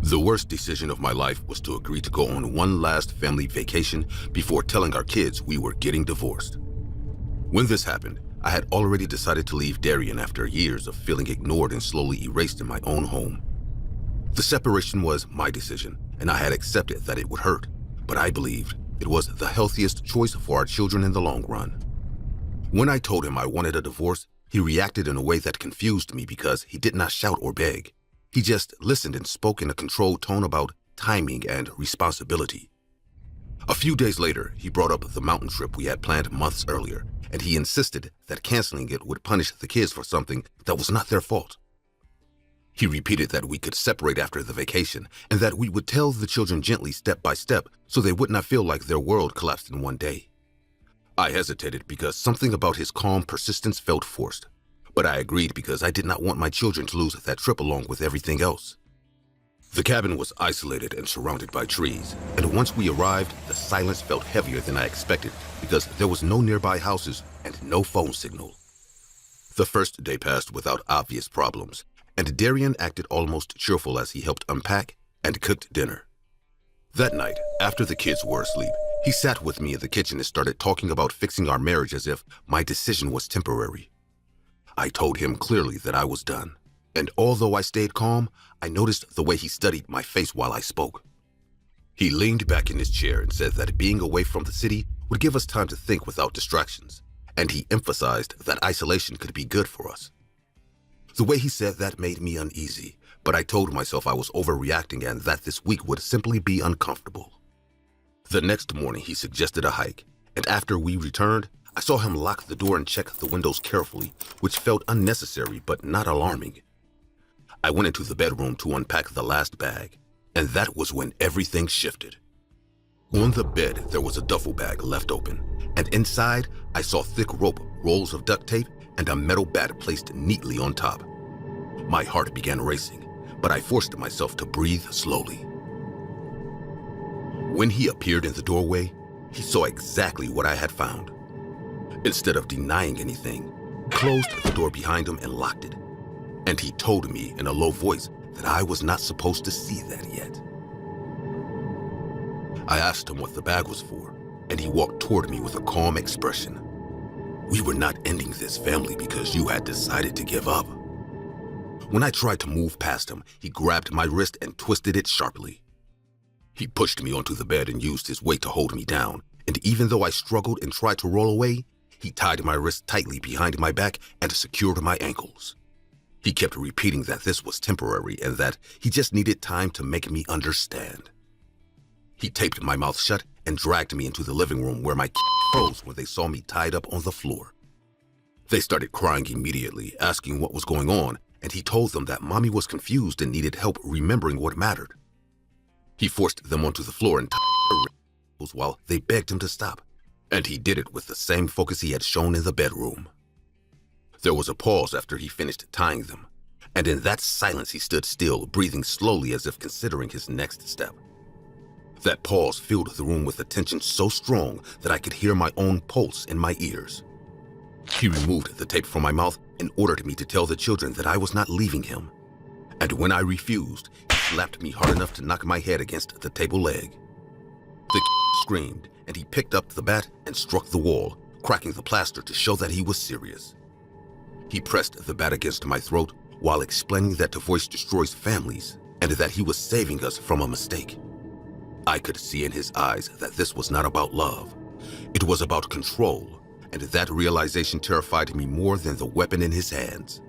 The worst decision of my life was to agree to go on one last family vacation before telling our kids we were getting divorced. When this happened, I had already decided to leave Darien after years of feeling ignored and slowly erased in my own home. The separation was my decision, and I had accepted that it would hurt, but I believed it was the healthiest choice for our children in the long run. When I told him I wanted a divorce, he reacted in a way that confused me because he did not shout or beg. He just listened and spoke in a controlled tone about timing and responsibility. A few days later, he brought up the mountain trip we had planned months earlier, and he insisted that canceling it would punish the kids for something that was not their fault. He repeated that we could separate after the vacation and that we would tell the children gently step by step so they would not feel like their world collapsed in one day. I hesitated because something about his calm persistence felt forced. But I agreed because I did not want my children to lose that trip along with everything else. The cabin was isolated and surrounded by trees, and once we arrived, the silence felt heavier than I expected because there was no nearby houses and no phone signal. The first day passed without obvious problems, and Darien acted almost cheerful as he helped unpack and cooked dinner. That night, after the kids were asleep, he sat with me in the kitchen and started talking about fixing our marriage as if my decision was temporary. I told him clearly that I was done, and although I stayed calm, I noticed the way he studied my face while I spoke. He leaned back in his chair and said that being away from the city would give us time to think without distractions, and he emphasized that isolation could be good for us. The way he said that made me uneasy, but I told myself I was overreacting and that this week would simply be uncomfortable. The next morning he suggested a hike, and after we returned, I saw him lock the door and check the windows carefully, which felt unnecessary but not alarming. I went into the bedroom to unpack the last bag, and that was when everything shifted. On the bed, there was a duffel bag left open, and inside, I saw thick rope, rolls of duct tape, and a metal bat placed neatly on top. My heart began racing, but I forced myself to breathe slowly. When he appeared in the doorway, he saw exactly what I had found. Instead of denying anything, closed the door behind him and locked it. And he told me in a low voice that I was not supposed to see that yet. I asked him what the bag was for, and he walked toward me with a calm expression. We were not ending this family because you had decided to give up. When I tried to move past him, he grabbed my wrist and twisted it sharply. He pushed me onto the bed and used his weight to hold me down, and even though I struggled and tried to roll away, he tied my wrist tightly behind my back and secured my ankles. He kept repeating that this was temporary and that he just needed time to make me understand. He taped my mouth shut and dragged me into the living room where my kids froze when they saw me tied up on the floor. They started crying immediately, asking what was going on, and he told them that Mommy was confused and needed help remembering what mattered. He forced them onto the floor and tied their wrists while they begged him to stop. And he did it with the same focus he had shown in the bedroom. There was a pause after he finished tying them, and in that silence he stood still, breathing slowly as if considering his next step. That pause filled the room with a tension so strong that I could hear my own pulse in my ears. He removed the tape from my mouth and ordered me to tell the children that I was not leaving him. And when I refused, he slapped me hard enough to knock my head against the table leg. The screamed, and he picked up the bat and struck the wall, cracking the plaster to show that he was serious. He pressed the bat against my throat while explaining that divorce destroys families and that he was saving us from a mistake. I could see in his eyes that this was not about love. It was about control, and that realization terrified me more than the weapon in his hands.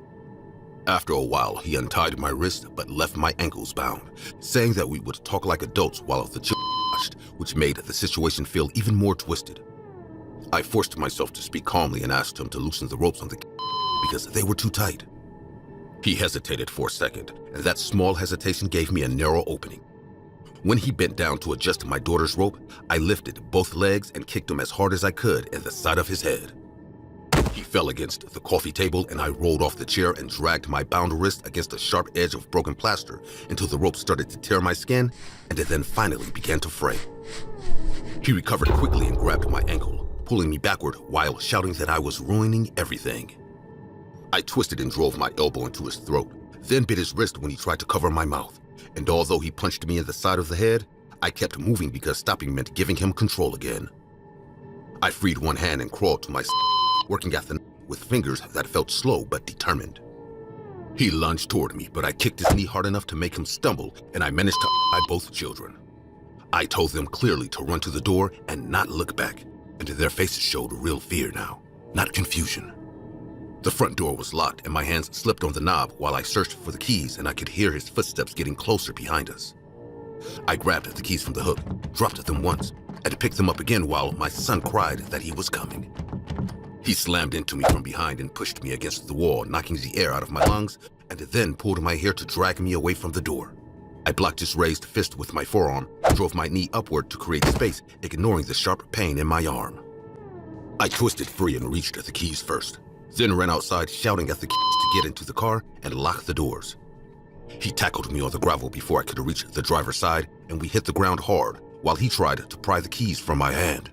After a while, he untied my wrist but left my ankles bound, saying that we would talk like adults while the children watched, which made the situation feel even more twisted. I forced myself to speak calmly and asked him to loosen the ropes on the because they were too tight. He hesitated for a second, and that small hesitation gave me a narrow opening. When he bent down to adjust my daughter's rope, I lifted both legs and kicked him as hard as I could in the side of his head. He fell against the coffee table and I rolled off the chair and dragged my bound wrist against the sharp edge of broken plaster until the rope started to tear my skin and it then finally began to fray. He recovered quickly and grabbed my ankle, pulling me backward while shouting that I was ruining everything. I twisted and drove my elbow into his throat, then bit his wrist when he tried to cover my mouth, and although he punched me in the side of the head, I kept moving because stopping meant giving him control again. I freed one hand and crawled to my working at the with fingers that felt slow but determined. He lunged toward me, but I kicked his knee hard enough to make him stumble, and I managed to eye both children. I told them clearly to run to the door and not look back, and their faces showed real fear now, not confusion. The front door was locked, and my hands slipped on the knob while I searched for the keys, and I could hear his footsteps getting closer behind us. I grabbed the keys from the hook, dropped them once, and picked them up again while my son cried that he was coming. He slammed into me from behind and pushed me against the wall, knocking the air out of my lungs, and then pulled my hair to drag me away from the door. I blocked his raised fist with my forearm, drove my knee upward to create space, ignoring the sharp pain in my arm. I twisted free and reached the keys first, then ran outside shouting at the kids to get into the car and lock the doors. He tackled me on the gravel before I could reach the driver's side, and we hit the ground hard while he tried to pry the keys from my hand.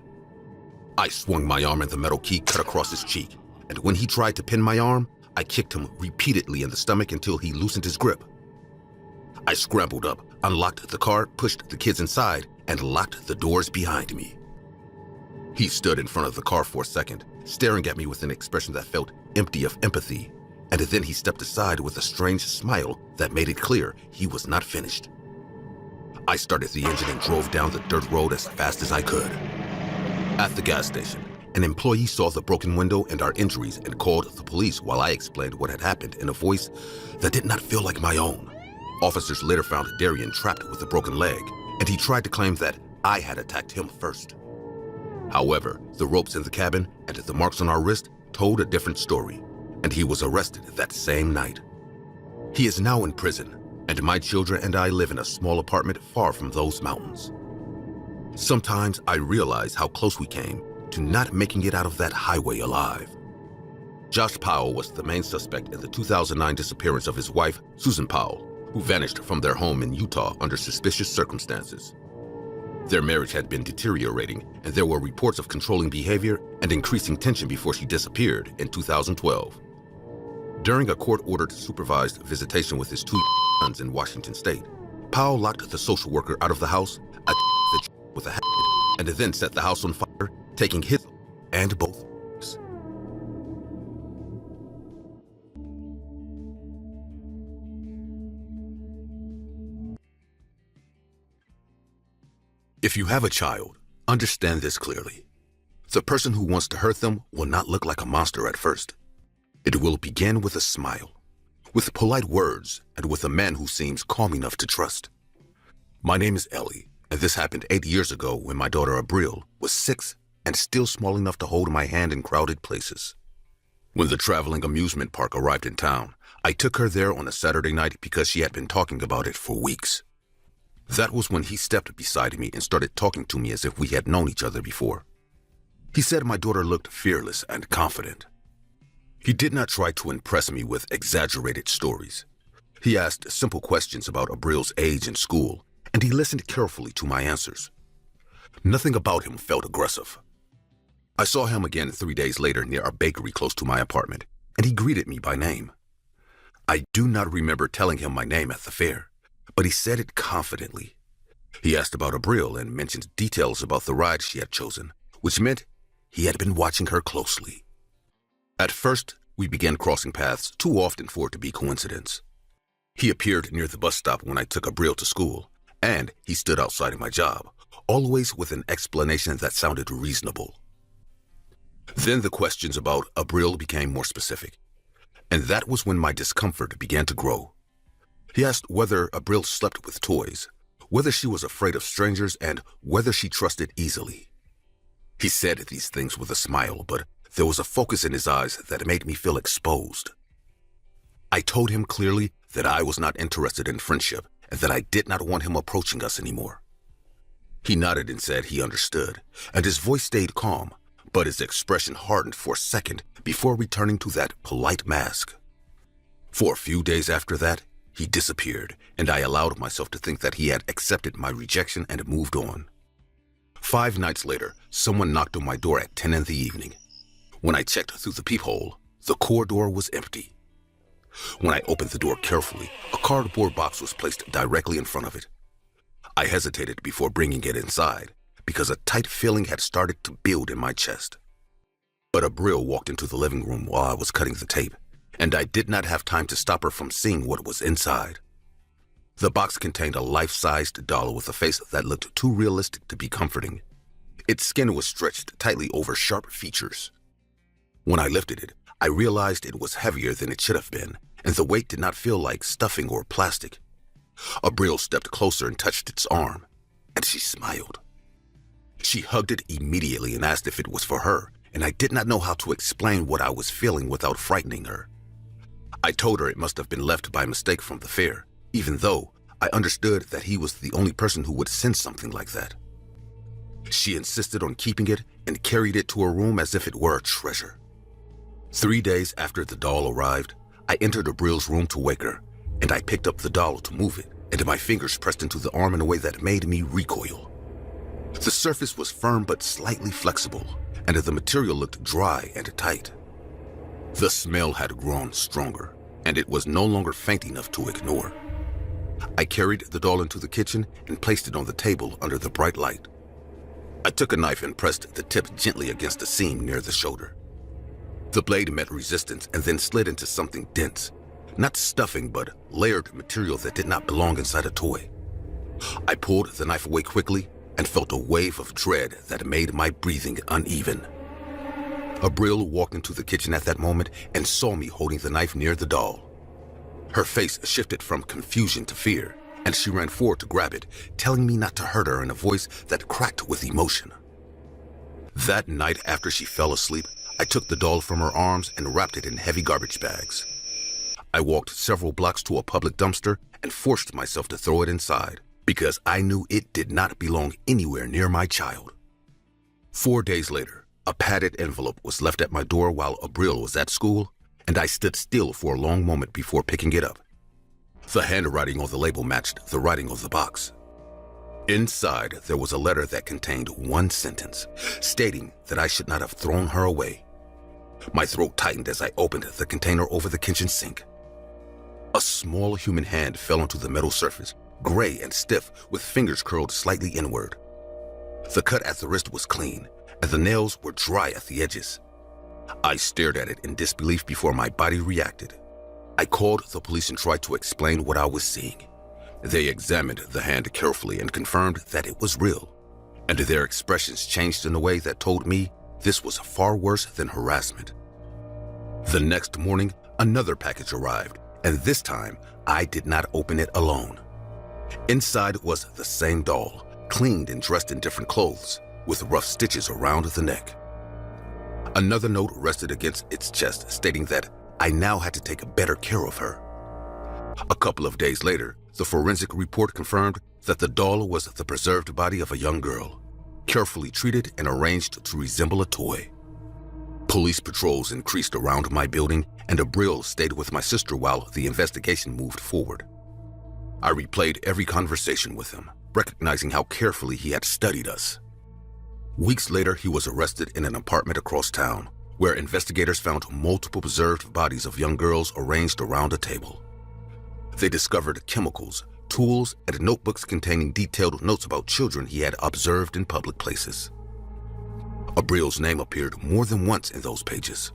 I swung my arm and the metal key cut across his cheek, and when he tried to pin my arm, I kicked him repeatedly in the stomach until he loosened his grip. I scrambled up, unlocked the car, pushed the kids inside, and locked the doors behind me. He stood in front of the car for a second, staring at me with an expression that felt empty of empathy, and then he stepped aside with a strange smile that made it clear he was not finished. I started the engine and drove down the dirt road as fast as I could. At the gas station, an employee saw the broken window and our injuries and called the police while I explained what had happened in a voice that did not feel like my own. Officers later found Darian trapped with a broken leg, and he tried to claim that I had attacked him first. However, the ropes in the cabin and the marks on our wrist told a different story, and he was arrested that same night. He is now in prison, and my children and I live in a small apartment far from those mountains. Sometimes I realize how close we came to not making it out of that highway alive. Josh Powell was the main suspect in the 2009 disappearance of his wife, Susan Powell, who vanished from their home in Utah under suspicious circumstances. Their marriage had been deteriorating, and there were reports of controlling behavior and increasing tension before she disappeared in 2012. During a court-ordered supervised visitation with his two sons in Washington state, Powell locked the social worker out of the house, attacked the with a hatchet, and then set the house on fire, taking his and both. If you have a child, understand this clearly. The person who wants to hurt them will not look like a monster at first. It will begin with a smile, with polite words, and with a man who seems calm enough to trust. My name is Ellie, and this happened 8 years ago when my daughter Abril was 6 and still small enough to hold my hand in crowded places. When the traveling amusement park arrived in town, I took her there on a Saturday night because she had been talking about it for weeks. That was when he stepped beside me and started talking to me as if we had known each other before. He said my daughter looked fearless and confident. He did not try to impress me with exaggerated stories. He asked simple questions about Abril's age and school, and he listened carefully to my answers. Nothing about him felt aggressive. I saw him again 3 days later near a bakery close to my apartment, and he greeted me by name. I do not remember telling him my name at the fair, but he said it confidently. He asked about Abril and mentioned details about the ride she had chosen, which meant he had been watching her closely. At first, we began crossing paths too often for it to be coincidence. He appeared near the bus stop when I took Abril to school, and he stood outside of my job, always with an explanation that sounded reasonable. Then the questions about Abril became more specific, and that was when my discomfort began to grow. He asked whether Abril slept with toys, whether she was afraid of strangers, and whether she trusted easily. He said these things with a smile, but there was a focus in his eyes that made me feel exposed. I told him clearly that I was not interested in friendship and that I did not want him approaching us anymore. He nodded and said he understood, and his voice stayed calm, but his expression hardened for a second before returning to that polite mask. For a few days after that, he disappeared, and I allowed myself to think that he had accepted my rejection and moved on. 5 nights later, someone knocked on my door at 10 in the evening. When I checked through the peephole, the corridor was empty. When I opened the door carefully, a cardboard box was placed directly in front of it. I hesitated before bringing it inside because a tight feeling had started to build in my chest. But Abril walked into the living room while I was cutting the tape, and I did not have time to stop her from seeing what was inside. The box contained a life-sized doll with a face that looked too realistic to be comforting. Its skin was stretched tightly over sharp features. When I lifted it, I realized it was heavier than it should have been, and the weight did not feel like stuffing or plastic. Abril stepped closer and touched its arm, and she smiled. She hugged it immediately and asked if it was for her, and I did not know how to explain what I was feeling without frightening her. I told her it must have been left by mistake from the fair, even though I understood that he was the only person who would send something like that. She insisted on keeping it and carried it to her room as if it were a treasure. 3 days after the doll arrived, I entered Abril's room to wake her, and I picked up the doll to move it, and my fingers pressed into the arm in a way that made me recoil. The surface was firm but slightly flexible, and the material looked dry and tight. The smell had grown stronger, and it was no longer faint enough to ignore. I carried the doll into the kitchen and placed it on the table under the bright light. I took a knife and pressed the tip gently against a seam near the shoulder. The blade met resistance and then slid into something dense, not stuffing but layered material that did not belong inside a toy. I pulled the knife away quickly and felt a wave of dread that made my breathing uneven. Abril walked into the kitchen at that moment and saw me holding the knife near the doll. Her face shifted from confusion to fear, and she ran forward to grab it, telling me not to hurt her in a voice that cracked with emotion. That night after she fell asleep, I took the doll from her arms and wrapped it in heavy garbage bags. I walked several blocks to a public dumpster and forced myself to throw it inside because I knew it did not belong anywhere near my child. 4 days later, a padded envelope was left at my door while Abril was at school, and I stood still for a long moment before picking it up. The handwriting on the label matched the writing of the box. Inside, there was a letter that contained one sentence, stating that I should not have thrown her away. My throat tightened as I opened the container over the kitchen sink. A small human hand fell onto the metal surface, gray and stiff, with fingers curled slightly inward. The cut at the wrist was clean, and the nails were dry at the edges. I stared at it in disbelief before my body reacted. I called the police and tried to explain what I was seeing. They examined the hand carefully and confirmed that it was real, and their expressions changed in a way that told me this was far worse than harassment. The next morning, another package arrived, and this time, I did not open it alone. Inside was the same doll, cleaned and dressed in different clothes, with rough stitches around the neck. Another note rested against its chest, stating that I now had to take better care of her. A couple of days later, the forensic report confirmed that the doll was the preserved body of a young girl, carefully treated and arranged to resemble a toy. Police patrols increased around my building, and Abril stayed with my sister while the investigation moved forward. I replayed every conversation with him, recognizing how carefully he had studied us. Weeks later, he was arrested in an apartment across town, where investigators found multiple preserved bodies of young girls arranged around a table. They discovered chemicals, tools, and notebooks containing detailed notes about children he had observed in public places. Abril's name appeared more than once in those pages.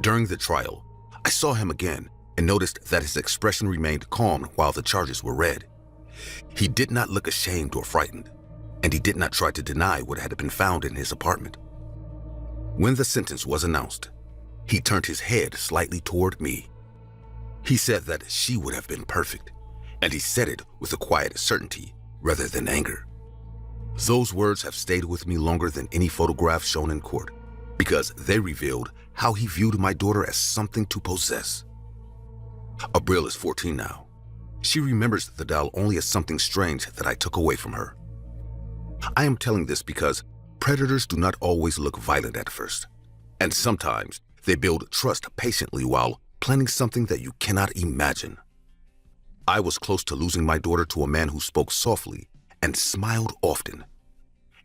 During the trial, I saw him again and noticed that his expression remained calm while the charges were read. He did not look ashamed or frightened, and he did not try to deny what had been found in his apartment. When the sentence was announced, he turned his head slightly toward me. He said that she would have been perfect, and he said it with a quiet certainty rather than anger. Those words have stayed with me longer than any photograph shown in court, because they revealed how he viewed my daughter as something to possess. Abril is 14 now. She remembers the doll only as something strange that I took away from her. I am telling this because predators do not always look violent at first, and sometimes they build trust patiently while planning something that you cannot imagine. I was close to losing my daughter to a man who spoke softly and smiled often,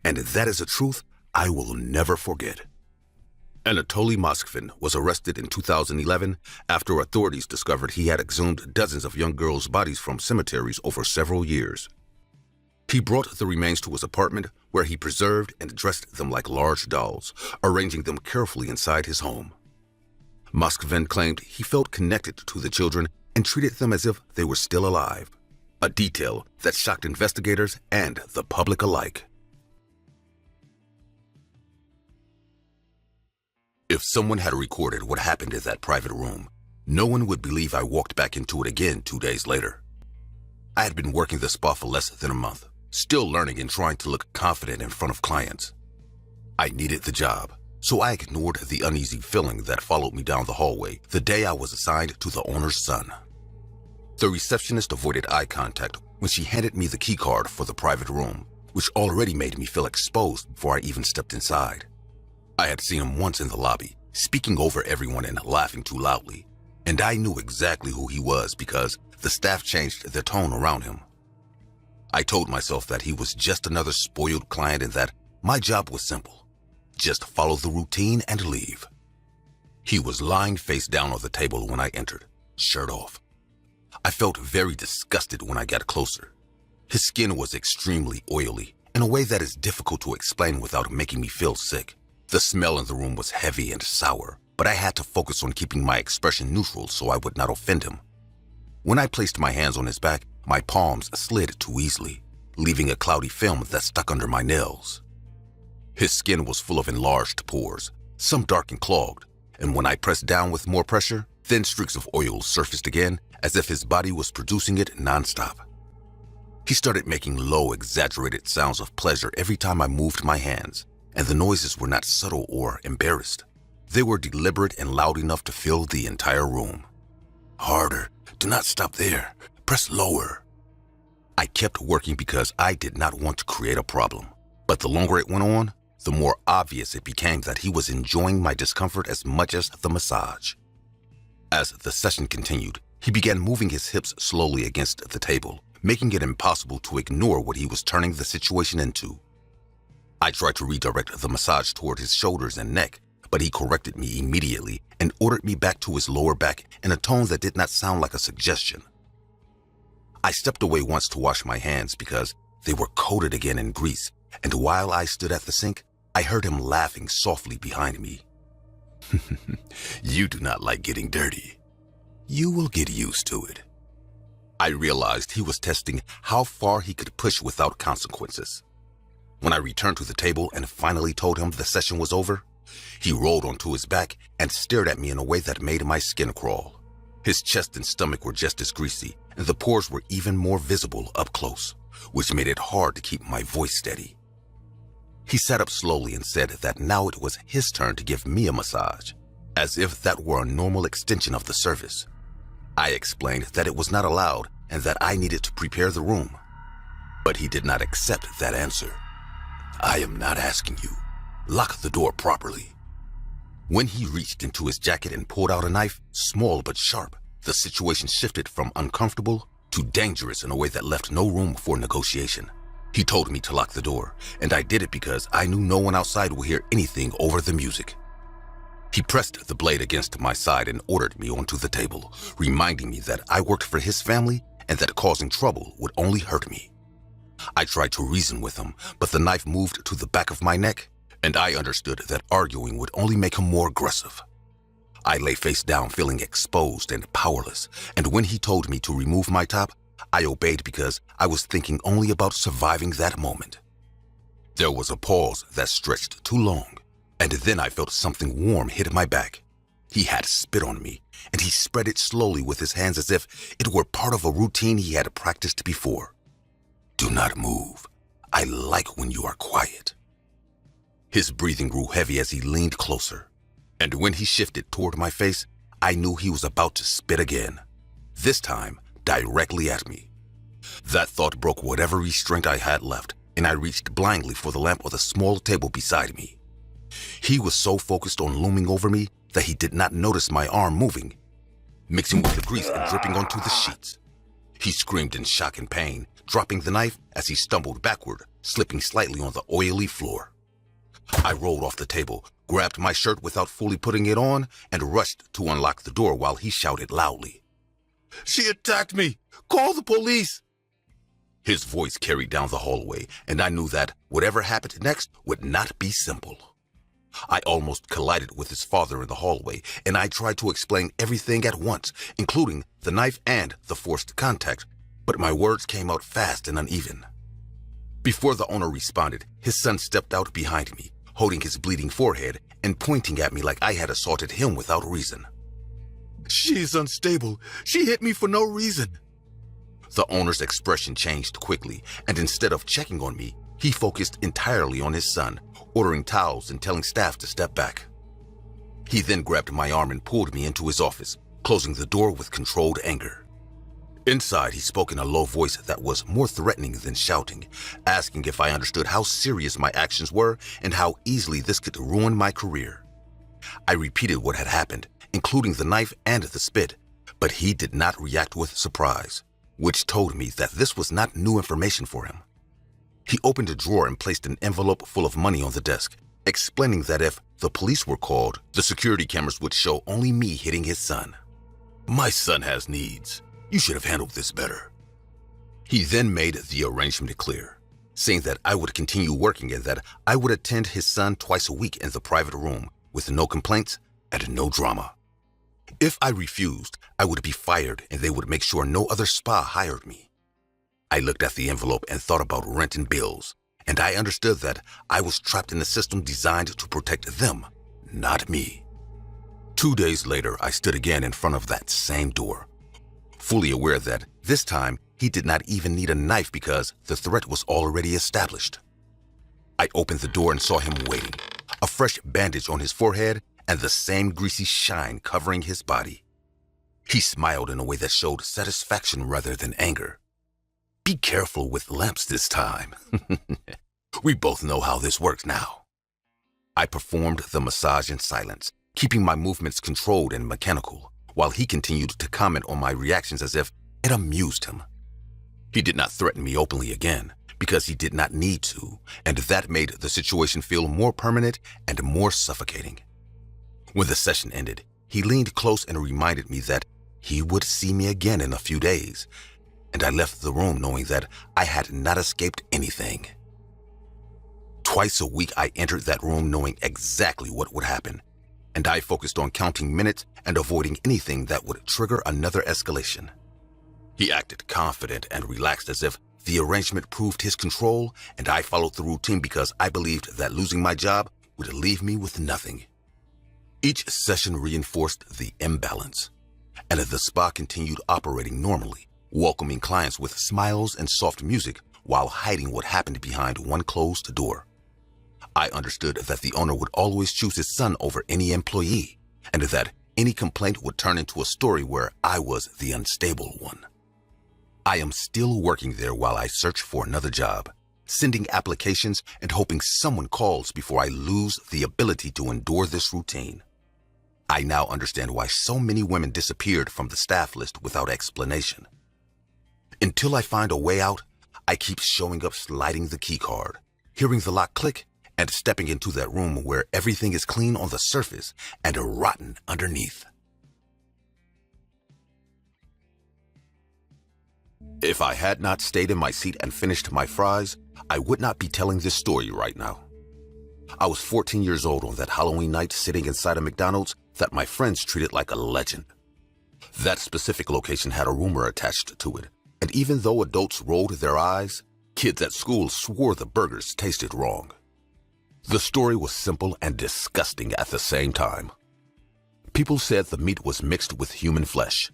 and that is a truth I will never forget. Anatoly Moskvin was arrested in 2011 after authorities discovered he had exhumed dozens of young girls' bodies from cemeteries over several years. He brought the remains to his apartment, where he preserved and dressed them like large dolls, arranging them carefully inside his home. Moskvin claimed he felt connected to the children and treated them as if they were still alive, a detail that shocked investigators and the public alike. If someone had recorded what happened in that private room, no one would believe I walked back into it again 2 days later. I had been working the spa for less than a month, still learning and trying to look confident in front of clients. I needed the job, so I ignored the uneasy feeling that followed me down the hallway the day I was assigned to the owner's son. The receptionist avoided eye contact when she handed me the key card for the private room, which already made me feel exposed before I even stepped inside. I had seen him once in the lobby, speaking over everyone and laughing too loudly, and I knew exactly who he was because the staff changed their tone around him. I told myself that he was just another spoiled client and that my job was simple. Just follow the routine and leave. He was lying face down on the table when I entered, shirt off. I felt very disgusted when I got closer. His skin was extremely oily in a way that is difficult to explain without making me feel sick. The smell in the room was heavy and sour, but I had to focus on keeping my expression neutral so I would not offend him. When I placed my hands on his back, my palms slid too easily, leaving a cloudy film that stuck under my nails. His skin was full of enlarged pores, some dark and clogged, and when I pressed down with more pressure, thin streaks of oil surfaced again as if his body was producing it nonstop. He started making low, exaggerated sounds of pleasure every time I moved my hands, and the noises were not subtle or embarrassed. They were deliberate and loud enough to fill the entire room. Harder. Do not stop there. Press lower. I kept working because I did not want to create a problem. But the longer it went on, the more obvious it became that he was enjoying my discomfort as much as the massage. As the session continued, he began moving his hips slowly against the table, making it impossible to ignore what he was turning the situation into. I tried to redirect the massage toward his shoulders and neck, but he corrected me immediately and ordered me back to his lower back in a tone that did not sound like a suggestion. I stepped away once to wash my hands because they were coated again in grease, and while I stood at the sink, I heard him laughing softly behind me. You do not like getting dirty. You will get used to it. I realized he was testing how far he could push without consequences. When I returned to the table and finally told him the session was over, he rolled onto his back and stared at me in a way that made my skin crawl. His chest and stomach were just as greasy, and the pores were even more visible up close, which made it hard to keep my voice steady. He sat up slowly and said that now it was his turn to give me a massage, as if that were a normal extension of the service. I explained that it was not allowed and that I needed to prepare the room. But he did not accept that answer. I am not asking you. Lock the door properly. When he reached into his jacket and pulled out a knife, small but sharp, the situation shifted from uncomfortable to dangerous in a way that left no room for negotiation. He told me to lock the door, and I did it because I knew no one outside would hear anything over the music. He pressed the blade against my side and ordered me onto the table, reminding me that I worked for his family and that causing trouble would only hurt me. I tried to reason with him, but the knife moved to the back of my neck, and I understood that arguing would only make him more aggressive. I lay face down feeling exposed and powerless, and when he told me to remove my top, I obeyed because I was thinking only about surviving that moment. There was a pause that stretched too long, and then I felt something warm hit my back. He had spit on me, and he spread it slowly with his hands as if it were part of a routine he had practiced before. Do not move. I like when you are quiet. His breathing grew heavy as he leaned closer, and when he shifted toward my face, I knew he was about to spit again, this time directly at me. That thought broke whatever restraint I had left, and I reached blindly for the lamp on the small table beside me. He was so focused on looming over me that he did not notice my arm moving, mixing with the grease and dripping onto the sheets. He screamed in shock and pain, dropping the knife as he stumbled backward, slipping slightly on the oily floor. I rolled off the table, grabbed my shirt without fully putting it on, and rushed to unlock the door while he shouted loudly, "She attacked me! Call the police!" His voice carried down the hallway, and I knew that whatever happened next would not be simple. I almost collided with his father in the hallway, and I tried to explain everything at once, including the knife and the forced contact, but my words came out fast and uneven. Before the owner responded, his son stepped out behind me, holding his bleeding forehead and pointing at me like I had assaulted him without reason. "She's unstable. She hit me for no reason." The owner's expression changed quickly, and instead of checking on me, he focused entirely on his son, ordering towels and telling staff to step back. He then grabbed my arm and pulled me into his office, closing the door with controlled anger. Inside, he spoke in a low voice that was more threatening than shouting, asking if I understood how serious my actions were and how easily this could ruin my career. I repeated what had happened, including the knife and the spit, but he did not react with surprise, which told me that this was not new information for him. He opened a drawer and placed an envelope full of money on the desk, explaining that if the police were called, the security cameras would show only me hitting his son. "My son has needs. You should have handled this better." He then made the arrangement clear, saying that I would continue working and that I would attend his son twice a week in the private room with no complaints and no drama. If I refused, I would be fired and they would make sure no other spa hired me. I looked at the envelope and thought about rent and bills, and I understood that I was trapped in a system designed to protect them, not me. 2 days later, I stood again in front of that same door, fully aware that this time he did not even need a knife because the threat was already established. I opened the door and saw him waiting, a fresh bandage on his forehead and the same greasy shine covering his body. He smiled in a way that showed satisfaction rather than anger. "Be careful with lamps this time." We both know how this works now. I performed the massage in silence, keeping my movements controlled and mechanical, while he continued to comment on my reactions as if it amused him. He did not threaten me openly again, because he did not need to, and that made the situation feel more permanent and more suffocating. When the session ended, he leaned close and reminded me that he would see me again in a few days, and I left the room knowing that I had not escaped anything. Twice a week, I entered that room knowing exactly what would happen, and I focused on counting minutes and avoiding anything that would trigger another escalation. He acted confident and relaxed as if the arrangement proved his control, and I followed the routine because I believed that losing my job would leave me with nothing. Each session reinforced the imbalance, and the spa continued operating normally, welcoming clients with smiles and soft music while hiding what happened behind one closed door. I understood that the owner would always choose his son over any employee, and that any complaint would turn into a story where I was the unstable one. I am still working there while I search for another job, sending applications and hoping someone calls before I lose the ability to endure this routine. I now understand why so many women disappeared from the staff list without explanation. Until I find a way out, I keep showing up sliding the key card, hearing the lock click, and stepping into that room where everything is clean on the surface and rotten underneath. If I had not stayed in my seat and finished my fries, I would not be telling this story right now. I was 14 years old on that Halloween night sitting inside a McDonald's that my friends treated like a legend. That specific location had a rumor attached to it, and even though adults rolled their eyes, kids at school swore the burgers tasted wrong. The story was simple and disgusting at the same time. People said the meat was mixed with human flesh.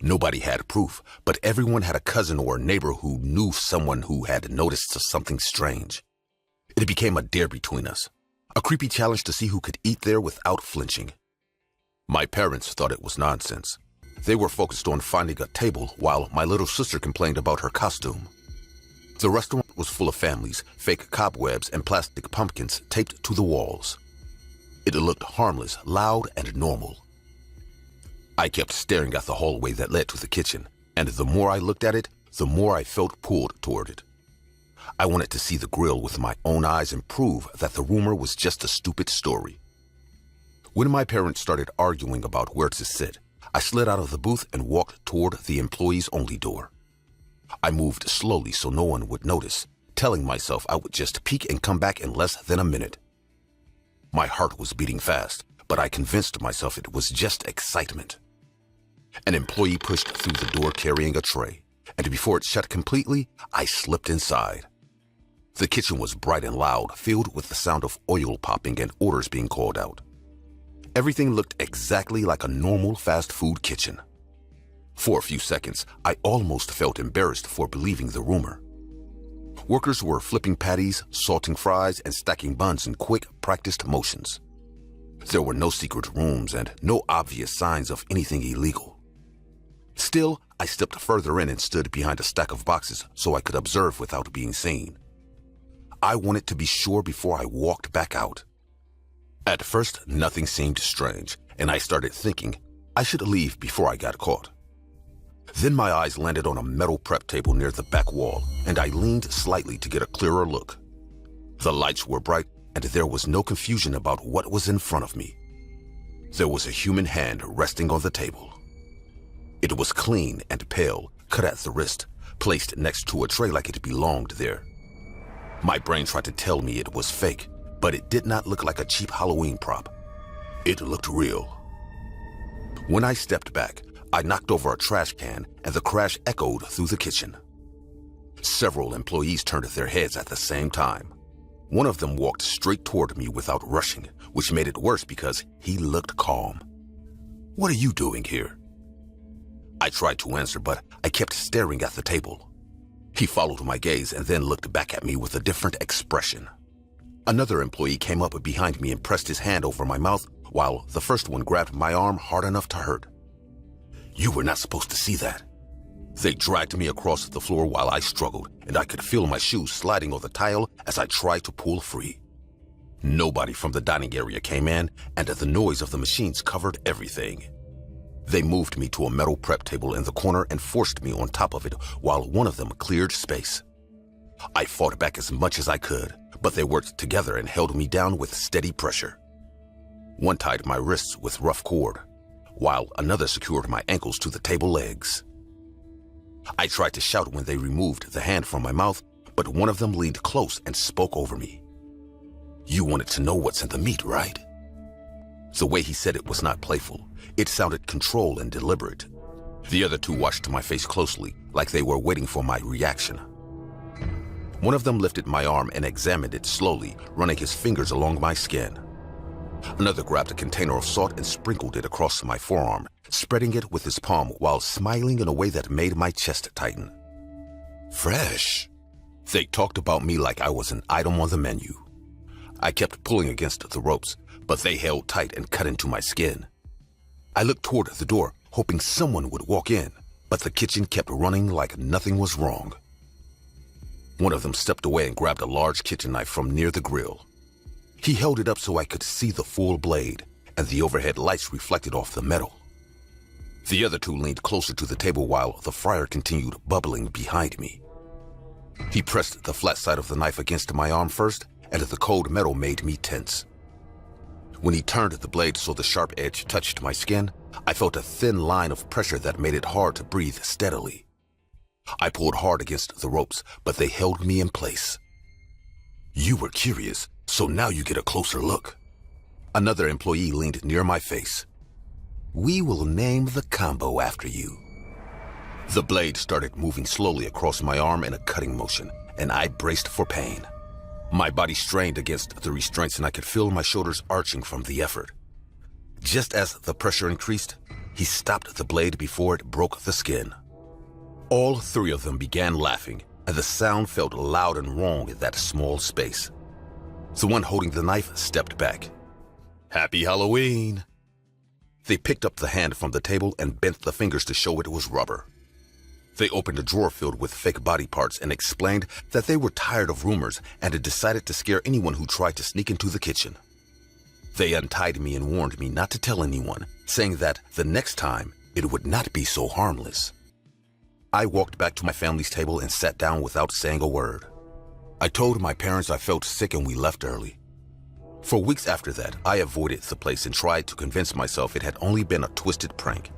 Nobody had proof, but everyone had a cousin or a neighbor who knew someone who had noticed something strange. It became a dare between us, a creepy challenge to see who could eat there without flinching. My parents thought it was nonsense. They were focused on finding a table while my little sister complained about her costume. The restaurant was full of families, fake cobwebs, and plastic pumpkins taped to the walls. It looked harmless, loud, and normal. I kept staring at the hallway that led to the kitchen, and the more I looked at it, the more I felt pulled toward it. I wanted to see the grill with my own eyes and prove that the rumor was just a stupid story, When my parents started arguing about where to sit, I slid out of the booth and walked toward the employees-only door. I moved slowly so no one would notice, telling myself I would just peek and come back in less than a minute. My heart was beating fast, but I convinced myself it was just excitement. An employee pushed through the door carrying a tray, and before it shut completely, I slipped inside. The kitchen was bright and loud, filled with the sound of oil popping and orders being called out. Everything looked exactly like a normal fast food kitchen. For a few seconds, I almost felt embarrassed for believing the rumor. Workers were flipping patties, salting fries, and stacking buns in quick, practiced motions. There were no secret rooms and no obvious signs of anything illegal. Still, I stepped further in and stood behind a stack of boxes so I could observe without being seen. I wanted to be sure before I walked back out. At first, nothing seemed strange, and I started thinking I should leave before I got caught. Then my eyes landed on a metal prep table near the back wall, and I leaned slightly to get a clearer look. The lights were bright, and there was no confusion about what was in front of me. There was a human hand resting on the table. It was clean and pale, cut at the wrist, placed next to a tray like it belonged there. My brain tried to tell me it was fake, but it did not look like a cheap Halloween prop. It looked real. When I stepped back, I knocked over a trash can and the crash echoed through the kitchen. Several employees turned their heads at the same time. One of them walked straight toward me without rushing, which made it worse because he looked calm. "What are you doing here?" I tried to answer, but I kept staring at the table. He followed my gaze and then looked back at me with a different expression. Another employee came up behind me and pressed his hand over my mouth while the first one grabbed my arm hard enough to hurt. "You were not supposed to see that." They dragged me across the floor while I struggled, and I could feel my shoes sliding on the tile as I tried to pull free. Nobody from the dining area came in, and the noise of the machines covered everything. They moved me to a metal prep table in the corner and forced me on top of it while one of them cleared space. I fought back as much as I could, but they worked together and held me down with steady pressure. One tied my wrists with rough cord, while another secured my ankles to the table legs. I tried to shout when they removed the hand from my mouth, but one of them leaned close and spoke over me. "You wanted to know what's in the meat, right?" The way he said it was not playful. It sounded controlled and deliberate. The other two watched my face closely, like they were waiting for my reaction. One of them lifted my arm and examined it slowly, running his fingers along my skin. Another grabbed a container of salt and sprinkled it across my forearm, spreading it with his palm while smiling in a way that made my chest tighten. "Fresh." They talked about me like I was an item on the menu. I kept pulling against the ropes, but they held tight and cut into my skin. I looked toward the door, hoping someone would walk in, but the kitchen kept running like nothing was wrong. One of them stepped away and grabbed a large kitchen knife from near the grill. He held it up so I could see the full blade, and the overhead lights reflected off the metal. The other two leaned closer to the table while the fryer continued bubbling behind me. He pressed the flat side of the knife against my arm first, and the cold metal made me tense. When he turned the blade so the sharp edge touched my skin, I felt a thin line of pressure that made it hard to breathe steadily. I pulled hard against the ropes, but they held me in place. "You were curious, so now you get a closer look." Another employee leaned near my face. "We will name the combo after you." The blade started moving slowly across my arm in a cutting motion, and I braced for pain. My body strained against the restraints and I could feel my shoulders arching from the effort. Just as the pressure increased, he stopped the blade before it broke the skin. All three of them began laughing, and the sound felt loud and wrong in that small space. The one holding the knife stepped back. "Happy Halloween!" They picked up the hand from the table and bent the fingers to show it was rubber. They opened a drawer filled with fake body parts and explained that they were tired of rumors and had decided to scare anyone who tried to sneak into the kitchen. They untied me and warned me not to tell anyone, saying that the next time it would not be so harmless. I walked back to my family's table and sat down without saying a word. I told my parents I felt sick and we left early. For weeks after that, I avoided the place and tried to convince myself it had only been a twisted prank.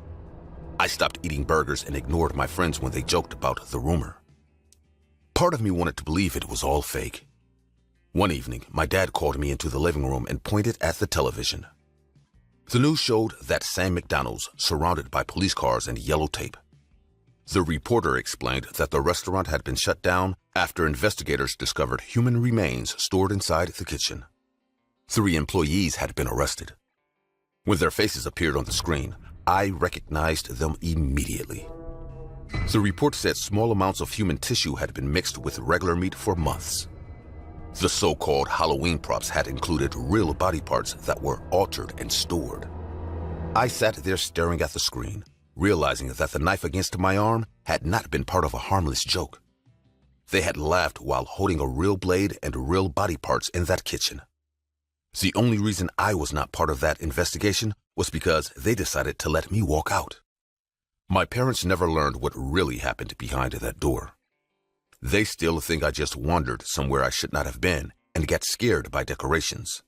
I stopped eating burgers and ignored my friends when they joked about the rumor. Part of me wanted to believe it was all fake. One evening, my dad called me into the living room and pointed at the television. The news showed that Sam McDonald's surrounded by police cars and yellow tape. The reporter explained that the restaurant had been shut down after investigators discovered human remains stored inside the kitchen. 3 employees had been arrested. When their faces appeared on the screen, I recognized them immediately. The report said small amounts of human tissue had been mixed with regular meat for months. The so-called Halloween props had included real body parts that were altered and stored. I sat there staring at the screen, realizing that the knife against my arm had not been part of a harmless joke. They had laughed while holding a real blade and real body parts in that kitchen. The only reason I was not part of that investigation was because they decided to let me walk out. My parents never learned what really happened behind that door. They still think I just wandered somewhere I should not have been and got scared by decorations.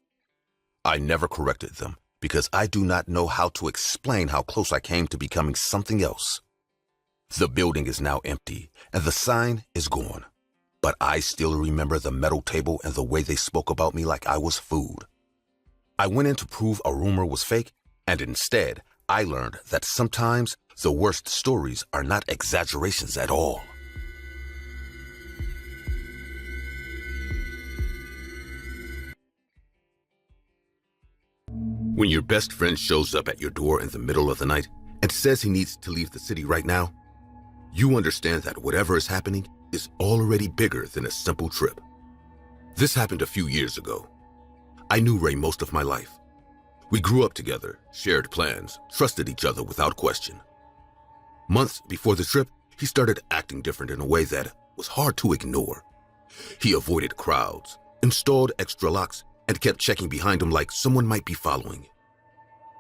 I never corrected them because I do not know how to explain how close I came to becoming something else. The building is now empty and the sign is gone, but I still remember the metal table and the way they spoke about me like I was food. I went in to prove a rumor was fake, and instead, I learned that sometimes the worst stories are not exaggerations at all. When your best friend shows up at your door in the middle of the night and says he needs to leave the city right now, you understand that whatever is happening is already bigger than a simple trip. This happened a few years ago. I knew Ray most of my life. We grew up together, shared plans, trusted each other without question. Months before the trip, he started acting different in a way that was hard to ignore. He avoided crowds, installed extra locks, and kept checking behind him like someone might be following.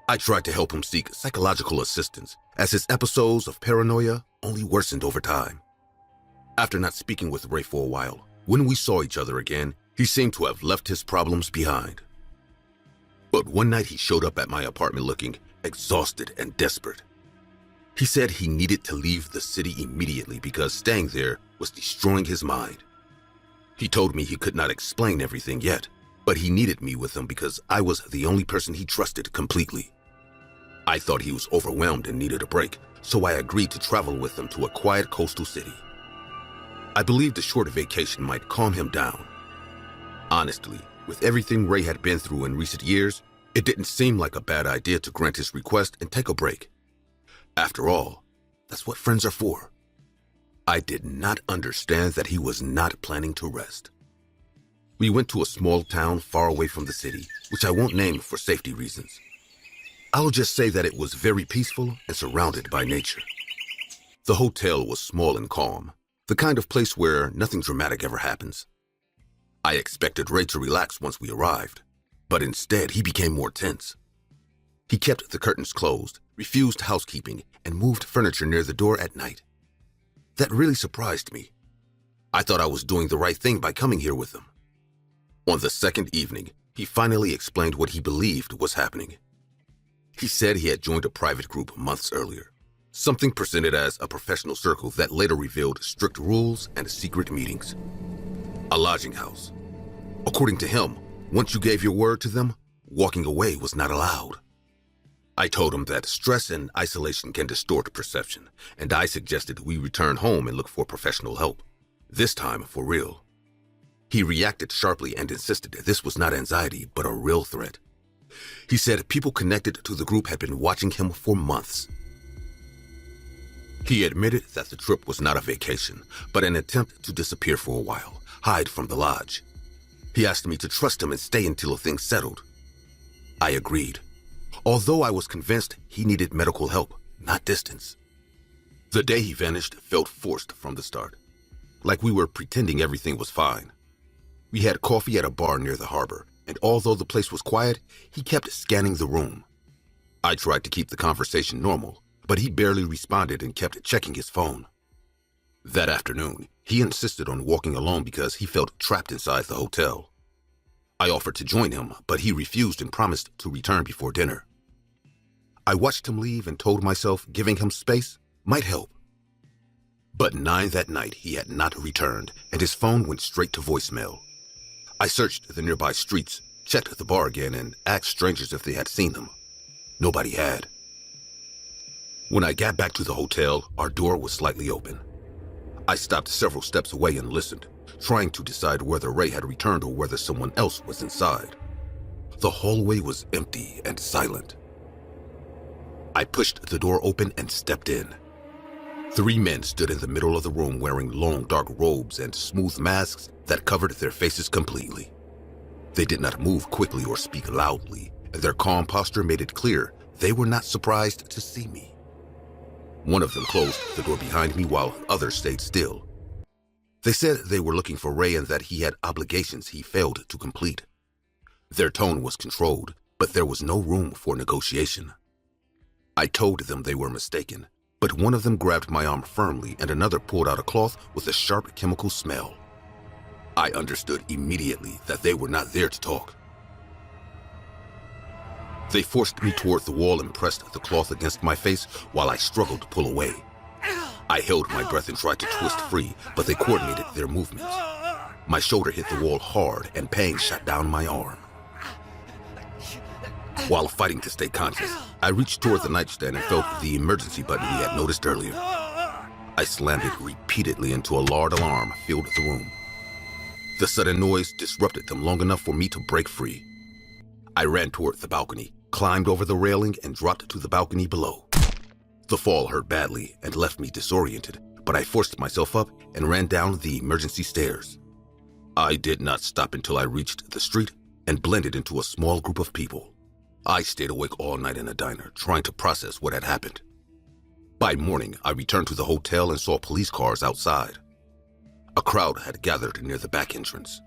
I tried to help him seek psychological assistance, as his episodes of paranoia only worsened over time. After not speaking with Ray for a while, when we saw each other again, he seemed to have left his problems behind. But one night he showed up at my apartment looking exhausted and desperate. He said he needed to leave the city immediately because staying there was destroying his mind. He told me he could not explain everything yet, but he needed me with him because I was the only person he trusted completely. I thought he was overwhelmed and needed a break, so I agreed to travel with him to a quiet coastal city. I believed a short vacation might calm him down. Honestly, with everything Ray had been through in recent years, it didn't seem like a bad idea to grant his request and take a break. After all, that's what friends are for. I did not understand that he was not planning to rest. We went to a small town far away from the city, which I won't name for safety reasons. I'll just say that it was very peaceful and surrounded by nature. The hotel was small and calm, the kind of place where nothing dramatic ever happens. I expected Ray to relax once we arrived, but instead he became more tense. He kept the curtains closed, refused housekeeping, and moved furniture near the door at night. That really surprised me. I thought I was doing the right thing by coming here with him. On the second evening, he finally explained what he believed was happening. He said he had joined a private group months earlier, something presented as a professional circle that later revealed strict rules and secret meetings. A lodging house. According to him, once you gave your word to them, walking away was not allowed. I told him that stress and isolation can distort perception, and I suggested we return home and look for professional help, this time for real. He reacted sharply and insisted this was not anxiety, but a real threat. He said people connected to the group had been watching him for months. He admitted that the trip was not a vacation, but an attempt to disappear for a while, hide from the lodge. He asked me to trust him and stay until things settled. I agreed, although I was convinced he needed medical help, not distance. The day he vanished felt forced from the start, like we were pretending everything was fine. We had coffee at a bar near the harbor, and although the place was quiet, he kept scanning the room. I tried to keep the conversation normal, but he barely responded and kept checking his phone. That afternoon, he insisted on walking alone because he felt trapped inside the hotel. I offered to join him, but he refused and promised to return before dinner. I watched him leave and told myself giving him space might help. But 9 that night he had not returned, and his phone went straight to voicemail. I searched the nearby streets, checked the bar again, and asked strangers if they had seen him. Nobody had. When I got back to the hotel, our door was slightly open. I stopped several steps away and listened, trying to decide whether Ray had returned or whether someone else was inside. The hallway was empty and silent. I pushed the door open and stepped in. 3 men stood in the middle of the room wearing long dark robes and smooth masks that covered their faces completely. They did not move quickly or speak loudly, and their calm posture made it clear they were not surprised to see me. One of them closed the door behind me while others stayed still. They said they were looking for Ray and that he had obligations he failed to complete. Their tone was controlled, but there was no room for negotiation. I told them they were mistaken, but one of them grabbed my arm firmly and another pulled out a cloth with a sharp chemical smell. I understood immediately that they were not there to talk. They forced me toward the wall and pressed the cloth against my face while I struggled to pull away. I held my breath and tried to twist free, but they coordinated their movements. My shoulder hit the wall hard and pain shot down my arm. While fighting to stay conscious, I reached toward the nightstand and felt the emergency button we had noticed earlier. I slammed it repeatedly until a loud alarm filled the room. The sudden noise disrupted them long enough for me to break free. I ran toward the balcony, climbed over the railing, and dropped to the balcony below. The fall hurt badly and left me disoriented, but I forced myself up and ran down the emergency stairs. I did not stop until I reached the street and blended into a small group of people. I stayed awake all night in a diner, trying to process what had happened. By morning, I returned to the hotel and saw police cars outside. A crowd had gathered near the back entrance.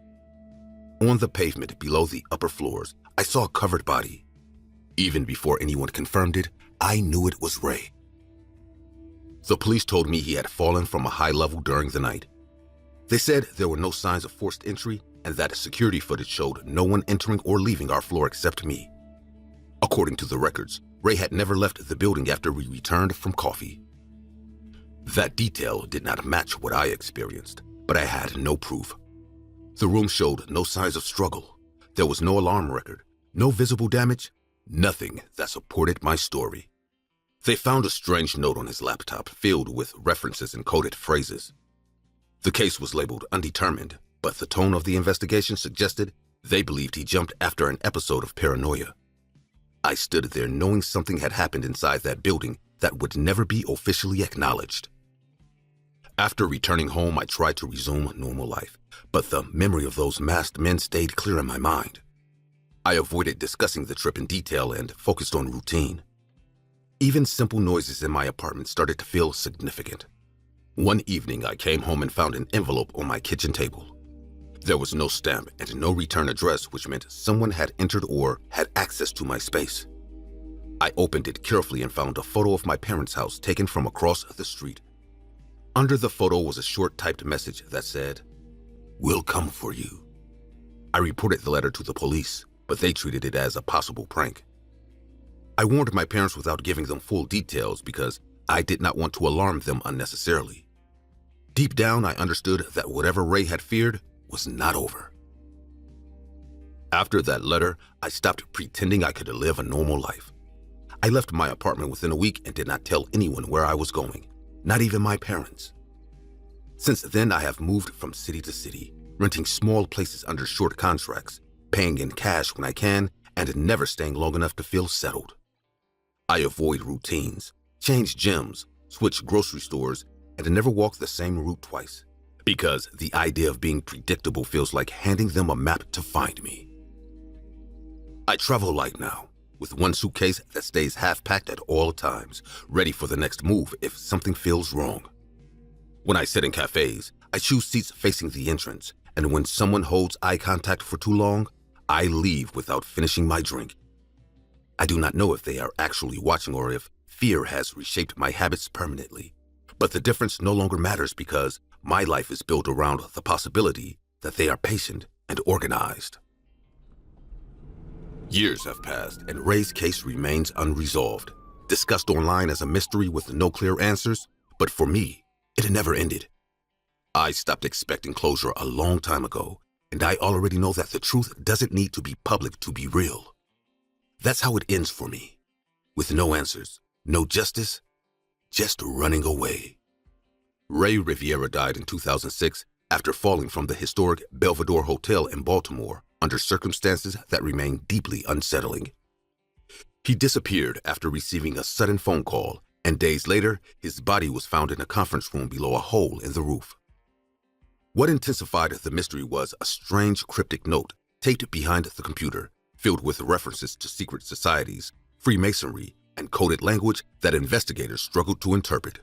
On the pavement below the upper floors, I saw a covered body. Even before anyone confirmed it, I knew it was Ray. The police told me he had fallen from a high level during the night. They said there were no signs of forced entry and that security footage showed no one entering or leaving our floor except me. According to the records, Ray had never left the building after we returned from coffee. That detail did not match what I experienced, but I had no proof. The room showed no signs of struggle. There was no alarm record, no visible damage, nothing that supported my story. They found a strange note on his laptop filled with references and coded phrases. The case was labeled undetermined, but the tone of the investigation suggested they believed he jumped after an episode of paranoia. I stood there knowing something had happened inside that building that would never be officially acknowledged. After returning home, I tried to resume normal life, but the memory of those masked men stayed clear in my mind. I avoided discussing the trip in detail and focused on routine. Even simple noises in my apartment started to feel significant. One evening, I came home and found an envelope on my kitchen table. There was no stamp and no return address, which meant someone had entered or had access to my space. I opened it carefully and found a photo of my parents' house taken from across the street. Under the photo was a short typed message that said, "We'll come for you." I reported the letter to the police, but they treated it as a possible prank. I warned my parents without giving them full details because I did not want to alarm them unnecessarily. Deep down, I understood that whatever Ray had feared was not over. After that letter, I stopped pretending I could live a normal life. I left my apartment within a week and did not tell anyone where I was going, not even my parents. Since then, I have moved from city to city, renting small places under short contracts, paying in cash when I can, and never staying long enough to feel settled. I avoid routines, change gyms, switch grocery stores, and never walk the same route twice, because the idea of being predictable feels like handing them a map to find me. I travel light now, with one suitcase that stays half-packed at all times, ready for the next move if something feels wrong. When I sit in cafes, I choose seats facing the entrance, and when someone holds eye contact for too long, I leave without finishing my drink. I do not know if they are actually watching or if fear has reshaped my habits permanently, but the difference no longer matters because my life is built around the possibility that they are patient and organized. Years have passed, and Ray's case remains unresolved, discussed online as a mystery with no clear answers, but for me, it had never ended. I stopped expecting closure a long time ago, and I already know that the truth doesn't need to be public to be real. That's how it ends for me, with no answers, no justice, just running away. Ray Riviera died in 2006 after falling from the historic Belvedere Hotel in Baltimore under circumstances that remain deeply unsettling. He disappeared after receiving a sudden phone call, and days later, his body was found in a conference room below a hole in the roof. What intensified the mystery was a strange cryptic note taped behind the computer, filled with references to secret societies, Freemasonry, and coded language that investigators struggled to interpret.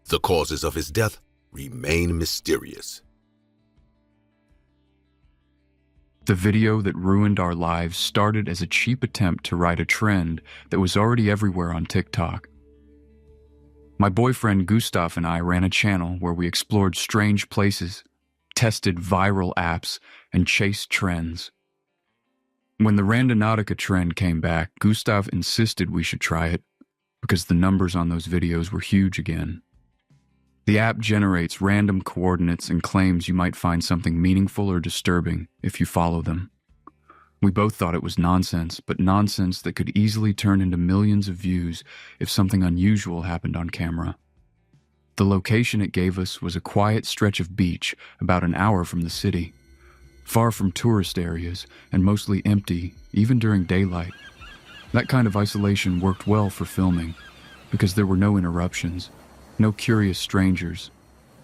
The causes of his death remain mysterious. The video that ruined our lives started as a cheap attempt to ride a trend that was already everywhere on TikTok. My boyfriend Gustav and I ran a channel where we explored strange places, tested viral apps, and chased trends. When the Randonautica trend came back, Gustav insisted we should try it because the numbers on those videos were huge again. The app generates random coordinates and claims you might find something meaningful or disturbing if you follow them. We both thought it was nonsense, but nonsense that could easily turn into millions of views if something unusual happened on camera. The location it gave us was a quiet stretch of beach about an hour from the city, far from tourist areas and mostly empty, even during daylight. That kind of isolation worked well for filming because there were no interruptions, no curious strangers,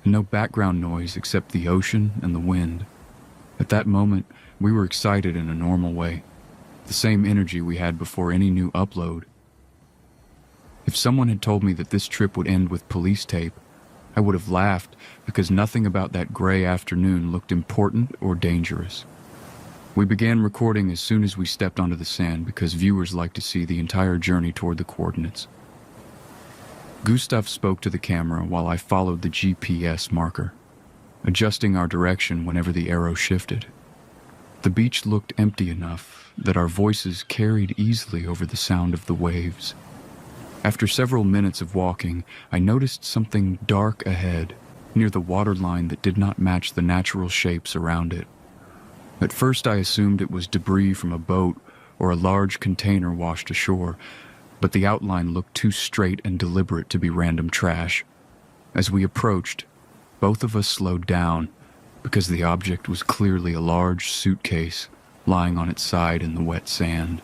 and no background noise except the ocean and the wind. At that moment, we were excited in a normal way, the same energy we had before any new upload. If someone had told me that this trip would end with police tape, I would have laughed because nothing about that gray afternoon looked important or dangerous. We began recording as soon as we stepped onto the sand because viewers like to see the entire journey toward the coordinates. Gustav spoke to the camera while I followed the GPS marker, adjusting our direction whenever the arrow shifted. The beach looked empty enough that our voices carried easily over the sound of the waves. After several minutes of walking, I noticed something dark ahead, near the waterline that did not match the natural shapes around it. At first I assumed it was debris from a boat or a large container washed ashore, but the outline looked too straight and deliberate to be random trash. As we approached, both of us slowed down because the object was clearly a large suitcase lying on its side in the wet sand.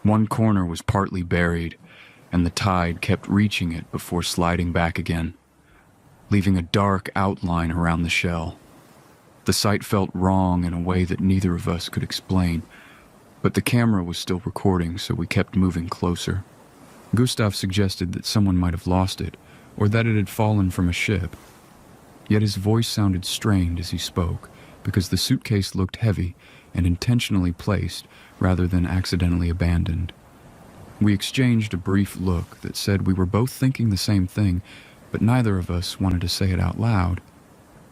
One corner was partly buried, and the tide kept reaching it before sliding back again, leaving a dark outline around the shell. The sight felt wrong in a way that neither of us could explain, but the camera was still recording, so we kept moving closer. Gustav suggested that someone might have lost it, or that it had fallen from a ship. Yet his voice sounded strained as he spoke, because the suitcase looked heavy and intentionally placed rather than accidentally abandoned. We exchanged a brief look that said we were both thinking the same thing, but neither of us wanted to say it out loud.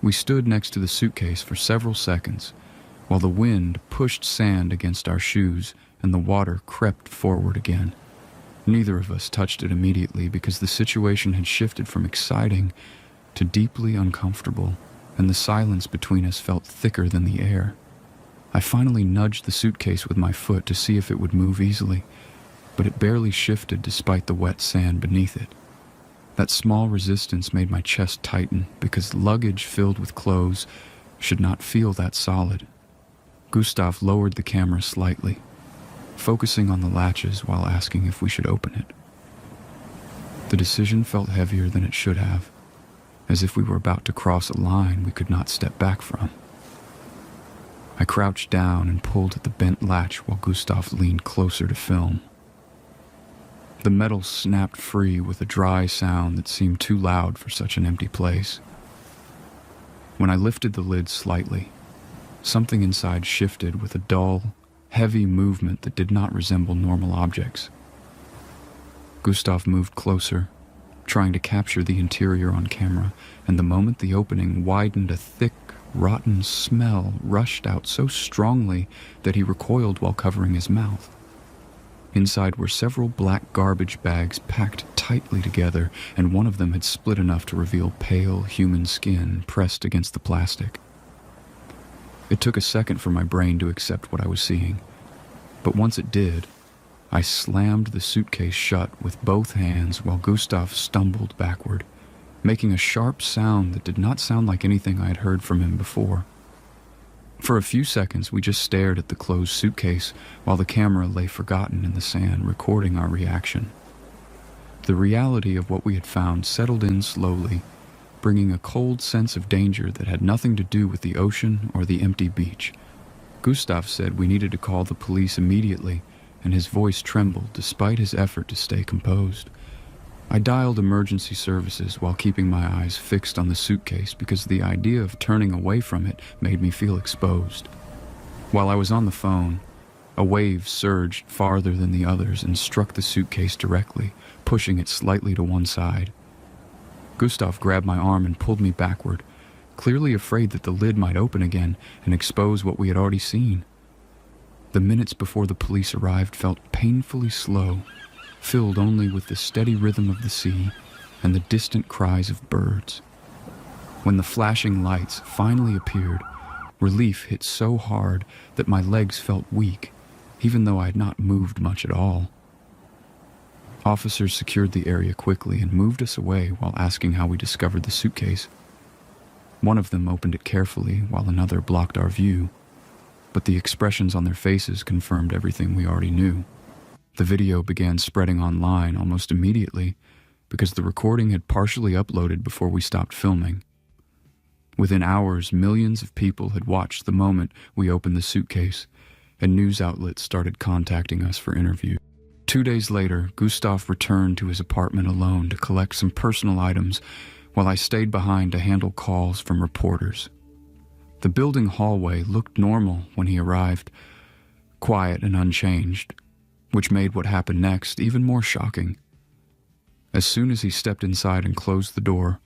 We stood next to the suitcase for several seconds, while the wind pushed sand against our shoes and the water crept forward again. Neither of us touched it immediately because the situation had shifted from exciting to deeply uncomfortable, and the silence between us felt thicker than the air. I finally nudged the suitcase with my foot to see if it would move easily, but it barely shifted despite the wet sand beneath it. That small resistance made my chest tighten because luggage filled with clothes should not feel that solid. Gustav lowered the camera slightly, focusing on the latches while asking if we should open it. The decision felt heavier than it should have, as if we were about to cross a line we could not step back from. I crouched down and pulled at the bent latch while Gustav leaned closer to film. The metal snapped free with a dry sound that seemed too loud for such an empty place. When I lifted the lid slightly, something inside shifted with a dull, heavy movement that did not resemble normal objects. Gustav moved closer, trying to capture the interior on camera, and the moment the opening widened a thick, rotten smell rushed out so strongly that he recoiled while covering his mouth. Inside were several black garbage bags packed tightly together, and one of them had split enough to reveal pale human skin pressed against the plastic. It took a second for my brain to accept what I was seeing, but once it did, I slammed the suitcase shut with both hands while Gustav stumbled backward, making a sharp sound that did not sound like anything I had heard from him before. For a few seconds, we just stared at the closed suitcase while the camera lay forgotten in the sand, recording our reaction. The reality of what we had found settled in slowly, bringing a cold sense of danger that had nothing to do with the ocean or the empty beach. Gustav said we needed to call the police immediately, and his voice trembled despite his effort to stay composed. I dialed emergency services while keeping my eyes fixed on the suitcase because the idea of turning away from it made me feel exposed. While I was on the phone, a wave surged farther than the others and struck the suitcase directly, pushing it slightly to one side. Gustav grabbed my arm and pulled me backward, clearly afraid that the lid might open again and expose what we had already seen. The minutes before the police arrived felt painfully slow, filled only with the steady rhythm of the sea and the distant cries of birds. When the flashing lights finally appeared, relief hit so hard that my legs felt weak, even though I had not moved much at all. Officers secured the area quickly and moved us away while asking how we discovered the suitcase. One of them opened it carefully while another blocked our view, but the expressions on their faces confirmed everything we already knew. The video began spreading online almost immediately because the recording had partially uploaded before we stopped filming. Within hours, millions of people had watched the moment we opened the suitcase, and news outlets started contacting us for interviews. 2 days later, Gustav returned to his apartment alone to collect some personal items while I stayed behind to handle calls from reporters. The building hallway looked normal when he arrived, quiet and unchanged, which made what happened next even more shocking. As soon as he stepped inside and closed the door,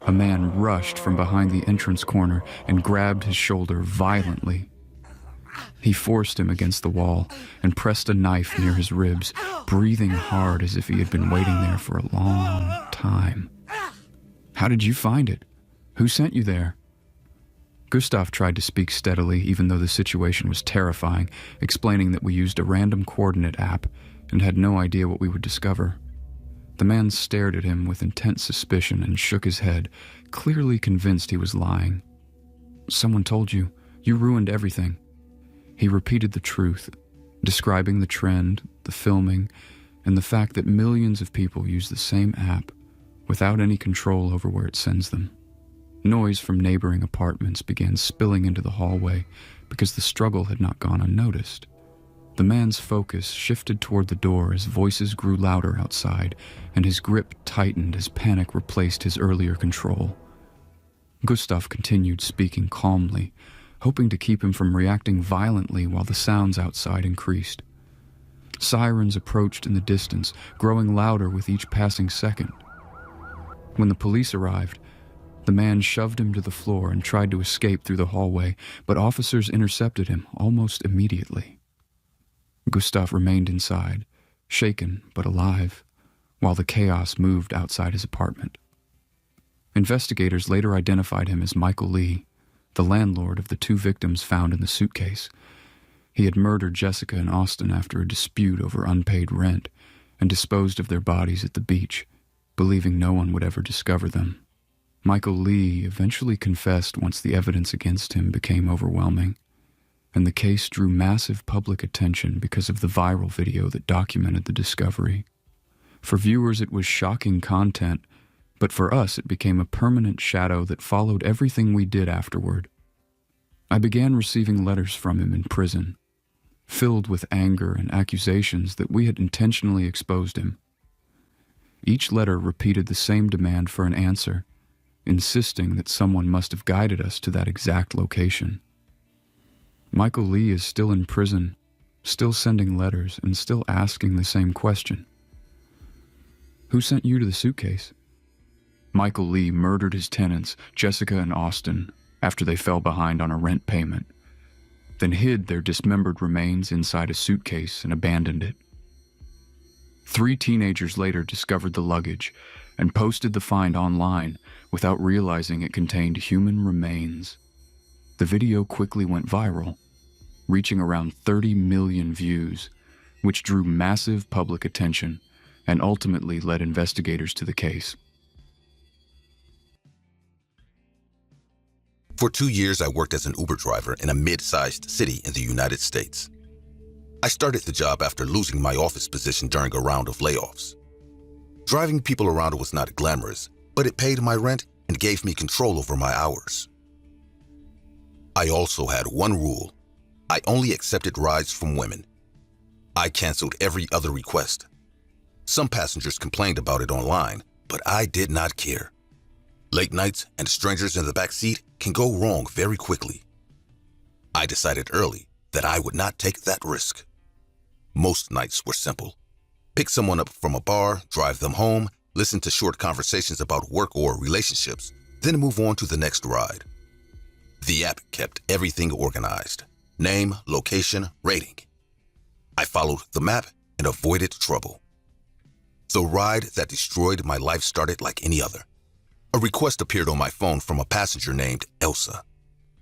a man rushed from behind the entrance corner and grabbed his shoulder violently. He forced him against the wall and pressed a knife near his ribs, breathing hard as if he had been waiting there for a long time. "How did you find it? Who sent you there?" Gustav tried to speak steadily, even though the situation was terrifying, explaining that we used a random coordinate app and had no idea what we would discover. The man stared at him with intense suspicion and shook his head, clearly convinced he was lying. "Someone told you. You ruined everything." He repeated the truth, describing the trend, the filming, and the fact that millions of people use the same app without any control over where it sends them. Noise from neighboring apartments began spilling into the hallway because the struggle had not gone unnoticed. The man's focus shifted toward the door as voices grew louder outside, and his grip tightened as panic replaced his earlier control. Gustav continued speaking calmly, hoping to keep him from reacting violently while the sounds outside increased. Sirens approached in the distance, growing louder with each passing second. When the police arrived, the man shoved him to the floor and tried to escape through the hallway, but officers intercepted him almost immediately. Gustav remained inside, shaken but alive, while the chaos moved outside his apartment. Investigators later identified him as Michael Lee, the landlord of the 2 victims found in the suitcase. He had murdered Jessica and Austin after a dispute over unpaid rent and disposed of their bodies at the beach, believing no one would ever discover them. Michael Lee eventually confessed once the evidence against him became overwhelming, and the case drew massive public attention because of the viral video that documented the discovery. For viewers, it was shocking content, but for us, it became a permanent shadow that followed everything we did afterward. I began receiving letters from him in prison, filled with anger and accusations that we had intentionally exposed him. Each letter repeated the same demand for an answer, insisting that someone must have guided us to that exact location. Michael Lee is still in prison, still sending letters, and still asking the same question. "Who sent you to the suitcase?" Michael Lee murdered his tenants, Jessica and Austin, after they fell behind on a rent payment, then hid their dismembered remains inside a suitcase and abandoned it. 3 teenagers later discovered the luggage and posted the find online without realizing it contained human remains. The video quickly went viral, reaching around 30 million views, which drew massive public attention and ultimately led investigators to the case. For 2 years, I worked as an Uber driver in a mid-sized city in the United States. I started the job after losing my office position during a round of layoffs. Driving people around was not glamorous, but it paid my rent and gave me control over my hours. I also had one rule. I only accepted rides from women. I canceled every other request. Some passengers complained about it online, but I did not care. Late nights and strangers in the back seat can go wrong very quickly. I decided early that I would not take that risk. Most nights were simple. Pick someone up from a bar, drive them home, listen to short conversations about work or relationships, then move on to the next ride. The app kept everything organized: name, location, rating. I followed the map and avoided trouble. The ride that destroyed my life started like any other. A request appeared on my phone from a passenger named Elsa.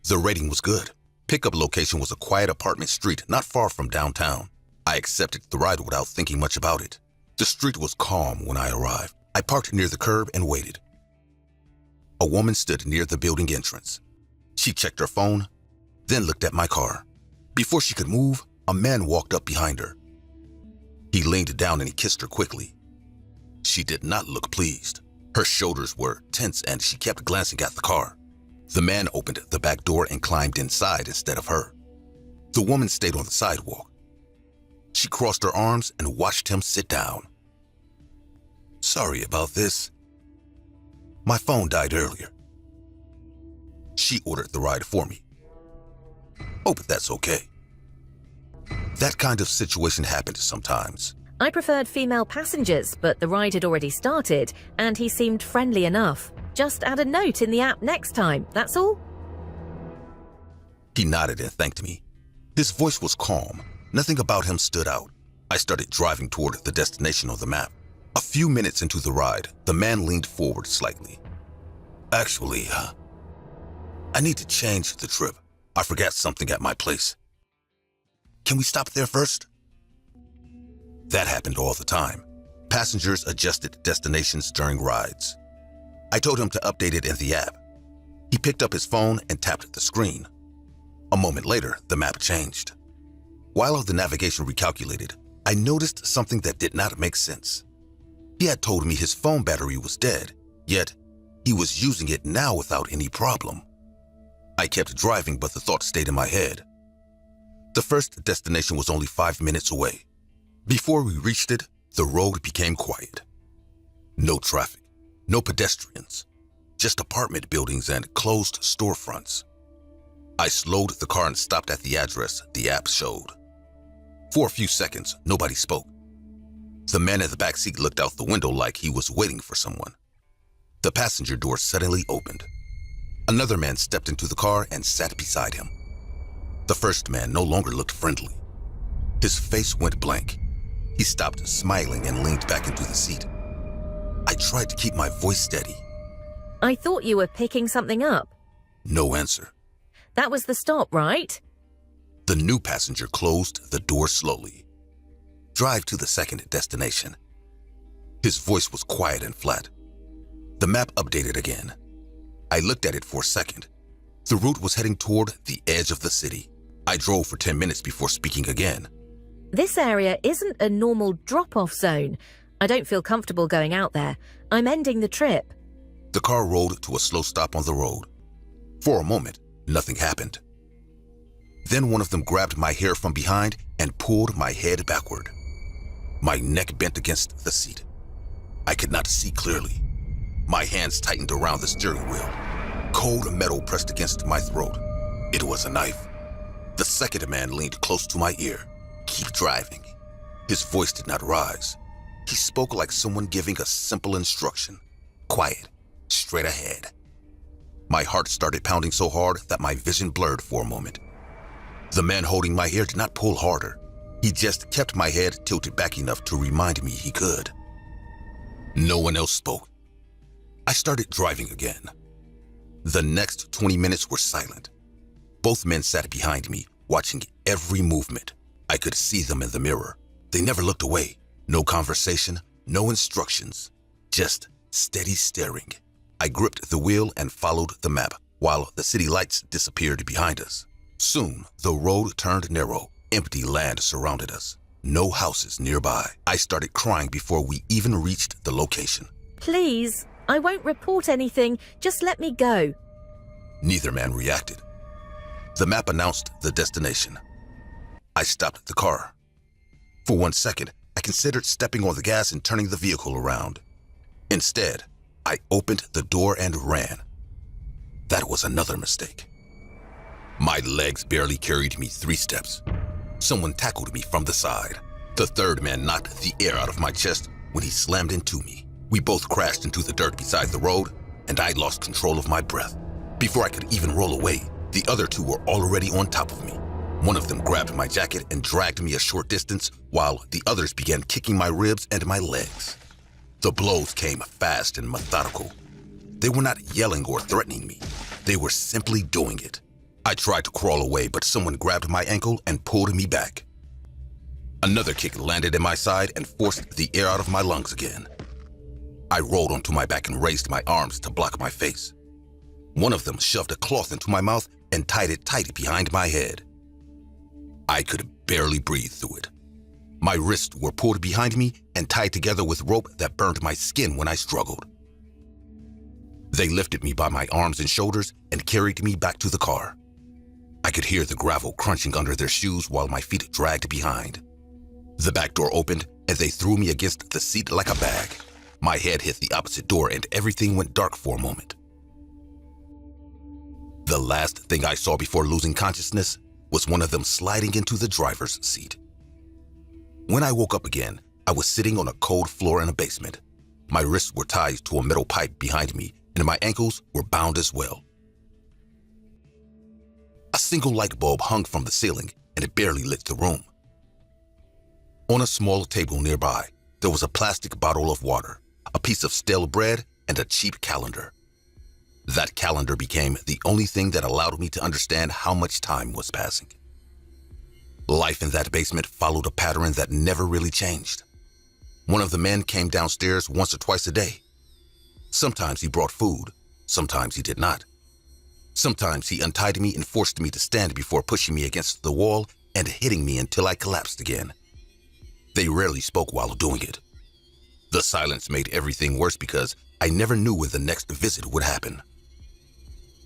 The rating was good. Pickup location was a quiet apartment street not far from downtown. I accepted the ride without thinking much about it. The street was calm when I arrived. I parked near the curb and waited. A woman stood near the building entrance. She checked her phone, then looked at my car. Before she could move, a man walked up behind her. He leaned down and he kissed her quickly. She did not look pleased. Her shoulders were tense and she kept glancing at the car. The man opened the back door and climbed inside instead of her. The woman stayed on the sidewalk. She crossed her arms and watched him sit down. Sorry about this. My phone died earlier. She ordered the ride for me. Oh, but that's okay. That kind of situation happens sometimes. I preferred female passengers, but the ride had already started, and he seemed friendly enough. Just add a note in the app next time, that's all. He nodded and thanked me. His voice was calm. Nothing about him stood out. I started driving toward the destination on the map. A few minutes into the ride, the man leaned forward slightly. Actually, I need to change the trip. I forgot something at my place. Can we stop there first? That happened all the time. Passengers adjusted destinations during rides. I told him to update it in the app. He picked up his phone and tapped the screen. A moment later, the map changed. While the navigation recalculated, I noticed something that did not make sense. He had told me his phone battery was dead, yet he was using it now without any problem. I kept driving, but the thought stayed in my head. The first destination was only 5 minutes away. Before we reached it, the road became quiet. No traffic, no pedestrians, just apartment buildings and closed storefronts. I slowed the car and stopped at the address the app showed. For a few seconds, nobody spoke. The man in the back seat looked out the window like he was waiting for someone. The passenger door suddenly opened. Another man stepped into the car and sat beside him. The first man no longer looked friendly. His face went blank. He stopped smiling and leaned back into the seat. I tried to keep my voice steady. I thought you were picking something up. No answer. That was the stop, right? The new passenger closed the door slowly. Drive to the second destination. His voice was quiet and flat. The map updated again. I looked at it for a second. The route was heading toward the edge of the city. I drove for 10 minutes before speaking again. This area isn't a normal drop-off zone. I don't feel comfortable going out there. I'm ending the trip. The car rolled to a slow stop on the road. For a moment, nothing happened. Then one of them grabbed my hair from behind and pulled my head backward. My neck bent against the seat. I could not see clearly. My hands tightened around the steering wheel. Cold metal pressed against my throat. It was a knife. The second man leaned close to my ear. Keep driving. His voice did not rise. He spoke like someone giving a simple instruction. Quiet. Straight ahead. My heart started pounding so hard that my vision blurred for a moment. The man holding my hair did not pull harder. He just kept my head tilted back enough to remind me he could. No one else spoke. I started driving again. The next 20 minutes were silent. Both men sat behind me, watching every movement. I could see them in the mirror. They never looked away. No conversation, no instructions, just steady staring. I gripped the wheel and followed the map while the city lights disappeared behind us. Soon, the road turned narrow. Empty land surrounded us. No houses nearby. I started crying before we even reached the location. Please, I won't report anything. Just let me go. Neither man reacted. The map announced the destination. I stopped the car. For 1 second, I considered stepping on the gas and turning the vehicle around. Instead, I opened the door and ran. That was another mistake. My legs barely carried me 3 steps. Someone tackled me from the side. The third man knocked the air out of my chest when he slammed into me. We both crashed into the dirt beside the road, and I lost control of my breath. Before I could even roll away, the other 2 were already on top of me. One of them grabbed my jacket and dragged me a short distance, while the others began kicking my ribs and my legs. The blows came fast and methodical. They were not yelling or threatening me. They were simply doing it. I tried to crawl away, but someone grabbed my ankle and pulled me back. Another kick landed in my side and forced the air out of my lungs again. I rolled onto my back and raised my arms to block my face. One of them shoved a cloth into my mouth and tied it tight behind my head. I could barely breathe through it. My wrists were pulled behind me and tied together with rope that burned my skin when I struggled. They lifted me by my arms and shoulders and carried me back to the car. I could hear the gravel crunching under their shoes while my feet dragged behind. The back door opened and they threw me against the seat like a bag. My head hit the opposite door and everything went dark for a moment. The last thing I saw before losing consciousness was one of them sliding into the driver's seat. When I woke up again, I was sitting on a cold floor in a basement. My wrists were tied to a metal pipe behind me and my ankles were bound as well. A single light bulb hung from the ceiling and it barely lit the room. On a small table nearby, there was a plastic bottle of water, a piece of stale bread, and a cheap calendar. That calendar became the only thing that allowed me to understand how much time was passing. Life in that basement followed a pattern that never really changed. One of the men came downstairs once or twice a day. Sometimes he brought food, sometimes he did not. Sometimes he untied me and forced me to stand before pushing me against the wall and hitting me until I collapsed again. They rarely spoke while doing it. The silence made everything worse because I never knew when the next visit would happen.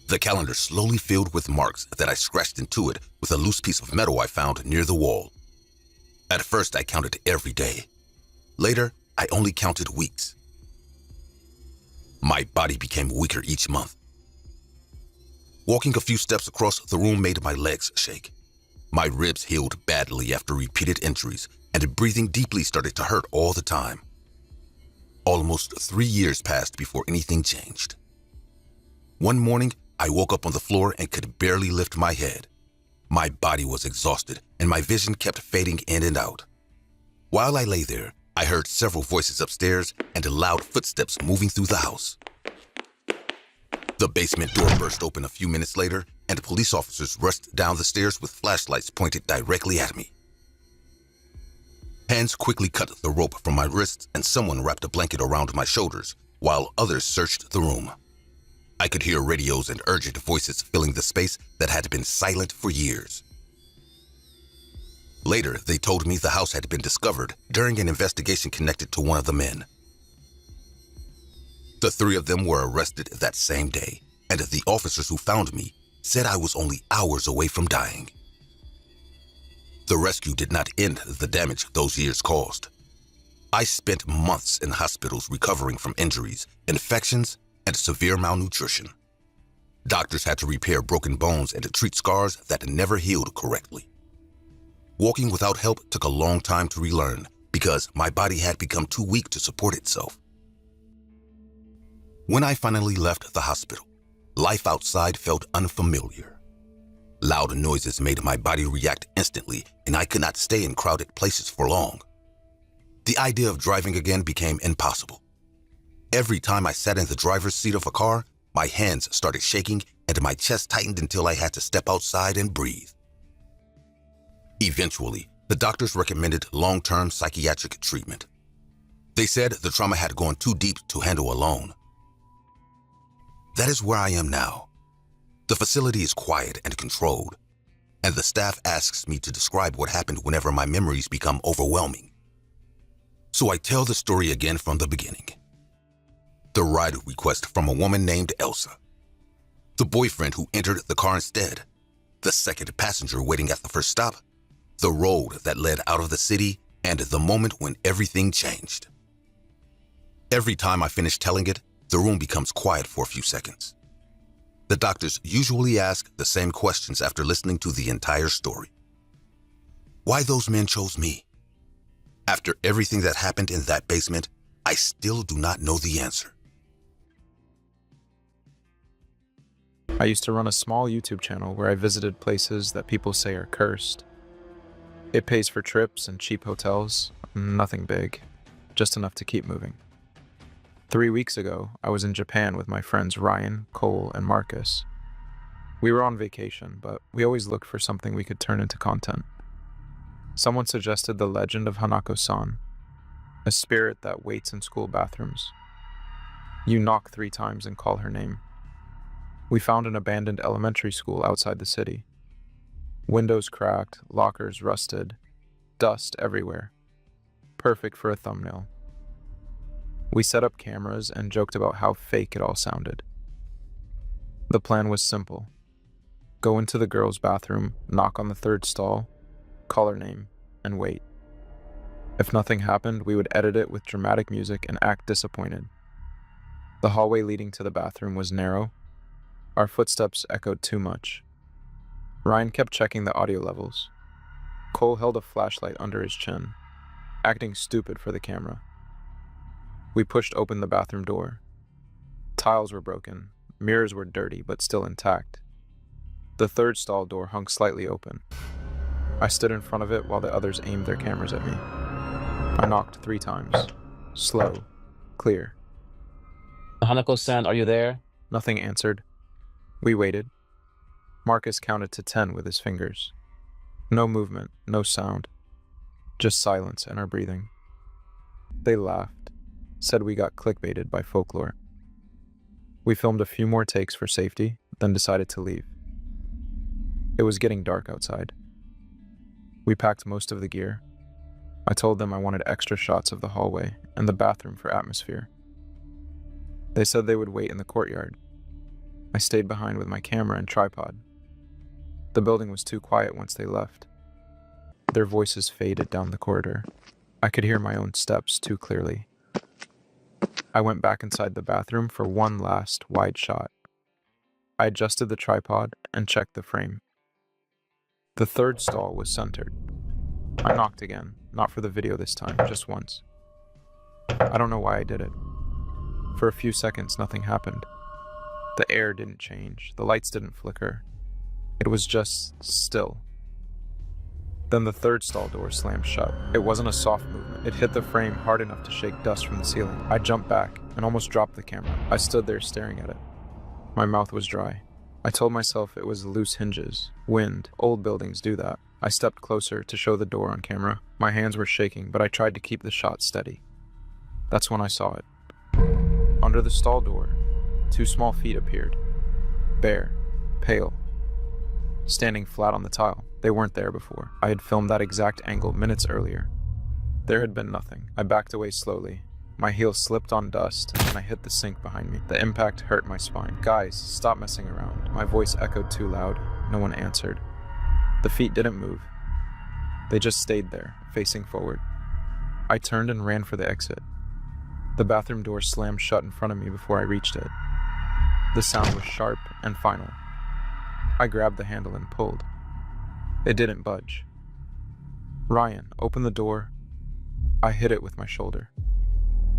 The calendar slowly filled with marks that I scratched into it with a loose piece of metal I found near the wall. At first, I counted every day. Later, I only counted weeks. My body became weaker each month. Walking a few steps across the room made my legs shake. My ribs healed badly after repeated injuries, and breathing deeply started to hurt all the time. Almost 3 years passed before anything changed. One morning, I woke up on the floor and could barely lift my head. My body was exhausted, and my vision kept fading in and out. While I lay there, I heard several voices upstairs and loud footsteps moving through the house. The basement door burst open a few minutes later, and police officers rushed down the stairs with flashlights pointed directly at me. Hands quickly cut the rope from my wrists, and someone wrapped a blanket around my shoulders, while others searched the room. I could hear radios and urgent voices filling the space that had been silent for years. Later, they told me the house had been discovered during an investigation connected to one of the men. The 3 of them were arrested that same day, and the officers who found me said I was only hours away from dying. The rescue did not end the damage those years caused. I spent months in hospitals recovering from injuries, infections, and severe malnutrition. Doctors had to repair broken bones and treat scars that never healed correctly. Walking without help took a long time to relearn because my body had become too weak to support itself. When I finally left the hospital, Life outside felt unfamiliar. Loud noises made my body react instantly, and I could not stay in crowded places for long. The idea of driving again became impossible. Every time I sat in the driver's seat of a car, my hands started shaking and my chest tightened until I had to step outside and breathe. Eventually, the doctors recommended long-term psychiatric treatment. They said the trauma had gone too deep to handle alone. That is where I am now. The facility is quiet and controlled, and the staff asks me to describe what happened whenever my memories become overwhelming. So I tell the story again from the beginning. The ride request from a woman named Elsa. The boyfriend who entered the car instead. The second passenger waiting at the first stop. The road that led out of the city, and the moment when everything changed. Every time I finish telling it, the room becomes quiet for a few seconds. The doctors usually ask the same questions after listening to the entire story. Why those men chose me? After everything that happened in that basement, I still do not know the answer. I used to run a small YouTube channel where I visited places that people say are cursed. It pays for trips and cheap hotels, nothing big, just enough to keep moving. 3 weeks ago, I was in Japan with my friends Ryan, Cole, and Marcus. We were on vacation, but we always looked for something we could turn into content. Someone suggested the legend of Hanako-san, a spirit that waits in school bathrooms. You knock 3 times and call her name. We found an abandoned elementary school outside the city. Windows cracked, lockers rusted, dust everywhere. Perfect for a thumbnail. We set up cameras and joked about how fake it all sounded. The plan was simple. Go into the girls' bathroom, knock on the 3rd stall, call her name, and wait. If nothing happened, we would edit it with dramatic music and act disappointed. The hallway leading to the bathroom was narrow. Our footsteps echoed too much. Ryan kept checking the audio levels. Cole held a flashlight under his chin, acting stupid for the camera. We pushed open the bathroom door. Tiles were broken, mirrors were dirty but still intact. The 3rd stall door hung slightly open. I stood in front of it while the others aimed their cameras at me. I knocked 3 times. Slow, clear. Hanako-san, are you there? Nothing answered. We waited. Marcus counted to 10 with his fingers. No movement, no sound. Just silence and our breathing. They laughed. Said we got clickbaited by folklore. We filmed a few more takes for safety, then decided to leave. It was getting dark outside. We packed most of the gear. I told them I wanted extra shots of the hallway and the bathroom for atmosphere. They said they would wait in the courtyard. I stayed behind with my camera and tripod. The building was too quiet once they left. Their voices faded down the corridor. I could hear my own steps too clearly. I went back inside the bathroom for one last wide shot. I adjusted the tripod and checked the frame. The 3rd stall was centered. I knocked again, not for the video this time, just once. I don't know why I did it. For a few seconds, nothing happened. The air didn't change, the lights didn't flicker. It was just still. Then the 3rd stall door slammed shut. It wasn't a soft movement. It hit the frame hard enough to shake dust from the ceiling. I jumped back and almost dropped the camera. I stood there staring at it. My mouth was dry. I told myself it was loose hinges. Wind. Old buildings do that. I stepped closer to show the door on camera. My hands were shaking, but I tried to keep the shot steady. That's when I saw it. Under the stall door, 2 small feet appeared. Bare. Pale. Standing flat on the tile. They weren't there before. I had filmed that exact angle minutes earlier. There had been nothing. I backed away slowly. My heel slipped on dust, and I hit the sink behind me. The impact hurt my spine. Guys, stop messing around. My voice echoed too loud. No one answered. The feet didn't move. They just stayed there, facing forward. I turned and ran for the exit. The bathroom door slammed shut in front of me before I reached it. The sound was sharp and final. I grabbed the handle and pulled. It didn't budge. Ryan, open the door. I hit it with my shoulder.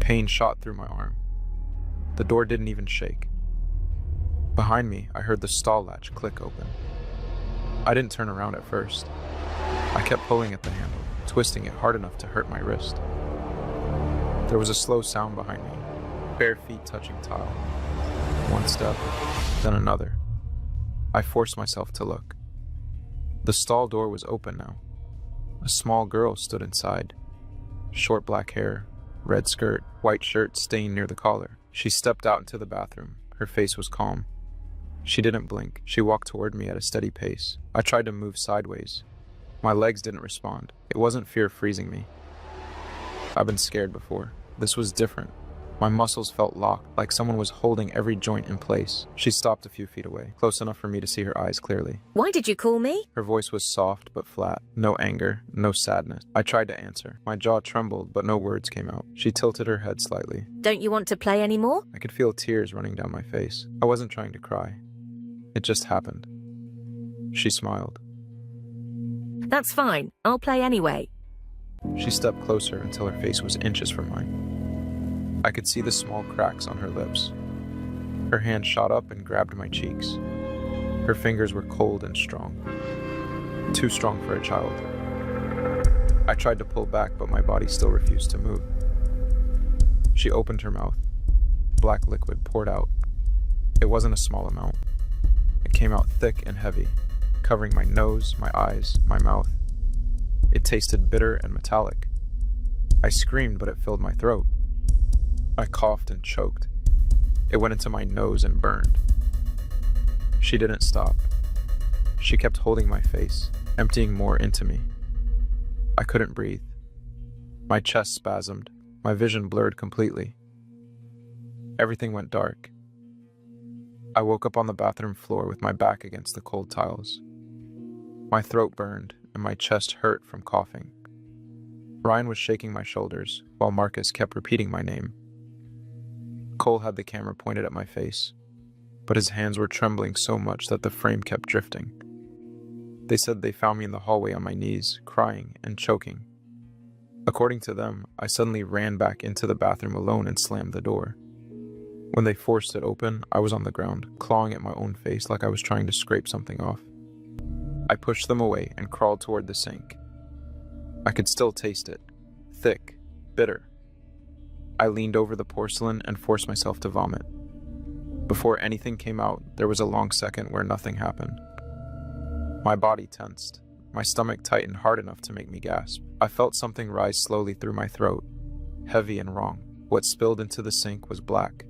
Pain shot through my arm. The door didn't even shake. Behind me, I heard the stall latch click open. I didn't turn around at first. I kept pulling at the handle, twisting it hard enough to hurt my wrist. There was a slow sound behind me, bare feet touching tile. One step, then another. I forced myself to look. The stall door was open now. A small girl stood inside. Short black hair, red skirt, white shirt stained near the collar. She stepped out into the bathroom. Her face was calm. She didn't blink. She walked toward me at a steady pace. I tried to move sideways. My legs didn't respond. It wasn't fear freezing me. I've been scared before. This was different. My muscles felt locked, like someone was holding every joint in place. She stopped a few feet away, close enough for me to see her eyes clearly. Why did you call me? Her voice was soft but flat. No anger, no sadness. I tried to answer. My jaw trembled, but no words came out. She tilted her head slightly. Don't you want to play anymore? I could feel tears running down my face. I wasn't trying to cry. It just happened. She smiled. That's fine. I'll play anyway. She stepped closer until her face was inches from mine. I could see the small cracks on her lips. Her hand shot up and grabbed my cheeks. Her fingers were cold and strong. Too strong for a child. I tried to pull back, but my body still refused to move. She opened her mouth. Black liquid poured out. It wasn't a small amount. It came out thick and heavy, covering my nose, my eyes, my mouth. It tasted bitter and metallic. I screamed, but it filled my throat. I coughed and choked. It went into my nose and burned. She didn't stop. She kept holding my face, emptying more into me. I couldn't breathe. My chest spasmed. My vision blurred completely. Everything went dark. I woke up on the bathroom floor with my back against the cold tiles. My throat burned and my chest hurt from coughing. Ryan was shaking my shoulders while Marcus kept repeating my name. Cole had the camera pointed at my face, but his hands were trembling so much that the frame kept drifting. They said they found me in the hallway on my knees, crying and choking. According to them, I suddenly ran back into the bathroom alone and slammed the door. When they forced it open, I was on the ground, clawing at my own face like I was trying to scrape something off. I pushed them away and crawled toward the sink. I could still taste it. Thick, bitter. I leaned over the porcelain and forced myself to vomit. Before anything came out, there was a long second where nothing happened. My body tensed. My stomach tightened hard enough to make me gasp. I felt something rise slowly through my throat, heavy and wrong. What spilled into the sink was black.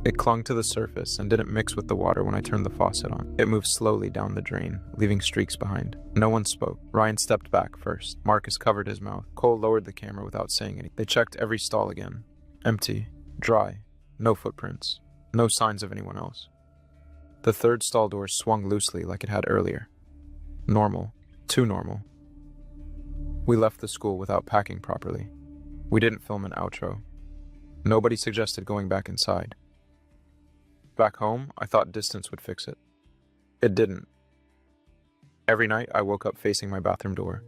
It clung to the surface and didn't mix with the water when I turned the faucet on. It moved slowly down the drain, leaving streaks behind. No one spoke. Ryan stepped back first. Marcus covered his mouth. Cole lowered the camera without saying anything. They checked every stall again. Empty, dry, no footprints, no signs of anyone else. The third stall door swung loosely like it had earlier. Normal. Too normal. We left the school without packing properly. We didn't film an outro. Nobody suggested going back inside. Back home, I thought distance would fix it. It didn't. Every night, I woke up facing my bathroom door.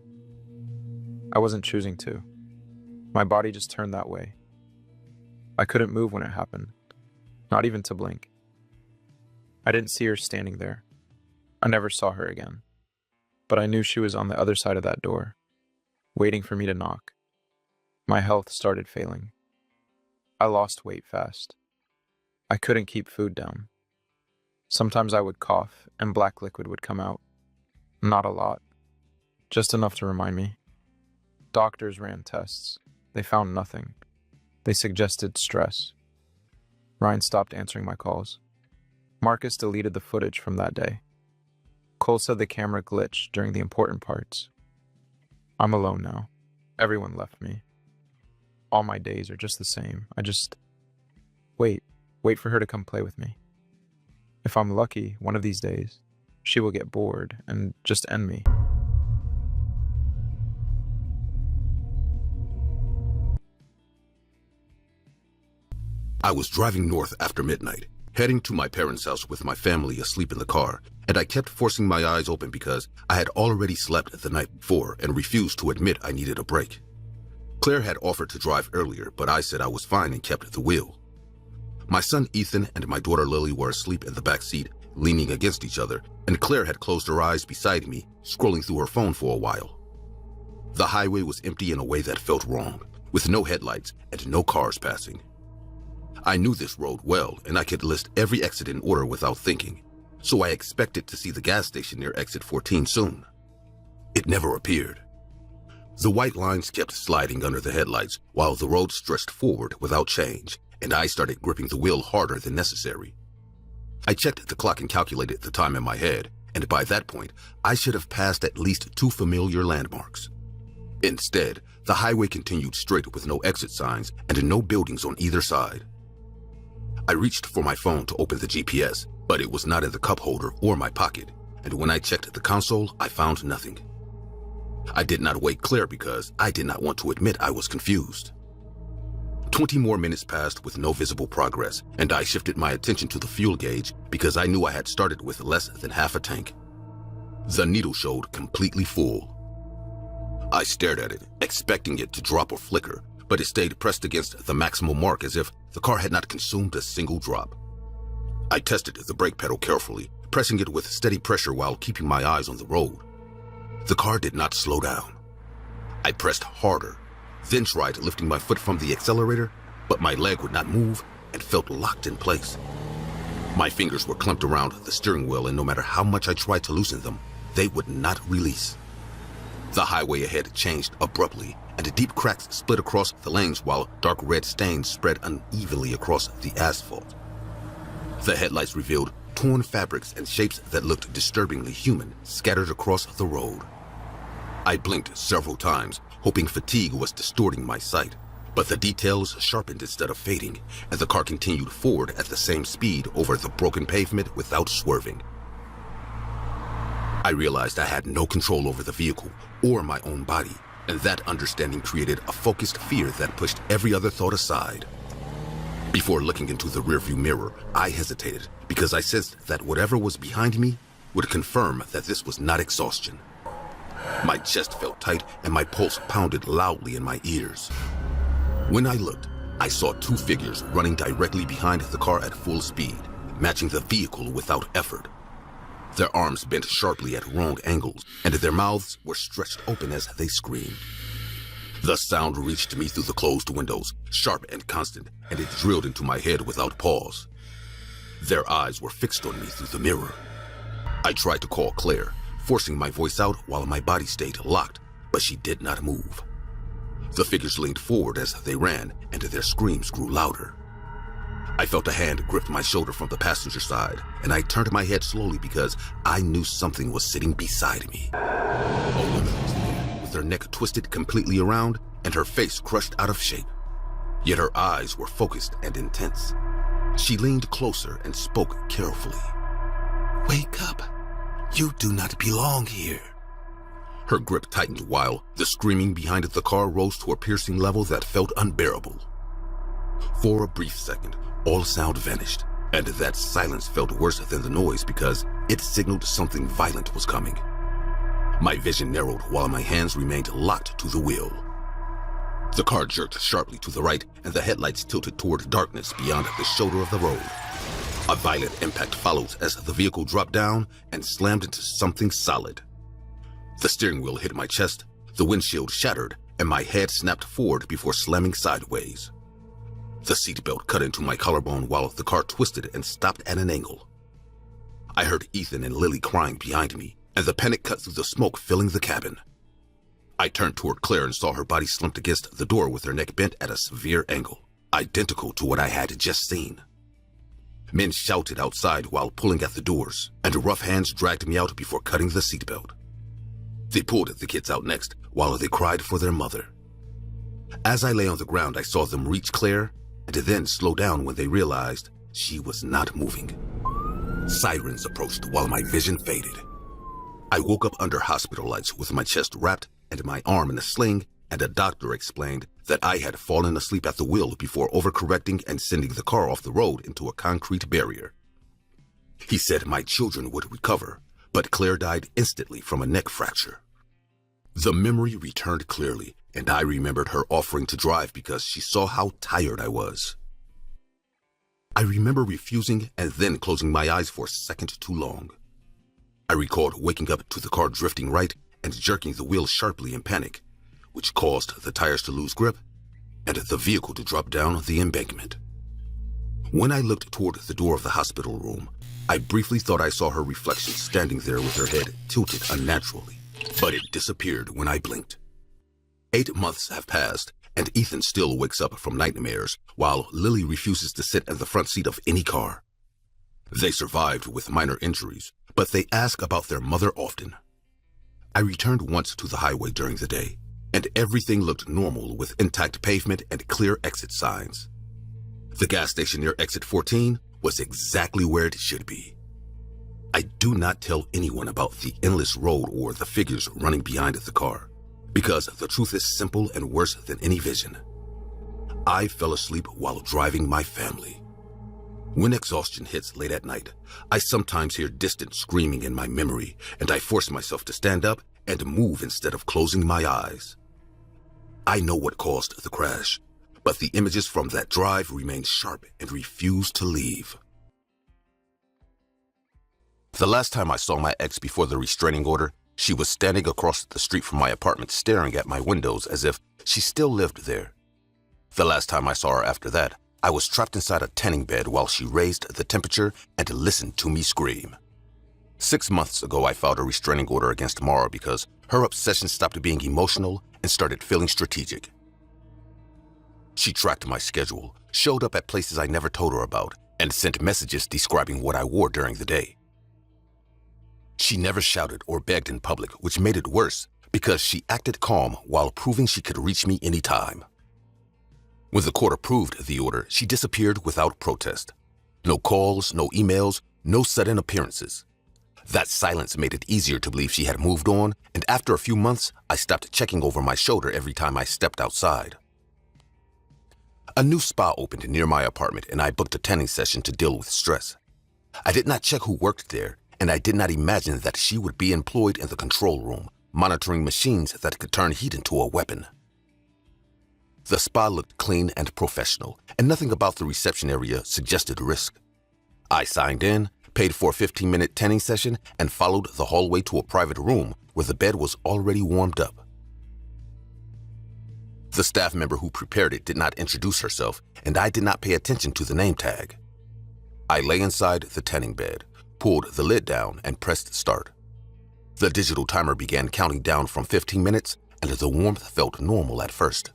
I wasn't choosing to. My body just turned that way. I couldn't move when it happened, not even to blink. I didn't see her standing there. I never saw her again. But I knew she was on the other side of that door, waiting for me to knock. My health started failing. I lost weight fast. I couldn't keep food down. Sometimes I would cough and black liquid would come out. Not a lot, just enough to remind me. Doctors ran tests. They found nothing. They suggested stress. Ryan stopped answering my calls. Marcus deleted the footage from that day. Cole said the camera glitched during the important parts. I'm alone now. Everyone left me. All my days are just the same. I just wait for her to come play with me. If I'm lucky, one of these days, she will get bored and just end me. I was driving north after midnight, heading to my parents' house with my family asleep in the car, and I kept forcing my eyes open because I had already slept the night before and refused to admit I needed a break. Claire had offered to drive earlier, but I said I was fine and kept the wheel. My son Ethan and my daughter Lily were asleep in the back seat, leaning against each other, and Claire had closed her eyes beside me, scrolling through her phone for a while. The highway was empty in a way that felt wrong, with no headlights and no cars passing. I knew this road well, and I could list every exit in order without thinking, so I expected to see the gas station near exit 14 soon. It never appeared. The white lines kept sliding under the headlights while the road stretched forward without change, and I started gripping the wheel harder than necessary. I checked the clock and calculated the time in my head, and by that point, I should have passed at least 2 familiar landmarks. Instead, the highway continued straight with no exit signs and no buildings on either side. I reached for my phone to open the GPS, but it was not in the cup holder or my pocket, and when I checked the console, I found nothing. I did not wake Claire because I did not want to admit I was confused. 20 more minutes passed with no visible progress, and I shifted my attention to the fuel gauge because I knew I had started with less than half a tank. The needle showed completely full. I stared at it, expecting it to drop or flicker, but it stayed pressed against the maximum mark as if the car had not consumed a single drop. I tested the brake pedal carefully, pressing it with steady pressure while keeping my eyes on the road. The car did not slow down. I pressed harder, then tried lifting my foot from the accelerator, but my leg would not move and felt locked in place. My fingers were clamped around the steering wheel, and no matter how much I tried to loosen them, they would not release. The highway ahead changed abruptly, and deep cracks split across the lanes while dark red stains spread unevenly across the asphalt. The headlights revealed torn fabrics and shapes that looked disturbingly human scattered across the road. I blinked several times, hoping fatigue was distorting my sight, but the details sharpened instead of fading, and the car continued forward at the same speed over the broken pavement without swerving. I realized I had no control over the vehicle or my own body, and that understanding created a focused fear that pushed every other thought aside. Before looking into the rearview mirror, I hesitated because I sensed that whatever was behind me would confirm that this was not exhaustion. My chest felt tight and my pulse pounded loudly in my ears. When I looked, I saw 2 figures running directly behind the car at full speed, matching the vehicle without effort. Their arms bent sharply at wrong angles, and their mouths were stretched open as they screamed. The sound reached me through the closed windows, sharp and constant, and it drilled into my head without pause. Their eyes were fixed on me through the mirror. I tried to call Claire, forcing my voice out while my body stayed locked, but she did not move. The figures leaned forward as they ran, and their screams grew louder. I felt a hand grip my shoulder from the passenger side, and I turned my head slowly because I knew something was sitting beside me. A woman was there, with her neck twisted completely around and her face crushed out of shape. Yet her eyes were focused and intense. She leaned closer and spoke carefully. "Wake up. You do not belong here." Her grip tightened while the screaming behind the car rose to a piercing level that felt unbearable. For a brief second, all sound vanished, and that silence felt worse than the noise because it signaled something violent was coming. My vision narrowed while my hands remained locked to the wheel. The car jerked sharply to the right, and the headlights tilted toward darkness beyond the shoulder of the road. A violent impact followed as the vehicle dropped down and slammed into something solid. The steering wheel hit my chest, the windshield shattered, and my head snapped forward before slamming sideways. The seatbelt cut into my collarbone while the car twisted and stopped at an angle. I heard Ethan and Lily crying behind me, and the panic cut through the smoke filling the cabin. I turned toward Claire and saw her body slumped against the door with her neck bent at a severe angle, identical to what I had just seen. Men shouted outside while pulling at the doors, and rough hands dragged me out before cutting the seatbelt. They pulled the kids out next while they cried for their mother. As I lay on the ground, I saw them reach Claire and then slow down when they realized she was not moving. Sirens approached while my vision faded. I woke up under hospital lights with my chest wrapped and my arm in a sling, and a doctor explained that I had fallen asleep at the wheel before overcorrecting and sending the car off the road into a concrete barrier. He said my children would recover, but Claire died instantly from a neck fracture. The memory returned clearly, and I remembered her offering to drive because she saw how tired I was. I remember refusing and then closing my eyes for a second too long. I recalled waking up to the car drifting right and jerking the wheel sharply in panic, which caused the tires to lose grip and the vehicle to drop down the embankment. When I looked toward the door of the hospital room, I briefly thought I saw her reflection standing there with her head tilted unnaturally, but it disappeared when I blinked. 8 months have passed, and Ethan still wakes up from nightmares while Lily refuses to sit in the front seat of any car. They survived with minor injuries, but they ask about their mother often. I returned once to the highway during the day, and everything looked normal with intact pavement and clear exit signs. The gas station near exit 14 was exactly where it should be. I do not tell anyone about the endless road or the figures running behind the car, because the truth is simple and worse than any vision. I fell asleep while driving my family. When exhaustion hits late at night, I sometimes hear distant screaming in my memory, and I force myself to stand up and move instead of closing my eyes. I know what caused the crash, but the images from that drive remain sharp and refuse to leave. The last time I saw my ex before the restraining order, she was standing across the street from my apartment staring at my windows as if she still lived there. The last time I saw her after that, I was trapped inside a tanning bed while she raised the temperature and listened to me scream. 6 months ago, I filed a restraining order against Mara because her obsession stopped being emotional and started feeling strategic. She tracked my schedule, showed up at places I never told her about, and sent messages describing what I wore during the day. She never shouted or begged in public, which made it worse because she acted calm while proving she could reach me anytime. When the court approved the order, she disappeared without protest. No calls, no emails, no sudden appearances. That silence made it easier to believe she had moved on, and after a few months, I stopped checking over my shoulder every time I stepped outside. A new spa opened near my apartment, and I booked a tanning session to deal with stress. I did not check who worked there, and I did not imagine that she would be employed in the control room, monitoring machines that could turn heat into a weapon. The spa looked clean and professional, and nothing about the reception area suggested risk. I signed in, paid for a 15-minute tanning session, and followed the hallway to a private room where the bed was already warmed up. The staff member who prepared it did not introduce herself, and I did not pay attention to the name tag. I lay inside the tanning bed, pulled the lid down, and pressed start. The digital timer began counting down from 15 minutes, and the warmth felt normal at first.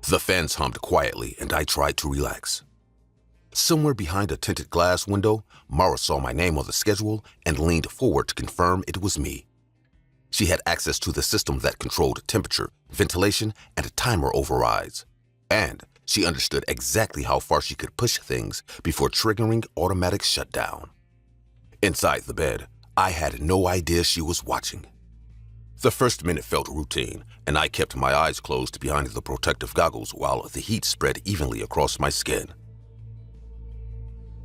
The fans hummed quietly, and I tried to relax. Somewhere behind a tinted glass window, Mara saw my name on the schedule and leaned forward to confirm it was me. She had access to the system that controlled temperature, ventilation, and timer overrides. And she understood exactly how far she could push things before triggering automatic shutdown. Inside the bed, I had no idea she was watching. The first minute felt routine, and I kept my eyes closed behind the protective goggles while the heat spread evenly across my skin.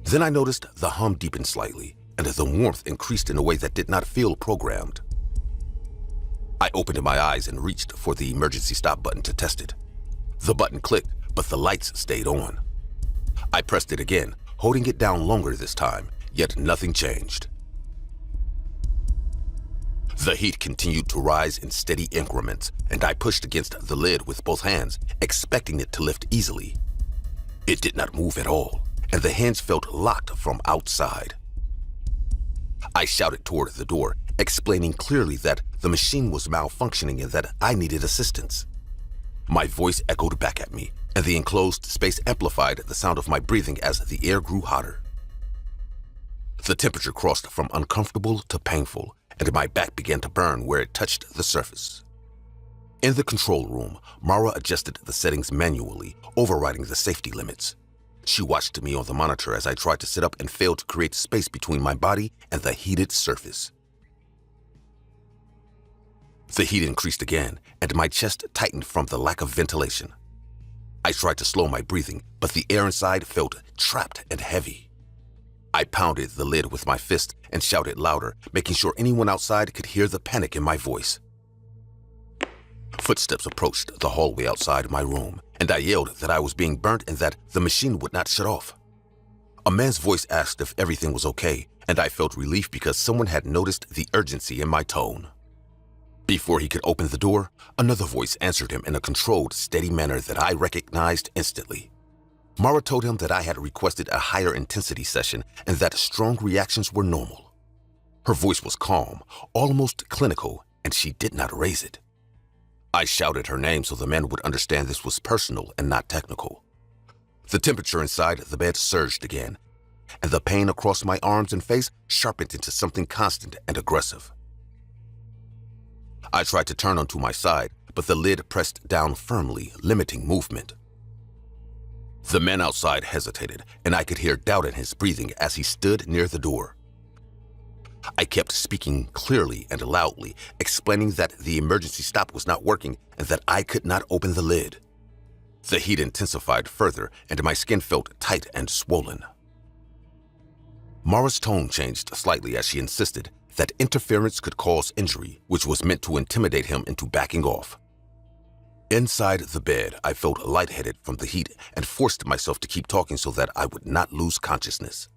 Then I noticed the hum deepened slightly, and the warmth increased in a way that did not feel programmed. I opened my eyes and reached for the emergency stop button to test it. The button clicked, but the lights stayed on. I pressed it again, holding it down longer this time, yet nothing changed. The heat continued to rise in steady increments, and I pushed against the lid with both hands, expecting it to lift easily. It did not move at all, and the hinge felt locked from outside. I shouted toward the door, explaining clearly that the machine was malfunctioning and that I needed assistance. My voice echoed back at me, and the enclosed space amplified the sound of my breathing as the air grew hotter. The temperature crossed from uncomfortable to painful, and my back began to burn where it touched the surface. In the control room, Mara adjusted the settings manually, overriding the safety limits. She watched me on the monitor as I tried to sit up and failed to create space between my body and the heated surface. The heat increased again, and my chest tightened from the lack of ventilation. I tried to slow my breathing, but the air inside felt trapped and heavy. I pounded the lid with my fist and shouted louder, making sure anyone outside could hear the panic in my voice. Footsteps approached the hallway outside my room, and I yelled that I was being burnt and that the machine would not shut off. A man's voice asked if everything was okay, and I felt relief because someone had noticed the urgency in my tone. Before he could open the door, another voice answered him in a controlled, steady manner that I recognized instantly. Mara told him that I had requested a higher intensity session and that strong reactions were normal. Her voice was calm, almost clinical, and she did not raise it. I shouted her name so the man would understand this was personal and not technical. The temperature inside the bed surged again, and the pain across my arms and face sharpened into something constant and aggressive. I tried to turn onto my side, but the lid pressed down firmly, limiting movement. The man outside hesitated, and I could hear doubt in his breathing as he stood near the door. I kept speaking clearly and loudly, explaining that the emergency stop was not working and that I could not open the lid. The heat intensified further, and my skin felt tight and swollen. Mara's tone changed slightly as she insisted that interference could cause injury, which was meant to intimidate him into backing off. Inside the bed, I felt lightheaded from the heat and forced myself to keep talking so that I would not lose consciousness.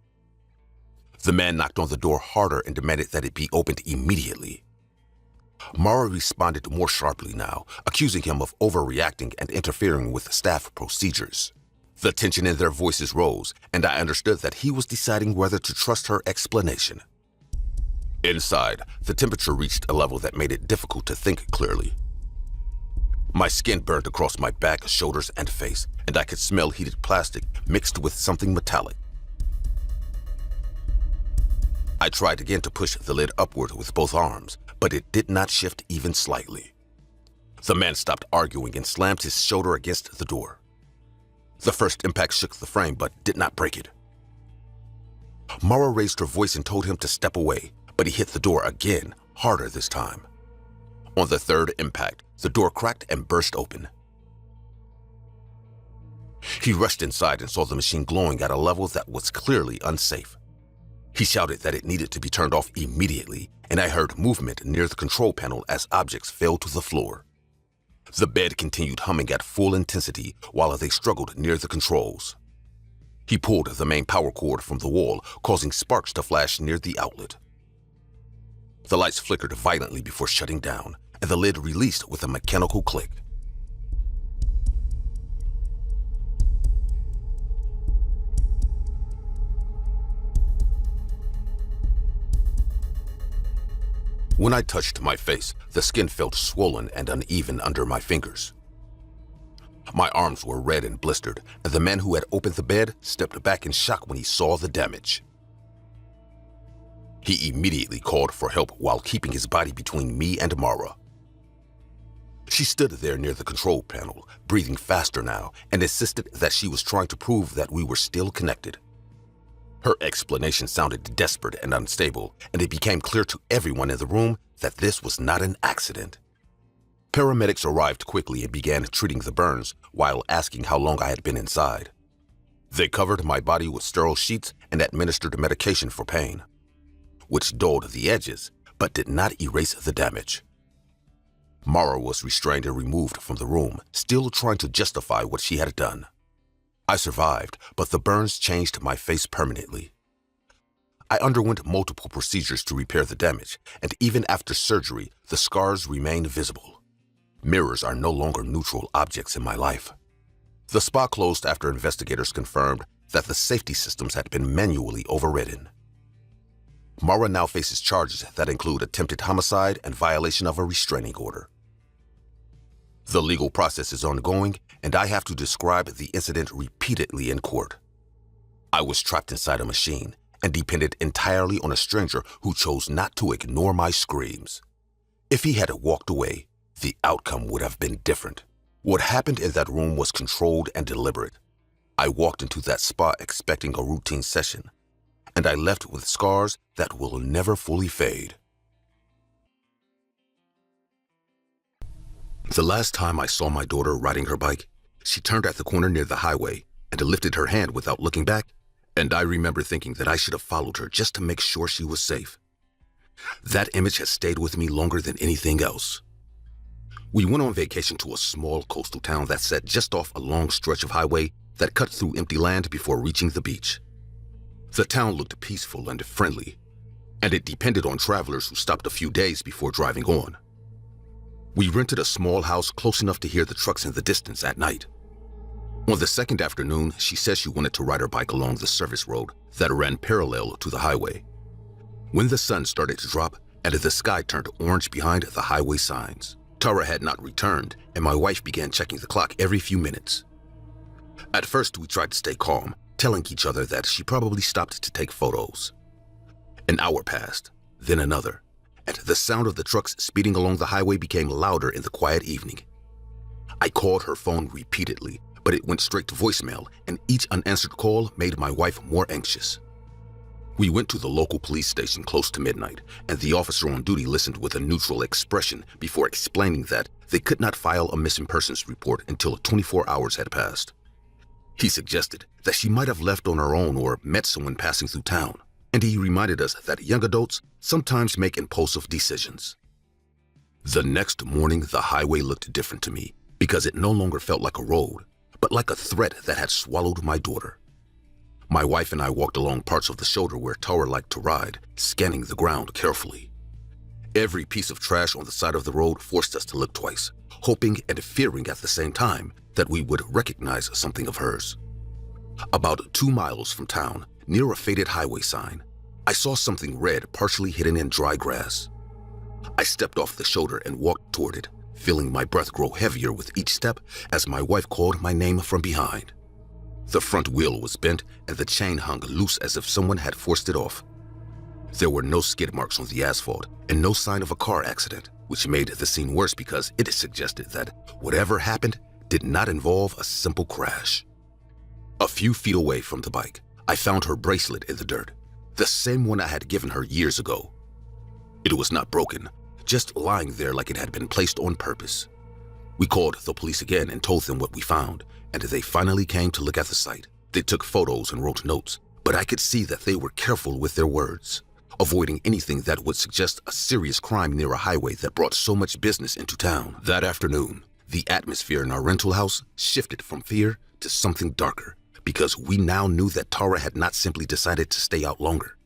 The man knocked on the door harder and demanded that it be opened immediately. Mara responded more sharply now, accusing him of overreacting and interfering with staff procedures. The tension in their voices rose, and I understood that he was deciding whether to trust her explanation. Inside, the temperature reached a level that made it difficult to think clearly. My skin burned across my back, shoulders, and face, and I could smell heated plastic mixed with something metallic. I tried again to push the lid upward with both arms, but it did not shift even slightly. The man stopped arguing and slammed his shoulder against the door. The first impact shook the frame but did not break it. Mara raised her voice and told him to step away, but he hit the door again, harder this time. On the third impact, the door cracked and burst open. He rushed inside and saw the machine glowing at a level that was clearly unsafe. He shouted that it needed to be turned off immediately, and I heard movement near the control panel as objects fell to the floor. The bed continued humming at full intensity while they struggled near the controls. He pulled the main power cord from the wall, causing sparks to flash near the outlet. The lights flickered violently before shutting down, and the lid released with a mechanical click. When I touched my face, the skin felt swollen and uneven under my fingers. My arms were red and blistered, and the man who had opened the bed stepped back in shock when he saw the damage. He immediately called for help while keeping his body between me and Mara. She stood there near the control panel, breathing faster now, and insisted that she was trying to prove that we were still connected. Her explanation sounded desperate and unstable, and it became clear to everyone in the room that this was not an accident. Paramedics arrived quickly and began treating the burns while asking how long I had been inside. They covered my body with sterile sheets and administered medication for pain, which dulled the edges but did not erase the damage. Mara was restrained and removed from the room, still trying to justify what she had done. I survived, but the burns changed my face permanently. I underwent multiple procedures to repair the damage, and even after surgery, the scars remain visible. Mirrors are no longer neutral objects in my life. The spa closed after investigators confirmed that the safety systems had been manually overridden. Mara now faces charges that include attempted homicide and violation of a restraining order. The legal process is ongoing, and I have to describe the incident repeatedly in court. I was trapped inside a machine and depended entirely on a stranger who chose not to ignore my screams. If he had walked away, the outcome would have been different. What happened in that room was controlled and deliberate. I walked into that spa expecting a routine session, and I left with scars that will never fully fade. The last time I saw my daughter riding her bike, she turned at the corner near the highway and lifted her hand without looking back, and I remember thinking that I should have followed her just to make sure she was safe. That image has stayed with me longer than anything else. We went on vacation to a small coastal town that sat just off a long stretch of highway that cut through empty land before reaching the beach. The town looked peaceful and friendly, and it depended on travelers who stopped a few days before driving on. We rented a small house close enough to hear the trucks in the distance at night. On the second afternoon, she said she wanted to ride her bike along the service road that ran parallel to the highway. When the sun started to drop and the sky turned orange behind the highway signs, Tara had not returned, and my wife began checking the clock every few minutes. At first, we tried to stay calm, telling each other that she probably stopped to take photos. An hour passed, then another, and the sound of the trucks speeding along the highway became louder in the quiet evening. I called her phone repeatedly, but it went straight to voicemail, and each unanswered call made my wife more anxious. We went to the local police station close to midnight, and the officer on duty listened with a neutral expression before explaining that they could not file a missing persons report until 24 hours had passed. He suggested that she might have left on her own or met someone passing through town, and he reminded us that young adults sometimes make impulsive decisions. The next morning, the highway looked different to me because it no longer felt like a road, but like a threat that had swallowed my daughter. My wife and I walked along parts of the shoulder where Tara liked to ride, scanning the ground carefully. Every piece of trash on the side of the road forced us to look twice, hoping and fearing at the same time that we would recognize something of hers. About 2 miles from town, near a faded highway sign, I saw something red partially hidden in dry grass. I stepped off the shoulder and walked toward it, feeling my breath grow heavier with each step as my wife called my name from behind. The front wheel was bent and the chain hung loose as if someone had forced it off. There were no skid marks on the asphalt and no sign of a car accident, which made the scene worse because it suggested that whatever happened did not involve a simple crash. A few feet away from the bike, I found her bracelet in the dirt, the same one I had given her years ago. It was not broken, just lying there like it had been placed on purpose. We called the police again and told them what we found, and they finally came to look at the site. They took photos and wrote notes, but I could see that they were careful with their words, avoiding anything that would suggest a serious crime near a highway that brought so much business into town. That afternoon, the atmosphere in our rental house shifted from fear to something darker, because we now knew that Tara had not simply decided to stay out longer.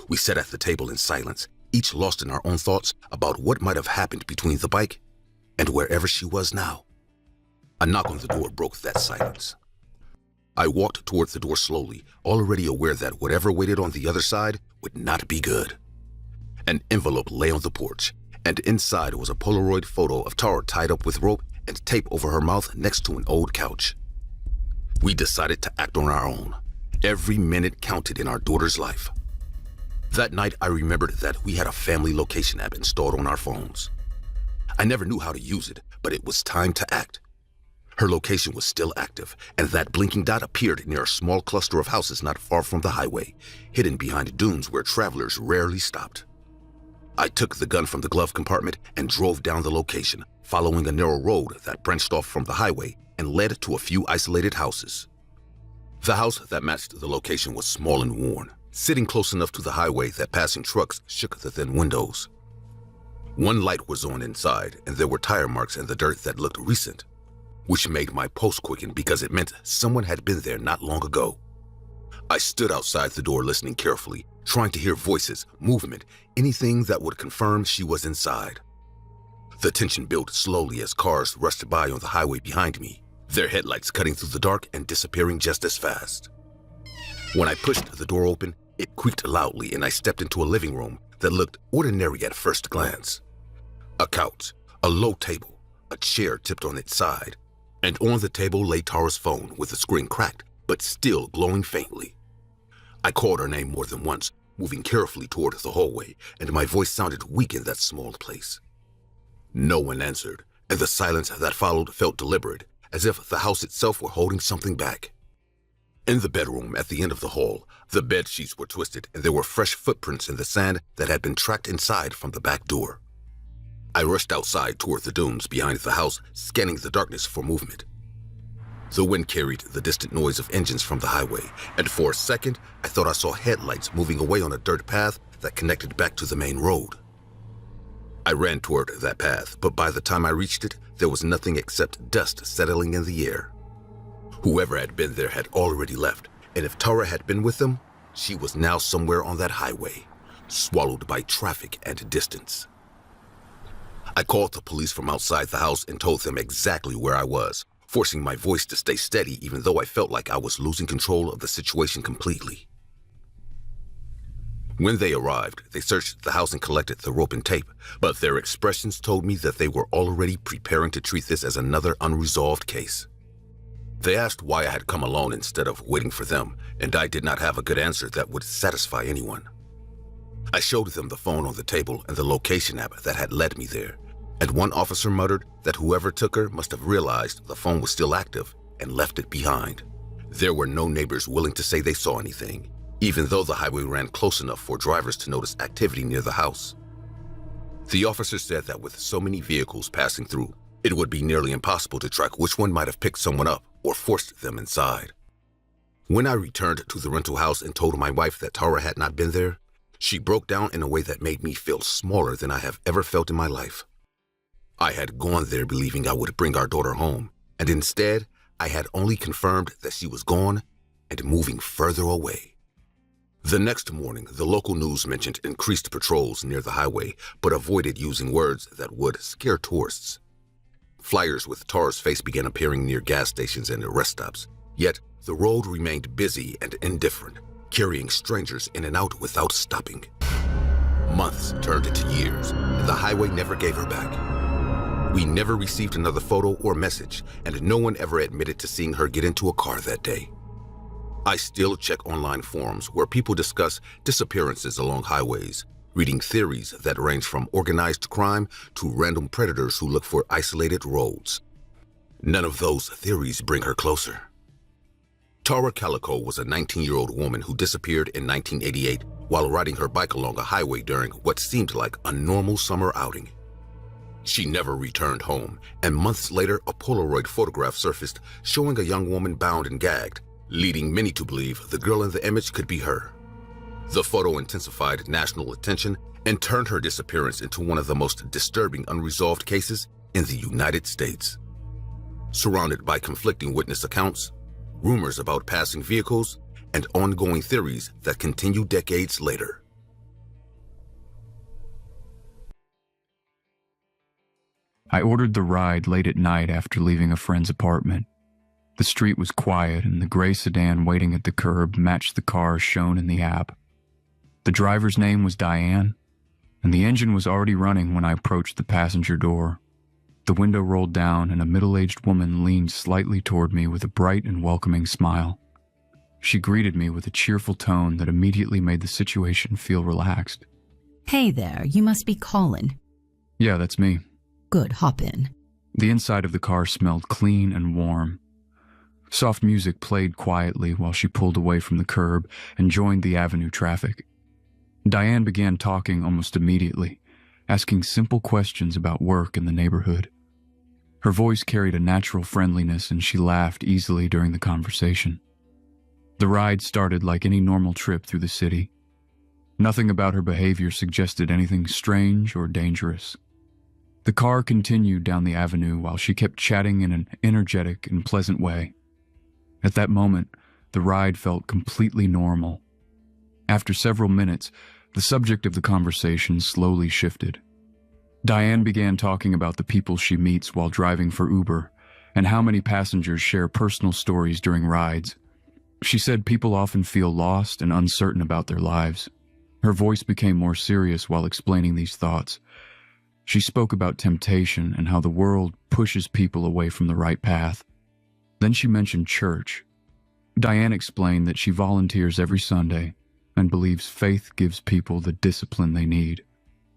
We sat at the table in silence, each lost in our own thoughts about what might have happened between the bike and wherever she was now. A knock on the door broke that silence. I walked toward the door slowly, already aware that whatever waited on the other side would not be good. An envelope lay on the porch, and inside was a Polaroid photo of Tara tied up with rope and tape over her mouth next to an old couch. We decided to act on our own. Every minute counted in our daughter's life. That night, I remembered that we had a family location app installed on our phones. I never knew how to use it, but it was time to act. Her location was still active, and that blinking dot appeared near a small cluster of houses not far from the highway, hidden behind dunes where travelers rarely stopped. I took the gun from the glove compartment and drove down the location, following a narrow road that branched off from the highway and led to a few isolated houses. The house that matched the location was small and worn, sitting close enough to the highway that passing trucks shook the thin windows. One light was on inside, and there were tire marks in the dirt that looked recent, which made my pulse quicken because it meant someone had been there not long ago. I stood outside the door listening carefully, trying to hear voices, movement, anything that would confirm she was inside. The tension built slowly as cars rushed by on the highway behind me, their headlights cutting through the dark and disappearing just as fast. When I pushed the door open, it creaked loudly and I stepped into a living room that looked ordinary at first glance. A couch, a low table, a chair tipped on its side, and on the table lay Tara's phone with the screen cracked, but still glowing faintly. I called her name more than once, moving carefully toward the hallway, and my voice sounded weak in that small place. No one answered, and the silence that followed felt deliberate, as if the house itself were holding something back. In the bedroom at the end of the hall, the bed sheets were twisted and there were fresh footprints in the sand that had been tracked inside from the back door. I rushed outside toward the dunes behind the house, scanning the darkness for movement. The wind carried the distant noise of engines from the highway, and for a second, I thought I saw headlights moving away on a dirt path that connected back to the main road. I ran toward that path, but by the time I reached it, there was nothing except dust settling in the air. Whoever had been there had already left, and if Tara had been with them, she was now somewhere on that highway, swallowed by traffic and distance. I called the police from outside the house and told them exactly where I was, forcing my voice to stay steady even though I felt like I was losing control of the situation completely. When they arrived, they searched the house and collected the rope and tape, but their expressions told me that they were already preparing to treat this as another unresolved case. They asked why I had come alone instead of waiting for them, and I did not have a good answer that would satisfy anyone. I showed them the phone on the table and the location app that had led me there, and one officer muttered that whoever took her must have realized the phone was still active and left it behind. There were no neighbors willing to say they saw anything, even though the highway ran close enough for drivers to notice activity near the house. The officer said that with so many vehicles passing through, it would be nearly impossible to track which one might have picked someone up or forced them inside. When I returned to the rental house and told my wife that Tara had not been there, she broke down in a way that made me feel smaller than I have ever felt in my life. I had gone there believing I would bring our daughter home, and instead, I had only confirmed that she was gone and moving further away. The next morning, the local news mentioned increased patrols near the highway, but avoided using words that would scare tourists. Flyers with Tara's face began appearing near gas stations and rest stops, yet the road remained busy and indifferent, carrying strangers in and out without stopping. Months turned into years, and the highway never gave her back. We never received another photo or message, and no one ever admitted to seeing her get into a car that day. I still check online forums where people discuss disappearances along highways, reading theories that range from organized crime to random predators who look for isolated roads. None of those theories bring her closer. Tara Calico was a 19-year-old woman who disappeared in 1988 while riding her bike along a highway during what seemed like a normal summer outing. She never returned home, and months later a Polaroid photograph surfaced showing a young woman bound and gagged, leading many to believe the girl in the image could be her. The photo intensified national attention and turned her disappearance into one of the most disturbing unresolved cases in the United States. Surrounded by conflicting witness accounts, rumors about passing vehicles, and ongoing theories that continue decades later. I ordered the ride late at night after leaving a friend's apartment. The street was quiet, and the gray sedan waiting at the curb matched the car shown in the app. The driver's name was Diane, and the engine was already running when I approached the passenger door. The window rolled down, and a middle-aged woman leaned slightly toward me with a bright and welcoming smile. She greeted me with a cheerful tone that immediately made the situation feel relaxed. Hey there, you must be Colin. Yeah, that's me. Good, hop in. The inside of the car smelled clean and warm. Soft music played quietly while she pulled away from the curb and joined the avenue traffic. Diane began talking almost immediately, asking simple questions about work in the neighborhood. Her voice carried a natural friendliness, and she laughed easily during the conversation. The ride started like any normal trip through the city. Nothing about her behavior suggested anything strange or dangerous. The car continued down the avenue while she kept chatting in an energetic and pleasant way. At that moment, the ride felt completely normal. After several minutes, the subject of the conversation slowly shifted. Diane began talking about the people she meets while driving for Uber and how many passengers share personal stories during rides. She said people often feel lost and uncertain about their lives. Her voice became more serious while explaining these thoughts. She spoke about temptation and how the world pushes people away from the right path. Then she mentioned church. Diane explained that she volunteers every Sunday and believes faith gives people the discipline they need.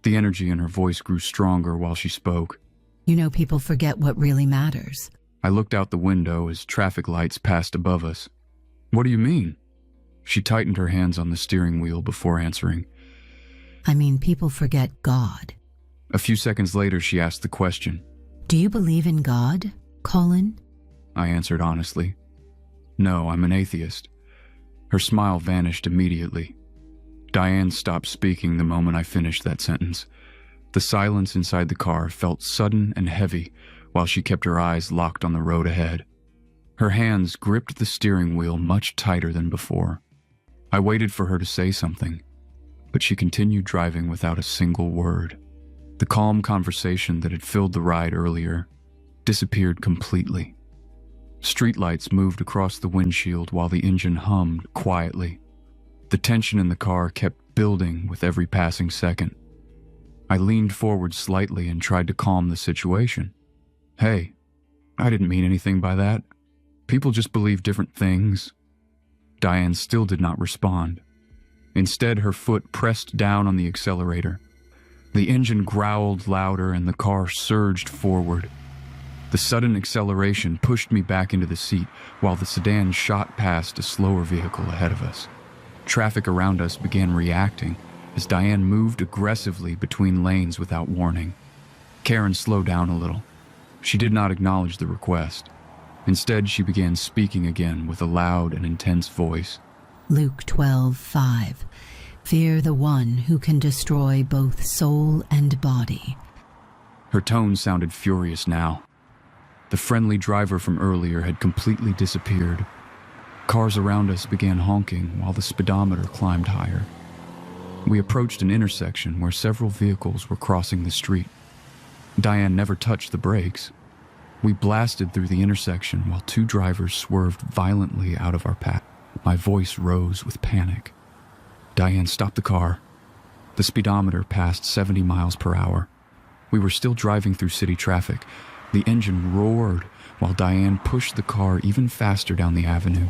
The energy in her voice grew stronger while she spoke. You know, people forget what really matters. I looked out the window as traffic lights passed above us. What do you mean? She tightened her hands on the steering wheel before answering. I mean, people forget God. A few seconds later, she asked the question. Do you believe in God, Colin? I answered honestly. No, I'm an atheist. Her smile vanished immediately. Diane stopped speaking the moment I finished that sentence. The silence inside the car felt sudden and heavy while she kept her eyes locked on the road ahead. Her hands gripped the steering wheel much tighter than before. I waited for her to say something, but she continued driving without a single word. The calm conversation that had filled the ride earlier disappeared completely. Streetlights moved across the windshield while the engine hummed quietly. The tension in the car kept building with every passing second. I leaned forward slightly and tried to calm the situation. Hey, I didn't mean anything by that. People just believe different things. Diane still did not respond. Instead, her foot pressed down on the accelerator. The engine growled louder and the car surged forward. The sudden acceleration pushed me back into the seat while the sedan shot past a slower vehicle ahead of us. Traffic around us began reacting as Diane moved aggressively between lanes without warning. Karen slowed down a little. She did not acknowledge the request. Instead, she began speaking again with a loud and intense voice. Luke 12:5. Fear the one who can destroy both soul and body. Her tone sounded furious now. The friendly driver from earlier had completely disappeared. Cars around us began honking while the speedometer climbed higher. We approached an intersection where several vehicles were crossing the street. Diane never touched the brakes. We blasted through the intersection while two drivers swerved violently out of our path. My voice rose with panic. Diane stopped the car. The speedometer passed 70 miles per hour. We were still driving through city traffic. The engine roared while Diane pushed the car even faster down the avenue.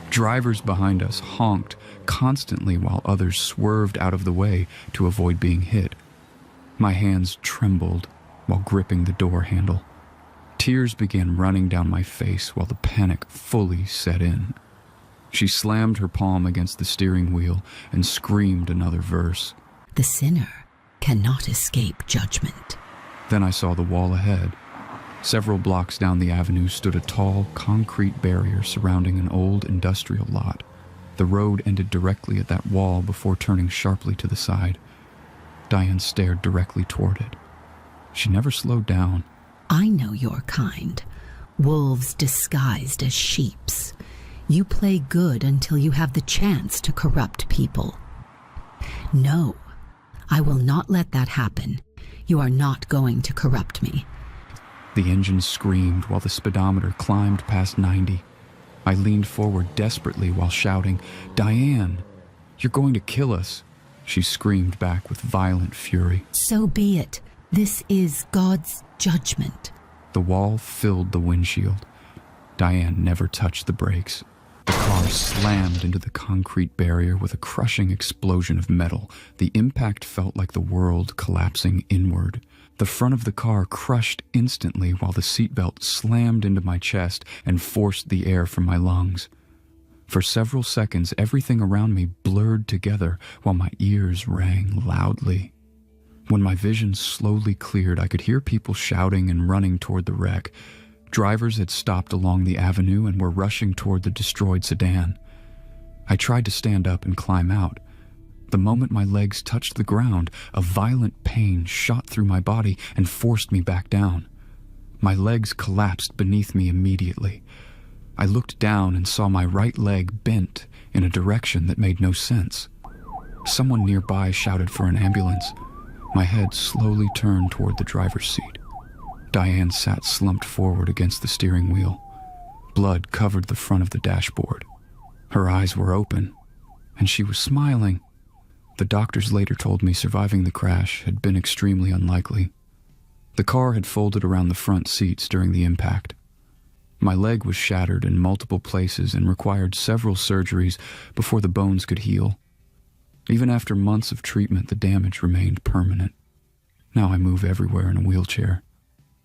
Drivers behind us honked constantly while others swerved out of the way to avoid being hit. My hands trembled while gripping the door handle. Tears began running down my face while the panic fully set in. She slammed her palm against the steering wheel and screamed another verse. The sinner cannot escape judgment. Then I saw the wall ahead. Several blocks down the avenue stood a tall, concrete barrier surrounding an old industrial lot. The road ended directly at that wall before turning sharply to the side. Diane stared directly toward it. She never slowed down. I know your kind. Wolves disguised as sheeps. You play good until you have the chance to corrupt people. No, I will not let that happen. You are not going to corrupt me. The engine screamed while the speedometer climbed past 90. I leaned forward desperately while shouting, "Diane, you're going to kill us." She screamed back with violent fury. So be it. This is God's judgment. The wall filled the windshield. Diane never touched the brakes. The car slammed into the concrete barrier with a crushing explosion of metal. The impact felt like the world collapsing inward. The front of the car crushed instantly while the seatbelt slammed into my chest and forced the air from my lungs. For several seconds, everything around me blurred together while my ears rang loudly. When my vision slowly cleared, I could hear people shouting and running toward the wreck. Drivers had stopped along the avenue and were rushing toward the destroyed sedan. I tried to stand up and climb out. The moment my legs touched the ground, a violent pain shot through my body and forced me back down. My legs collapsed beneath me immediately. I looked down and saw my right leg bent in a direction that made no sense. Someone nearby shouted for an ambulance. My head slowly turned toward the driver's seat. Diane sat slumped forward against the steering wheel. Blood covered the front of the dashboard. Her eyes were open, and she was smiling. The doctors later told me surviving the crash had been extremely unlikely. The car had folded around the front seats during the impact. My leg was shattered in multiple places and required several surgeries before the bones could heal. Even after months of treatment, the damage remained permanent. Now I move everywhere in a wheelchair.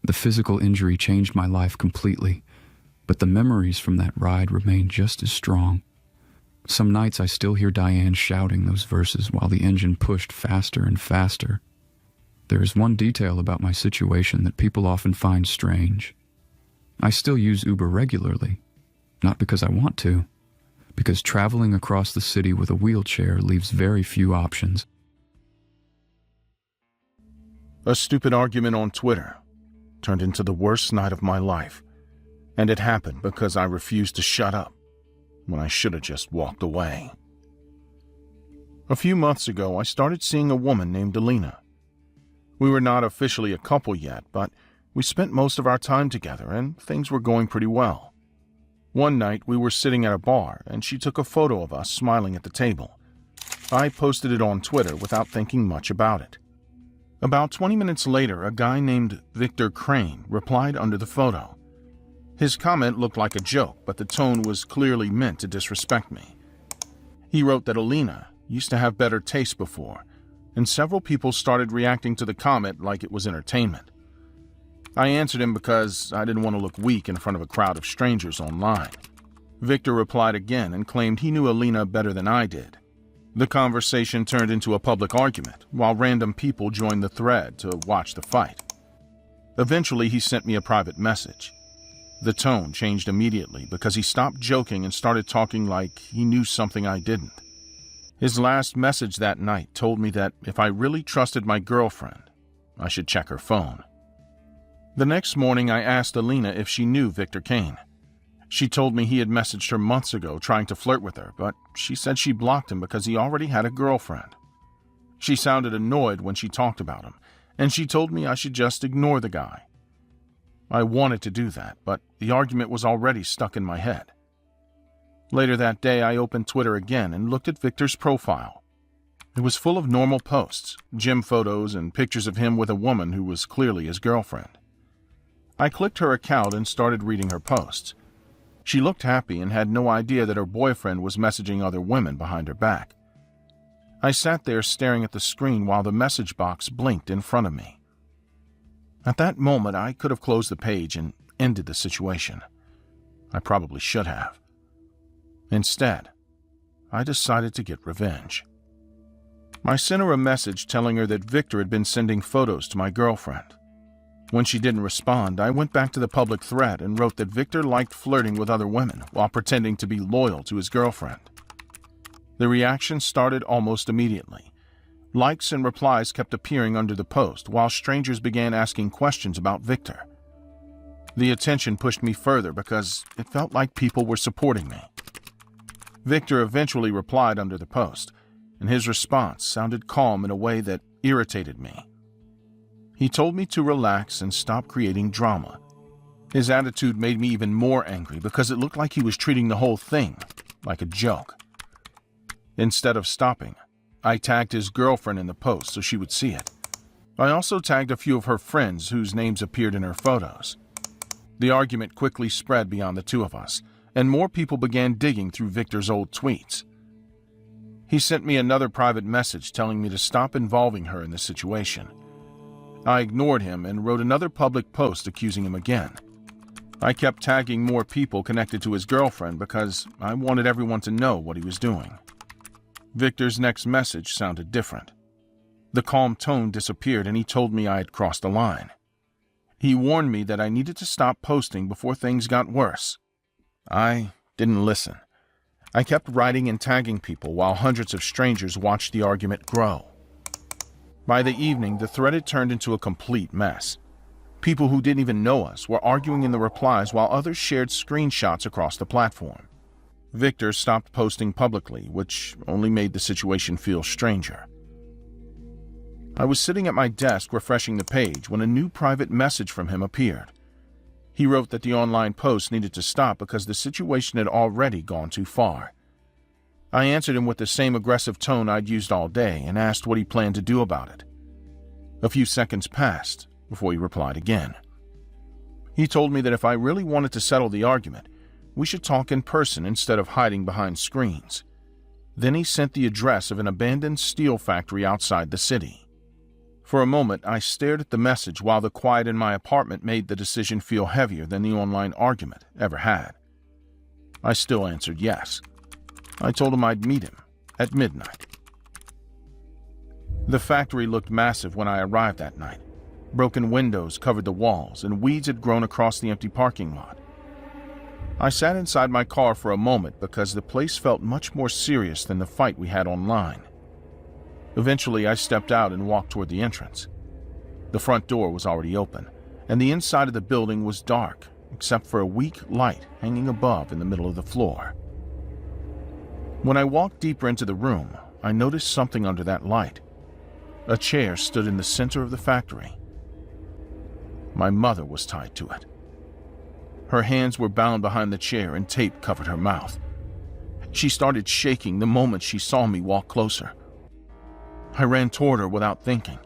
The physical injury changed my life completely, but the memories from that ride remain just as strong. Some nights I still hear Diane shouting those verses while the engine pushed faster and faster. There is one detail about my situation that people often find strange. I still use Uber regularly, not because I want to, because traveling across the city with a wheelchair leaves very few options. A stupid argument on Twitter turned into the worst night of my life, and it happened because I refused to shut up when I should have just walked away. A few months ago, I started seeing a woman named Alina. We were not officially a couple yet, but we spent most of our time together and things were going pretty well. One night, we were sitting at a bar and she took a photo of us smiling at the table. I posted it on Twitter without thinking much about it. About 20 minutes later, a guy named Victor Crane replied under the photo. His comment looked like a joke, but the tone was clearly meant to disrespect me. He wrote that Alina used to have better taste before, and several people started reacting to the comment like it was entertainment. I answered him because I didn't want to look weak in front of a crowd of strangers online. Victor replied again and claimed he knew Alina better than I did. The conversation turned into a public argument, while random people joined the thread to watch the fight. Eventually, he sent me a private message. The tone changed immediately because he stopped joking and started talking like he knew something I didn't. His last message that night told me that if I really trusted my girlfriend, I should check her phone. The next morning, I asked Alina if she knew Victor Kane. She told me he had messaged her months ago trying to flirt with her, but she said she blocked him because he already had a girlfriend. She sounded annoyed when she talked about him, and she told me I should just ignore the guy. I wanted to do that, but the argument was already stuck in my head. Later that day, I opened Twitter again and looked at Victor's profile. It was full of normal posts, gym photos, and pictures of him with a woman who was clearly his girlfriend. I clicked her account and started reading her posts. She looked happy and had no idea that her boyfriend was messaging other women behind her back. I sat there staring at the screen while the message box blinked in front of me. At that moment, I could have closed the page and ended the situation. I probably should have. Instead, I decided to get revenge. I sent her a message telling her that Victor had been sending photos to my girlfriend. When she didn't respond, I went back to the public thread and wrote that Victor liked flirting with other women while pretending to be loyal to his girlfriend. The reaction started almost immediately. Likes and replies kept appearing under the post while strangers began asking questions about Victor. The attention pushed me further because it felt like people were supporting me. Victor eventually replied under the post, and his response sounded calm in a way that irritated me. He told me to relax and stop creating drama. His attitude made me even more angry because it looked like he was treating the whole thing like a joke. Instead of stopping, I tagged his girlfriend in the post so she would see it. I also tagged a few of her friends whose names appeared in her photos. The argument quickly spread beyond the two of us, and more people began digging through Victor's old tweets. He sent me another private message telling me to stop involving her in the situation. I ignored him and wrote another public post accusing him again. I kept tagging more people connected to his girlfriend because I wanted everyone to know what he was doing. Victor's next message sounded different. The calm tone disappeared and he told me I had crossed the line. He warned me that I needed to stop posting before things got worse. I didn't listen. I kept writing and tagging people while hundreds of strangers watched the argument grow. By the evening, the thread had turned into a complete mess. People who didn't even know us were arguing in the replies while others shared screenshots across the platform. Victor stopped posting publicly, which only made the situation feel stranger. I was sitting at my desk refreshing the page when a new private message from him appeared. He wrote that the online post needed to stop because the situation had already gone too far. I answered him with the same aggressive tone I'd used all day and asked what he planned to do about it. A few seconds passed before he replied again. He told me that if I really wanted to settle the argument, we should talk in person instead of hiding behind screens. Then he sent the address of an abandoned steel factory outside the city. For a moment, I stared at the message while the quiet in my apartment made the decision feel heavier than the online argument ever had. I still answered yes. I told him I'd meet him at midnight. The factory looked massive when I arrived that night. Broken windows covered the walls, and weeds had grown across the empty parking lot. I sat inside my car for a moment because the place felt much more serious than the fight we had online. Eventually, I stepped out and walked toward the entrance. The front door was already open, and the inside of the building was dark, except for a weak light hanging above in the middle of the floor. When I walked deeper into the room, I noticed something under that light. A chair stood in the center of the factory. My mother was tied to it. Her hands were bound behind the chair and tape covered her mouth. She started shaking the moment she saw me walk closer. I ran toward her without thinking.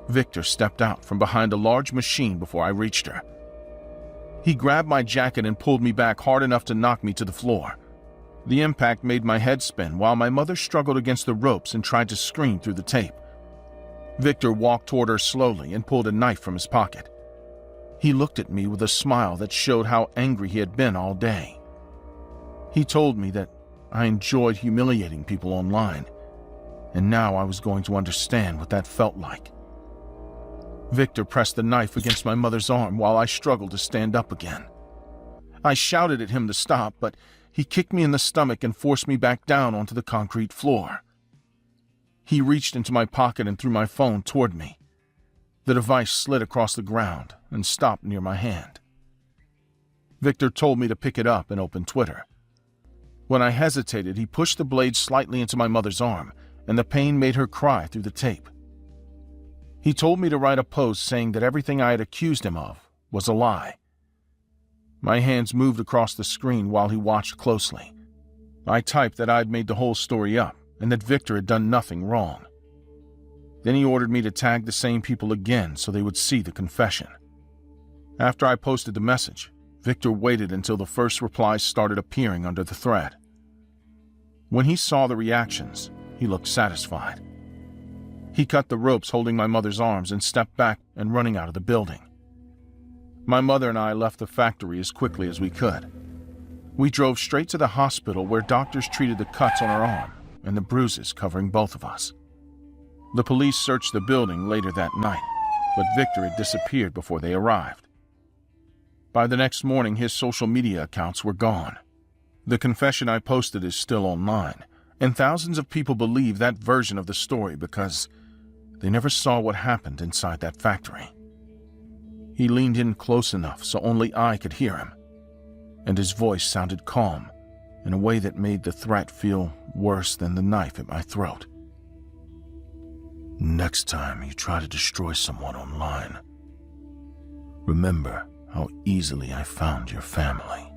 Victor stepped out from behind a large machine before I reached her. He grabbed my jacket and pulled me back hard enough to knock me to the floor. The impact made my head spin while my mother struggled against the ropes and tried to scream through the tape. Victor walked toward her slowly and pulled a knife from his pocket. He looked at me with a smile that showed how angry he had been all day. He told me that I enjoyed humiliating people online, and now I was going to understand what that felt like. Victor pressed the knife against my mother's arm while I struggled to stand up again. I shouted at him to stop, but he kicked me in the stomach and forced me back down onto the concrete floor. He reached into my pocket and threw my phone toward me. The device slid across the ground and stopped near my hand. Victor told me to pick it up and open Twitter. When I hesitated, he pushed the blade slightly into my mother's arm, and the pain made her cry through the tape. He told me to write a post saying that everything I had accused him of was a lie. My hands moved across the screen while he watched closely. I typed that I'd made the whole story up and that Victor had done nothing wrong. Then he ordered me to tag the same people again so they would see the confession. After I posted the message, Victor waited until the first replies started appearing under the thread. When he saw the reactions, he looked satisfied. He cut the ropes holding my mother's arms and stepped back and running out of the building. My mother and I left the factory as quickly as we could. We drove straight to the hospital where doctors treated the cuts on her arm and the bruises covering both of us. The police searched the building later that night, but Victor had disappeared before they arrived. By the next morning, his social media accounts were gone. The confession I posted is still online, and thousands of people believe that version of the story because they never saw what happened inside that factory. He leaned in close enough so only I could hear him, and his voice sounded calm in a way that made the threat feel worse than the knife at my throat. Next time you try to destroy someone online, remember how easily I found your family.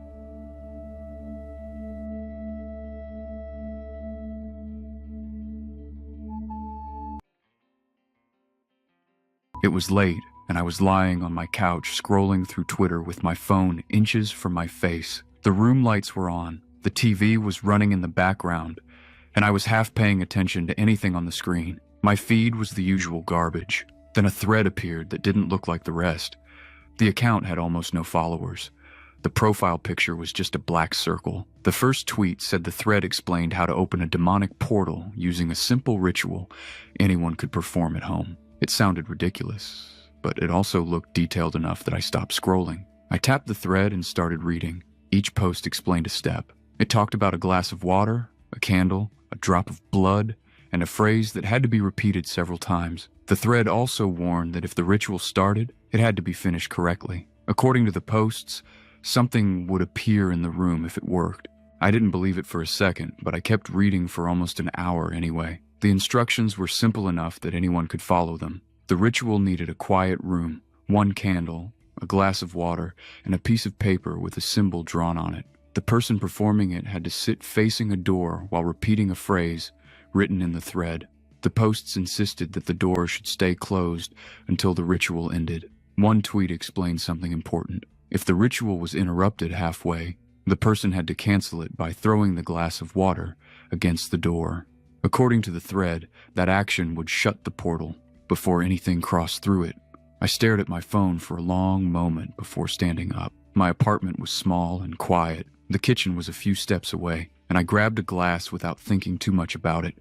It was late, and I was lying on my couch scrolling through Twitter with my phone inches from my face. The room lights were on, the TV was running in the background, and I was half paying attention to anything on the screen. My feed was the usual garbage. Then a thread appeared that didn't look like the rest. The account had almost no followers. The profile picture was just a black circle. The first tweet said the thread explained how to open a demonic portal using a simple ritual anyone could perform at home. It sounded ridiculous, but it also looked detailed enough that I stopped scrolling. I tapped the thread and started reading. Each post explained a step. It talked about a glass of water, a candle, a drop of blood, and a phrase that had to be repeated several times. The thread also warned that if the ritual started, it had to be finished correctly. According to the posts, something would appear in the room if it worked. I didn't believe it for a second, but I kept reading for almost an hour anyway. The instructions were simple enough that anyone could follow them. The ritual needed a quiet room, one candle, a glass of water, and a piece of paper with a symbol drawn on it. The person performing it had to sit facing a door while repeating a phrase written in the thread. The posts insisted that the door should stay closed until the ritual ended. One tweet explained something important. If the ritual was interrupted halfway, the person had to cancel it by throwing the glass of water against the door. According to the thread, that action would shut the portal before anything crossed through it. I stared at my phone for a long moment before standing up. My apartment was small and quiet. The kitchen was a few steps away, and I grabbed a glass without thinking too much about it.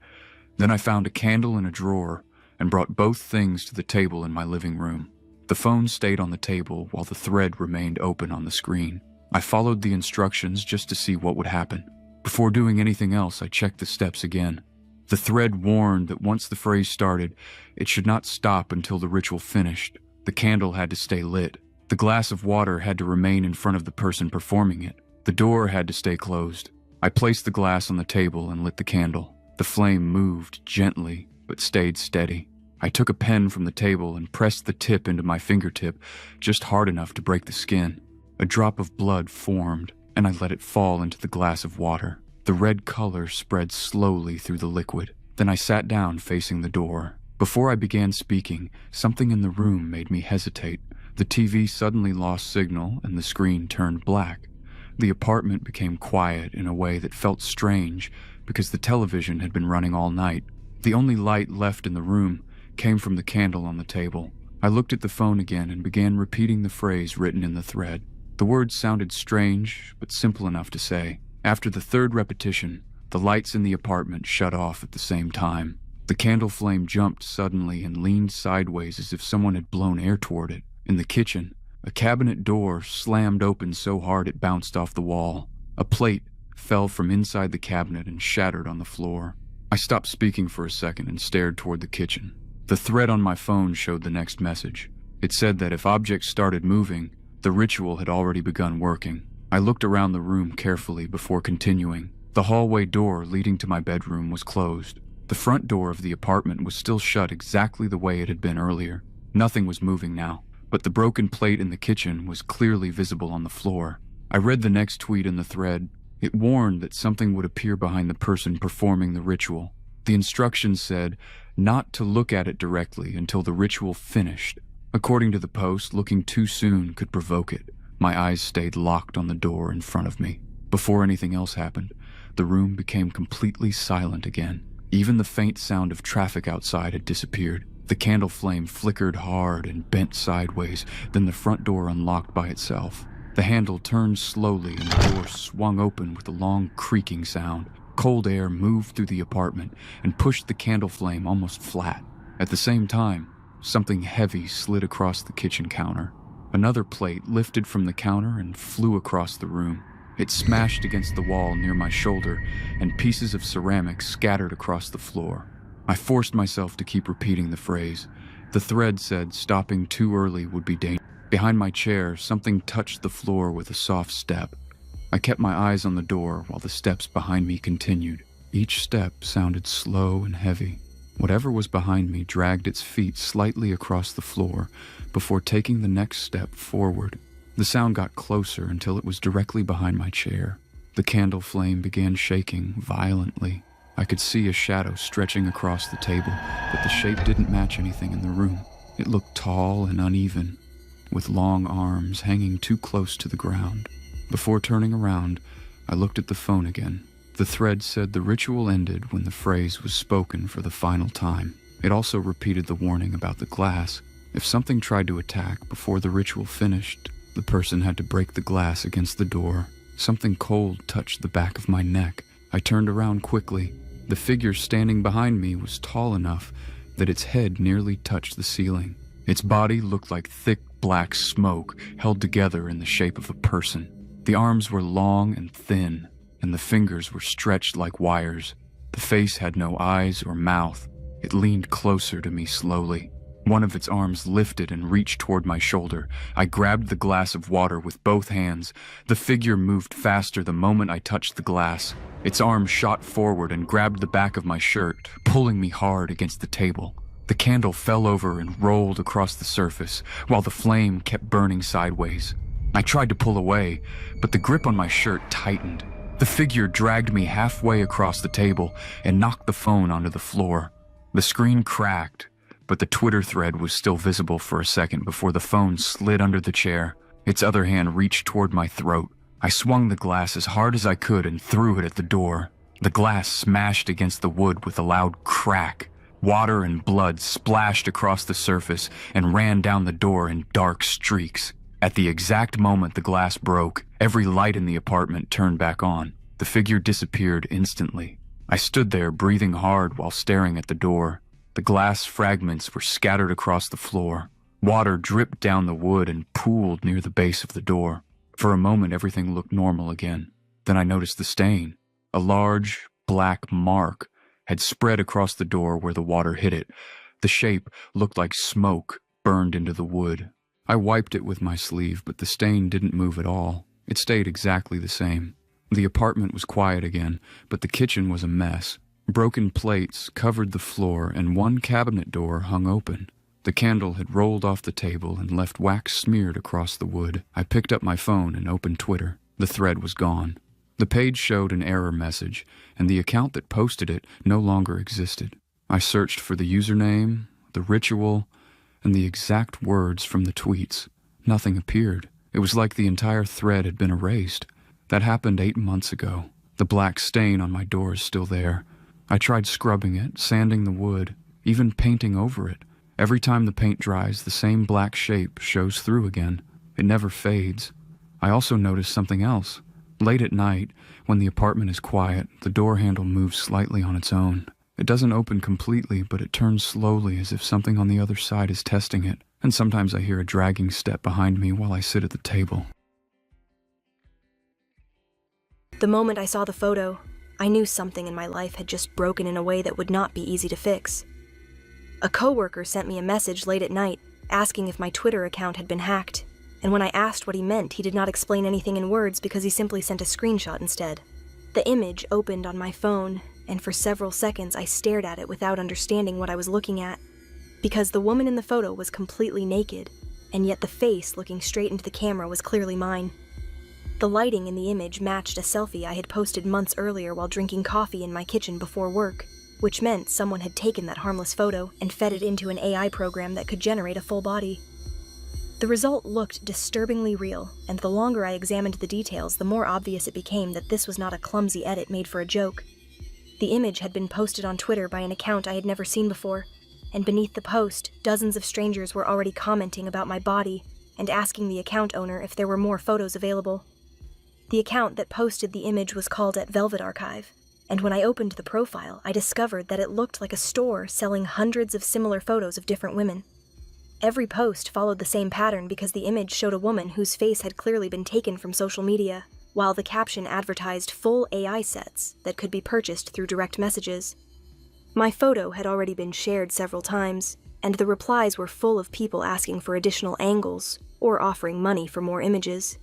Then I found a candle in a drawer and brought both things to the table in my living room. The phone stayed on the table while the thread remained open on the screen. I followed the instructions just to see what would happen. Before doing anything else, I checked the steps again. The thread warned that once the phrase started, it should not stop until the ritual finished. The candle had to stay lit. The glass of water had to remain in front of the person performing it. The door had to stay closed. I placed the glass on the table and lit the candle. The flame moved gently, but stayed steady. I took a pen from the table and pressed the tip into my fingertip, just hard enough to break the skin. A drop of blood formed, and I let it fall into the glass of water. The red color spread slowly through the liquid. Then I sat down facing the door. Before I began speaking, something in the room made me hesitate. The TV suddenly lost signal and the screen turned black. The apartment became quiet in a way that felt strange because the television had been running all night. The only light left in the room came from the candle on the table. I looked at the phone again and began repeating the phrase written in the thread. The words sounded strange, but simple enough to say. After the third repetition, the lights in the apartment shut off at the same time. The candle flame jumped suddenly and leaned sideways as if someone had blown air toward it. In the kitchen, a cabinet door slammed open so hard it bounced off the wall. A plate fell from inside the cabinet and shattered on the floor. I stopped speaking for a second and stared toward the kitchen. The thread on my phone showed the next message. It said that if objects started moving, the ritual had already begun working. I looked around the room carefully before continuing. The hallway door leading to my bedroom was closed. The front door of the apartment was still shut exactly the way it had been earlier. Nothing was moving now, but the broken plate in the kitchen was clearly visible on the floor. I read the next tweet in the thread. It warned that something would appear behind the person performing the ritual. The instructions said not to look at it directly until the ritual finished. According to the post, looking too soon could provoke it. My eyes stayed locked on the door in front of me. Before anything else happened, the room became completely silent again. Even the faint sound of traffic outside had disappeared. The candle flame flickered hard and bent sideways, then the front door unlocked by itself. The handle turned slowly and the door swung open with a long creaking sound. Cold air moved through the apartment and pushed the candle flame almost flat. At the same time, something heavy slid across the kitchen counter. Another plate lifted from the counter and flew across the room. It smashed against the wall near my shoulder, and pieces of ceramic scattered across the floor. I forced myself to keep repeating the phrase. The thread said stopping too early would be dangerous. Behind my chair, something touched the floor with a soft step. I kept my eyes on the door while the steps behind me continued. Each step sounded slow and heavy. Whatever was behind me dragged its feet slightly across the floor before taking the next step forward. The sound got closer until it was directly behind my chair. The candle flame began shaking violently. I could see a shadow stretching across the table, but the shape didn't match anything in the room. It looked tall and uneven, with long arms hanging too close to the ground. Before turning around, I looked at the phone again. The thread said the ritual ended when the phrase was spoken for the final time. It also repeated the warning about the glass. If something tried to attack before the ritual finished, the person had to break the glass against the door. Something cold touched the back of my neck. I turned around quickly. The figure standing behind me was tall enough that its head nearly touched the ceiling. Its body looked like thick black smoke held together in the shape of a person. The arms were long and thin, and the fingers were stretched like wires. The face had no eyes or mouth. It leaned closer to me slowly. One of its arms lifted and reached toward my shoulder. I grabbed the glass of water with both hands. The figure moved faster the moment I touched the glass. Its arm shot forward and grabbed the back of my shirt, pulling me hard against the table. The candle fell over and rolled across the surface, while the flame kept burning sideways. I tried to pull away, but the grip on my shirt tightened. The figure dragged me halfway across the table and knocked the phone onto the floor. The screen cracked, but the Twitter thread was still visible for a second before the phone slid under the chair. Its other hand reached toward my throat. I swung the glass as hard as I could and threw it at the door. The glass smashed against the wood with a loud crack. Water and blood splashed across the surface and ran down the door in dark streaks. At the exact moment the glass broke, every light in the apartment turned back on. The figure disappeared instantly. I stood there breathing hard while staring at the door. The glass fragments were scattered across the floor. Water dripped down the wood and pooled near the base of the door. For a moment everything looked normal again. Then I noticed the stain. A large, black mark had spread across the door where the water hit it. The shape looked like smoke burned into the wood. I wiped it with my sleeve, but the stain didn't move at all. It stayed exactly the same. The apartment was quiet again, but the kitchen was a mess. Broken plates covered the floor, and one cabinet door hung open. The candle had rolled off the table and left wax smeared across the wood. I picked up my phone and opened Twitter. The thread was gone. The page showed an error message, and the account that posted it no longer existed. I searched for the username, the ritual, and the exact words from the tweets. Nothing appeared. It was like the entire thread had been erased. That happened 8 months ago. The black stain on my door is still there. I tried scrubbing it, sanding the wood, even painting over it. Every time the paint dries, the same black shape shows through again. It never fades. I also noticed something else. Late at night, when the apartment is quiet, the door handle moves slightly on its own. It doesn't open completely, but it turns slowly as if something on the other side is testing it, and sometimes I hear a dragging step behind me while I sit at the table. The moment I saw the photo, I knew something in my life had just broken in a way that would not be easy to fix. A coworker sent me a message late at night, asking if my Twitter account had been hacked, and when I asked what he meant, he did not explain anything in words because he simply sent a screenshot instead. The image opened on my phone, and for several seconds I stared at it without understanding what I was looking at, because the woman in the photo was completely naked, and yet the face looking straight into the camera was clearly mine. The lighting in the image matched a selfie I had posted months earlier while drinking coffee in my kitchen before work, which meant someone had taken that harmless photo and fed it into an AI program that could generate a full body. The result looked disturbingly real, and the longer I examined the details, the more obvious it became that this was not a clumsy edit made for a joke. The image had been posted on Twitter by an account I had never seen before, and beneath the post, dozens of strangers were already commenting about my body and asking the account owner if there were more photos available. The account that posted the image was called @Velvet Archive, and when I opened the profile, I discovered that it looked like a store selling hundreds of similar photos of different women. Every post followed the same pattern because the image showed a woman whose face had clearly been taken from social media, while the caption advertised full AI sets that could be purchased through direct messages. My photo had already been shared several times, and the replies were full of people asking for additional angles or offering money for more images.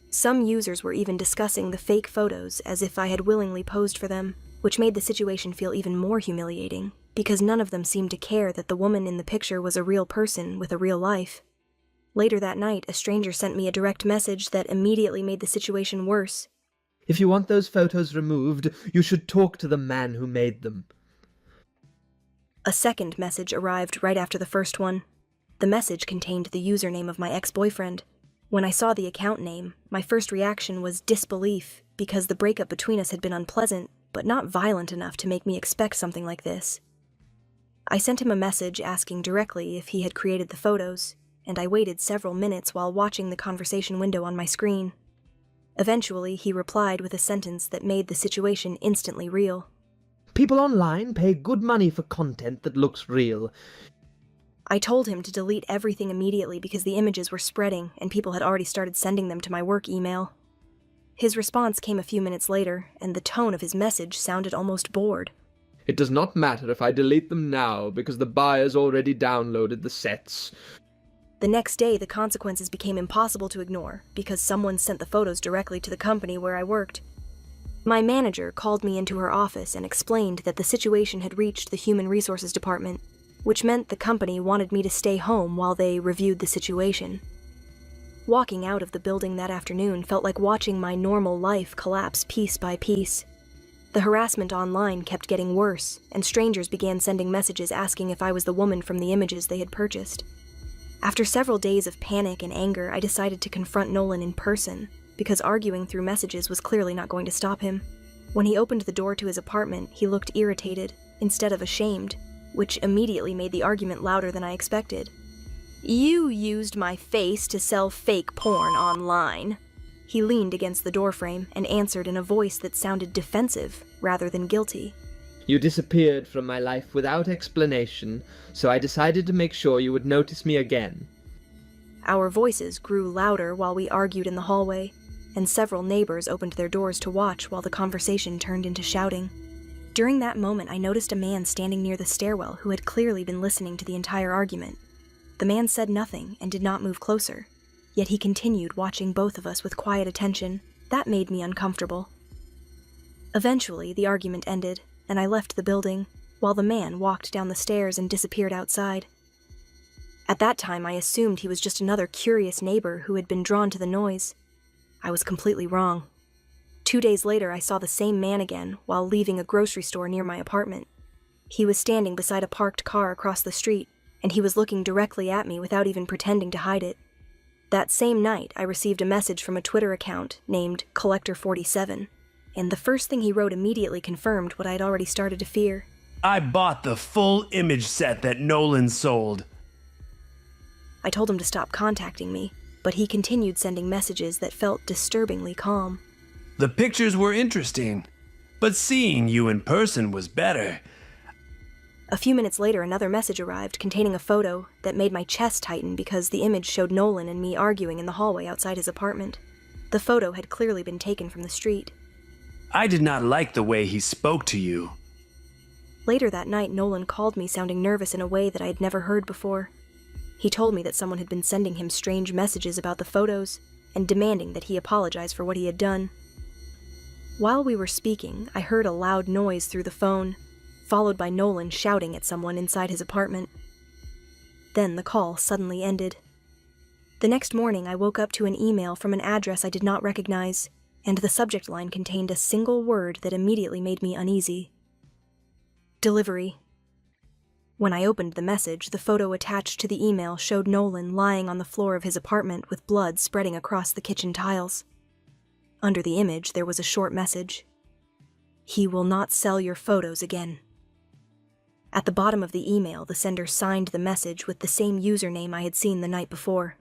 Some users were even discussing the fake photos as if I had willingly posed for them, which made the situation feel even more humiliating, because none of them seemed to care that the woman in the picture was a real person with a real life. Later that night, a stranger sent me a direct message that immediately made the situation worse. If you want those photos removed, you should talk to the man who made them. A second message arrived right after the first one. The message contained the username of my ex-boyfriend. When I saw the account name, my first reaction was disbelief, because the breakup between us had been unpleasant, but not violent enough to make me expect something like this. I sent him a message asking directly if he had created the photos, and I waited several minutes while watching the conversation window on my screen. Eventually, he replied with a sentence that made the situation instantly real. People online pay good money for content that looks real. I told him to delete everything immediately because the images were spreading and people had already started sending them to my work email. His response came a few minutes later, and the tone of his message sounded almost bored. It does not matter if I delete them now because the buyers already downloaded the sets. The next day, the consequences became impossible to ignore because someone sent the photos directly to the company where I worked. My manager called me into her office and explained that the situation had reached the Human Resources Department, which meant the company wanted me to stay home while they reviewed the situation. Walking out of the building that afternoon felt like watching my normal life collapse piece by piece. The harassment online kept getting worse, and strangers began sending messages asking if I was the woman from the images they had purchased. After several days of panic and anger, I decided to confront Nolan in person, because arguing through messages was clearly not going to stop him. When he opened the door to his apartment, he looked irritated, instead of ashamed, which immediately made the argument louder than I expected. "You used my face to sell fake porn online." He leaned against the doorframe and answered in a voice that sounded defensive rather than guilty. You disappeared from my life without explanation, so I decided to make sure you would notice me again. Our voices grew louder while we argued in the hallway, and several neighbors opened their doors to watch while the conversation turned into shouting. During that moment, I noticed a man standing near the stairwell who had clearly been listening to the entire argument. The man said nothing and did not move closer, yet he continued watching both of us with quiet attention. That made me uncomfortable. Eventually, the argument ended, and I left the building, while the man walked down the stairs and disappeared outside. At that time, I assumed he was just another curious neighbor who had been drawn to the noise. I was completely wrong. 2 days later, I saw the same man again while leaving a grocery store near my apartment. He was standing beside a parked car across the street, and he was looking directly at me without even pretending to hide it. That same night, I received a message from a Twitter account named Collector47, and the first thing he wrote immediately confirmed what I had already started to fear. I bought the full image set that Nolan sold. I told him to stop contacting me, but he continued sending messages that felt disturbingly calm. The pictures were interesting, but seeing you in person was better. A few minutes later, another message arrived containing a photo that made my chest tighten because the image showed Nolan and me arguing in the hallway outside his apartment. The photo had clearly been taken from the street. I did not like the way he spoke to you. Later that night, Nolan called me sounding nervous in a way that I had never heard before. He told me that someone had been sending him strange messages about the photos and demanding that he apologize for what he had done. While we were speaking, I heard a loud noise through the phone, followed by Nolan shouting at someone inside his apartment. Then the call suddenly ended. The next morning, I woke up to an email from an address I did not recognize, and the subject line contained a single word that immediately made me uneasy. Delivery. When I opened the message, the photo attached to the email showed Nolan lying on the floor of his apartment with blood spreading across the kitchen tiles. Under the image, there was a short message. He will not sell your photos again. At the bottom of the email, the sender signed the message with the same username I had seen the night before.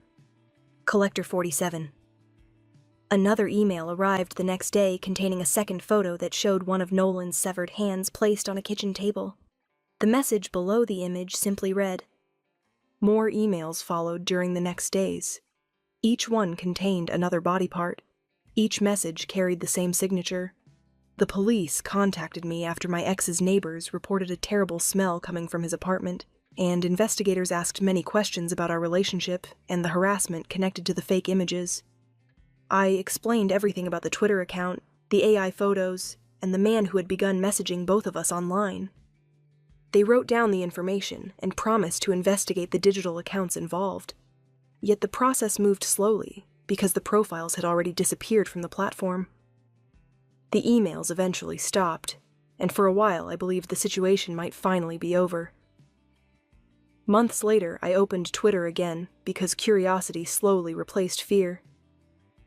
Collector47. Another email arrived the next day containing a second photo that showed one of Nolan's severed hands placed on a kitchen table. The message below the image simply read, "More emails followed during the next days. Each one contained another body part. Each message carried the same signature. The police contacted me after my ex's neighbors reported a terrible smell coming from his apartment, and investigators asked many questions about our relationship and the harassment connected to the fake images. I explained everything about the Twitter account, the AI photos, and the man who had begun messaging both of us online. They wrote down the information and promised to investigate the digital accounts involved. Yet the process moved slowly, because the profiles had already disappeared from the platform. The emails eventually stopped, and for a while I believed the situation might finally be over. Months later, I opened Twitter again because curiosity slowly replaced fear.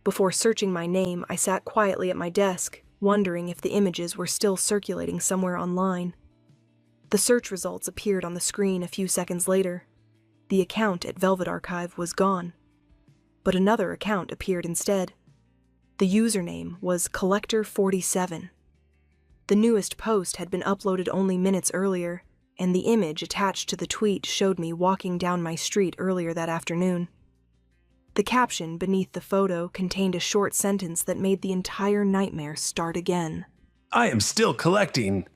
Before searching my name, I sat quietly at my desk, wondering if the images were still circulating somewhere online. The search results appeared on the screen a few seconds later. The account at Velvet Archive was gone. But another account appeared instead. The username was Collector47. The newest post had been uploaded only minutes earlier, and the image attached to the tweet showed me walking down my street earlier that afternoon. The caption beneath the photo contained a short sentence that made the entire nightmare start again. I am still collecting.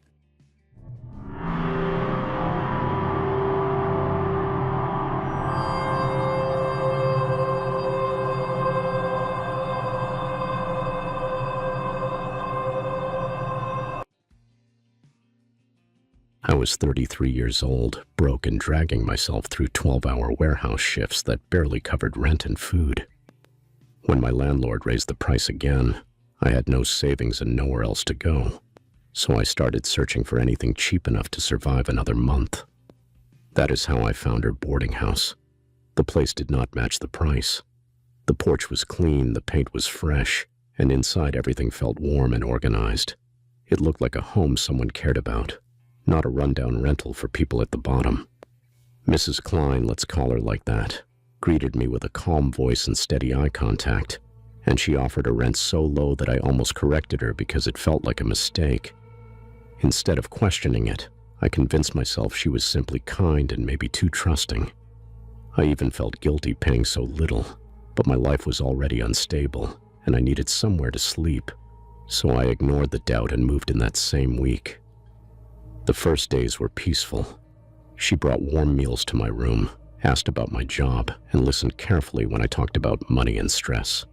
I was 33 years old, broke and dragging myself through 12-hour warehouse shifts that barely covered rent and food. When my landlord raised the price again, I had no savings and nowhere else to go, so I started searching for anything cheap enough to survive another month. That is how I found her boarding house. The place did not match the price. The porch was clean, the paint was fresh, and inside everything felt warm and organized. It looked like a home someone cared about. Not a rundown rental for people at the bottom. Mrs. Klein, let's call her like that, greeted me with a calm voice and steady eye contact, and she offered a rent so low that I almost corrected her because it felt like a mistake. Instead of questioning it, I convinced myself she was simply kind and maybe too trusting. I even felt guilty paying so little, but my life was already unstable, and I needed somewhere to sleep, so I ignored the doubt and moved in that same week. The first days were peaceful. She brought warm meals to my room, asked about my job, and listened carefully when I talked about money and stress.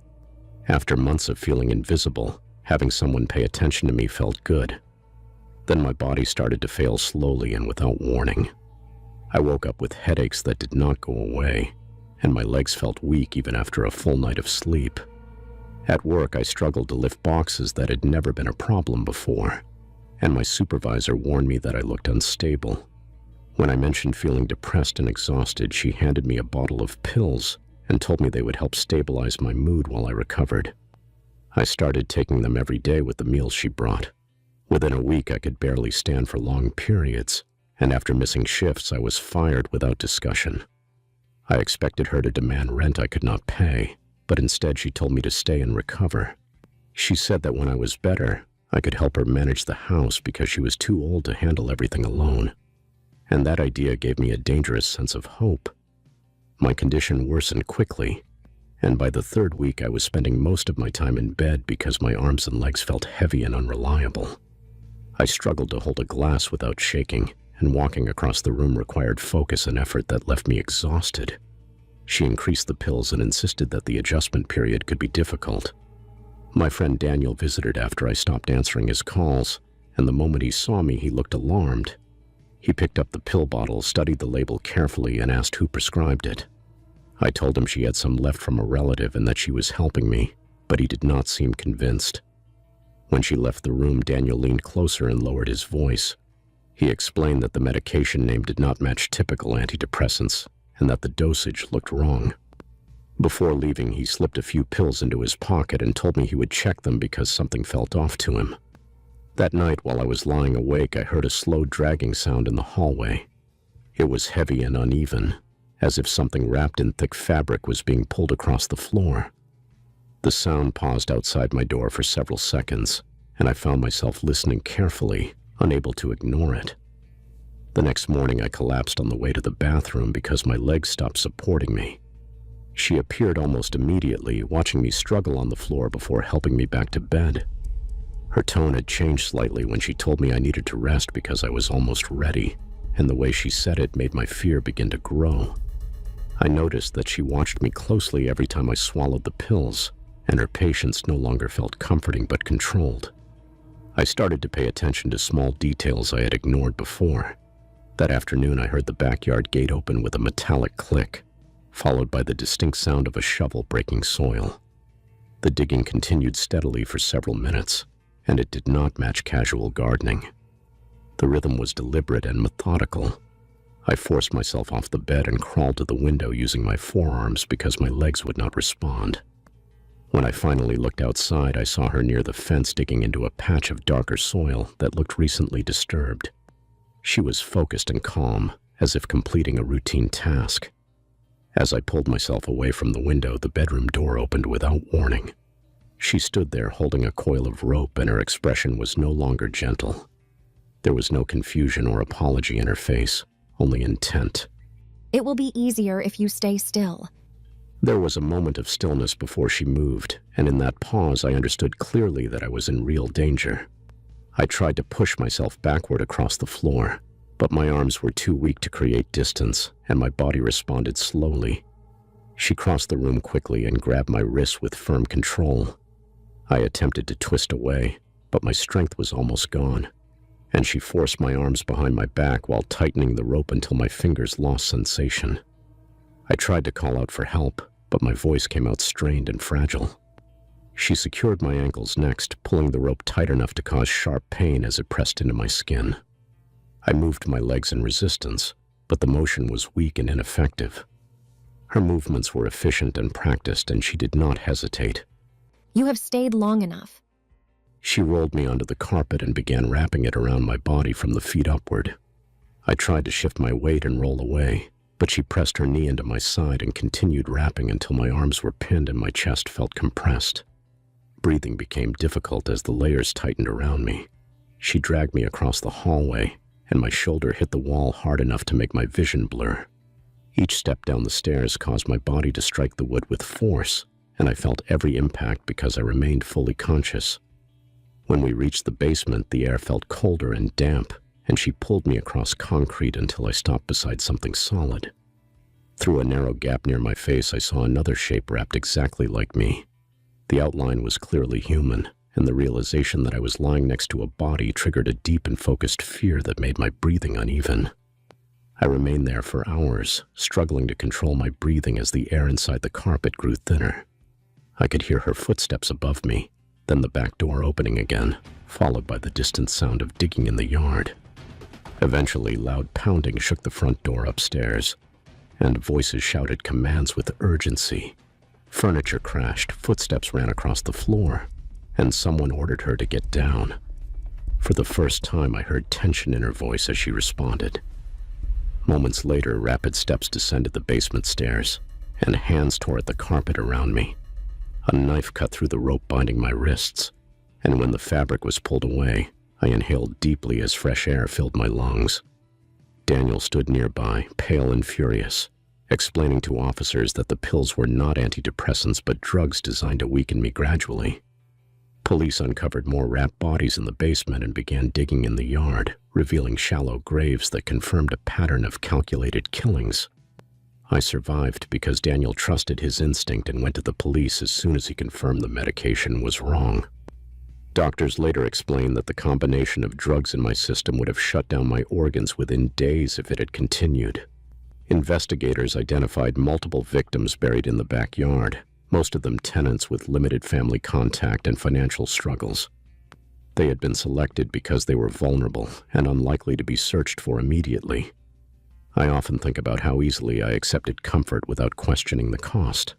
After months of feeling invisible, having someone pay attention to me felt good. Then my body started to fail slowly and without warning. I woke up with headaches that did not go away, and my legs felt weak even after a full night of sleep. At work, I struggled to lift boxes that had never been a problem before, and my supervisor warned me that I looked unstable. When I mentioned feeling depressed and exhausted, she handed me a bottle of pills and told me they would help stabilize my mood while I recovered. I started taking them every day with the meals she brought. Within a week, I could barely stand for long periods, and after missing shifts, I was fired without discussion. I expected her to demand rent I could not pay, but instead she told me to stay and recover. She said that when I was better, I could help her manage the house because she was too old to handle everything alone. And that idea gave me a dangerous sense of hope. My condition worsened quickly, and by the third week I was spending most of my time in bed because my arms and legs felt heavy and unreliable. I struggled to hold a glass without shaking, and walking across the room required focus and effort that left me exhausted. She increased the pills and insisted that the adjustment period could be difficult. My friend Daniel visited after I stopped answering his calls, and the moment he saw me, he looked alarmed. He picked up the pill bottle, studied the label carefully, and asked who prescribed it. I told him she had some left from a relative and that she was helping me, but he did not seem convinced. When she left the room, Daniel leaned closer and lowered his voice. He explained that the medication name did not match typical antidepressants and that the dosage looked wrong. Before leaving, he slipped a few pills into his pocket and told me he would check them because something felt off to him. That night, while I was lying awake, I heard a slow dragging sound in the hallway. It was heavy and uneven, as if something wrapped in thick fabric was being pulled across the floor. The sound paused outside my door for several seconds, and I found myself listening carefully, unable to ignore it. The next morning, I collapsed on the way to the bathroom because my legs stopped supporting me. She appeared almost immediately, watching me struggle on the floor before helping me back to bed. Her tone had changed slightly when she told me I needed to rest because I was almost ready, and the way she said it made my fear begin to grow. I noticed that she watched me closely every time I swallowed the pills, and her patience no longer felt comforting but controlled. I started to pay attention to small details I had ignored before. That afternoon, I heard the backyard gate open with a metallic click, followed by the distinct sound of a shovel breaking soil. The digging continued steadily for several minutes, and it did not match casual gardening. The rhythm was deliberate and methodical. I forced myself off the bed and crawled to the window using my forearms because my legs would not respond. When I finally looked outside, I saw her near the fence digging into a patch of darker soil that looked recently disturbed. She was focused and calm, as if completing a routine task. As I pulled myself away from the window, the bedroom door opened without warning. She stood there holding a coil of rope, and her expression was no longer gentle. There was no confusion or apology in her face, only intent. It will be easier if you stay still. There was a moment of stillness before she moved, and in that pause I understood clearly that I was in real danger. I tried to push myself backward across the floor, but my arms were too weak to create distance, and my body responded slowly. She crossed the room quickly and grabbed my wrists with firm control. I attempted to twist away, but my strength was almost gone, and she forced my arms behind my back while tightening the rope until my fingers lost sensation. I tried to call out for help, but my voice came out strained and fragile. She secured my ankles next, pulling the rope tight enough to cause sharp pain as it pressed into my skin. I moved my legs in resistance, but the motion was weak and ineffective. Her movements were efficient and practiced, and she did not hesitate. You have stayed long enough. She rolled me onto the carpet and began wrapping it around my body from the feet upward. I tried to shift my weight and roll away, but she pressed her knee into my side and continued wrapping until my arms were pinned and my chest felt compressed. Breathing became difficult as the layers tightened around me. She dragged me across the hallway, and my shoulder hit the wall hard enough to make my vision blur. Each step down the stairs caused my body to strike the wood with force, and I felt every impact because I remained fully conscious. When we reached the basement, the air felt colder and damp, and she pulled me across concrete until I stopped beside something solid. Through a narrow gap near my face, I saw another shape wrapped exactly like me. The outline was clearly human, and the realization that I was lying next to a body triggered a deep and focused fear that made my breathing uneven. I remained there for hours, struggling to control my breathing as the air inside the carpet grew thinner. I could hear her footsteps above me, then the back door opening again, followed by the distant sound of digging in the yard. Eventually, loud pounding shook the front door upstairs, and voices shouted commands with urgency. Furniture crashed, footsteps ran across the floor, and someone ordered her to get down. For the first time, I heard tension in her voice as she responded. Moments later, rapid steps descended the basement stairs, and hands tore at the carpet around me. A knife cut through the rope binding my wrists, and when the fabric was pulled away, I inhaled deeply as fresh air filled my lungs. Daniel stood nearby, pale and furious, explaining to officers that the pills were not antidepressants but drugs designed to weaken me gradually. Police uncovered more wrapped bodies in the basement and began digging in the yard, revealing shallow graves that confirmed a pattern of calculated killings. I survived because Daniel trusted his instinct and went to the police as soon as he confirmed the medication was wrong. Doctors later explained that the combination of drugs in my system would have shut down my organs within days if it had continued. Investigators identified multiple victims buried in the backyard, most of them tenants with limited family contact and financial struggles. They had been selected because they were vulnerable and unlikely to be searched for immediately. I often think about how easily I accepted comfort without questioning the cost.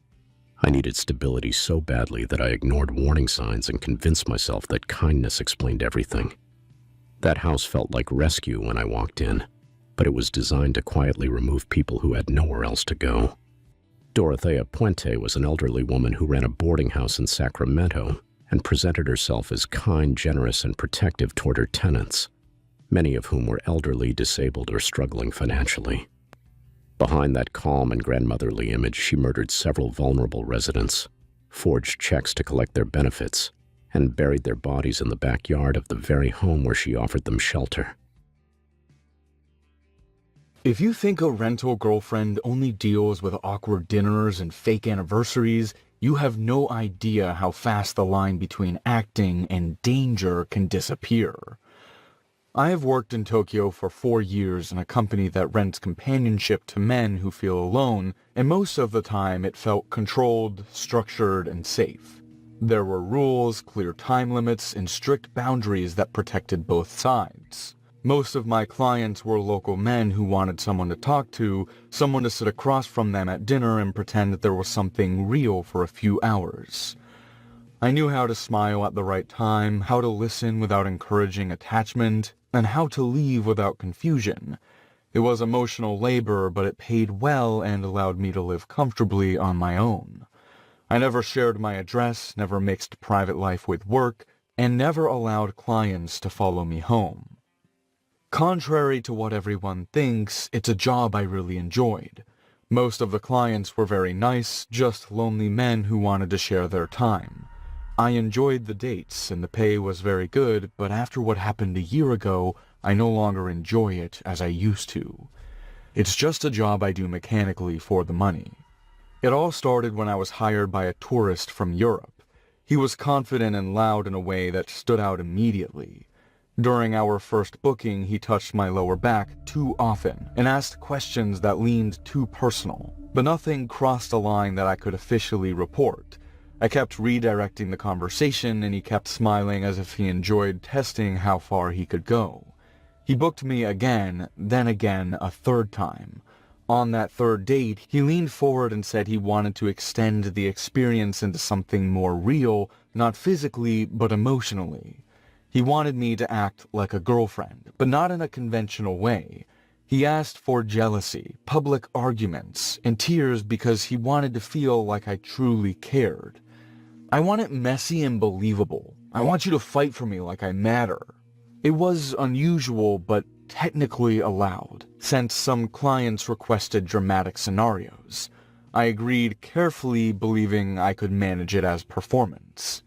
I needed stability so badly that I ignored warning signs and convinced myself that kindness explained everything. That house felt like rescue when I walked in, but it was designed to quietly remove people who had nowhere else to go. Dorothea Puente was an elderly woman who ran a boarding house in Sacramento and presented herself as kind, generous, and protective toward her tenants, many of whom were elderly, disabled, or struggling financially. Behind that calm and grandmotherly image, she murdered several vulnerable residents, forged checks to collect their benefits, and buried their bodies in the backyard of the very home where she offered them shelter. If you think a rental girlfriend only deals with awkward dinners and fake anniversaries, you have no idea how fast the line between acting and danger can disappear. I have worked in Tokyo for 4 years in a company that rents companionship to men who feel alone, and most of the time it felt controlled, structured, and safe. There were rules, clear time limits, and strict boundaries that protected both sides. Most of my clients were local men who wanted someone to talk to, someone to sit across from them at dinner and pretend that there was something real for a few hours. I knew how to smile at the right time, how to listen without encouraging attachment, and how to leave without confusion. It was emotional labor, but it paid well and allowed me to live comfortably on my own. I never shared my address, never mixed private life with work, and never allowed clients to follow me home. Contrary to what everyone thinks, it's a job I really enjoyed. Most of the clients were very nice, just lonely men who wanted to share their time. I enjoyed the dates and the pay was very good, but after what happened a year ago, I no longer enjoy it as I used to. It's just a job I do mechanically for the money. It all started when I was hired by a tourist from Europe. He was confident and loud in a way that stood out immediately. During our first booking, he touched my lower back too often and asked questions that leaned too personal, but nothing crossed a line that I could officially report. I kept redirecting the conversation and he kept smiling as if he enjoyed testing how far he could go. He booked me again, then again a third time. On that third date, he leaned forward and said he wanted to extend the experience into something more real, not physically, but emotionally. He wanted me to act like a girlfriend, but not in a conventional way. He asked for jealousy, public arguments, and tears because he wanted to feel like I truly cared. I want it messy and believable. I want you to fight for me like I matter. It was unusual, but technically allowed, since some clients requested dramatic scenarios. I agreed carefully, believing I could manage it as performance.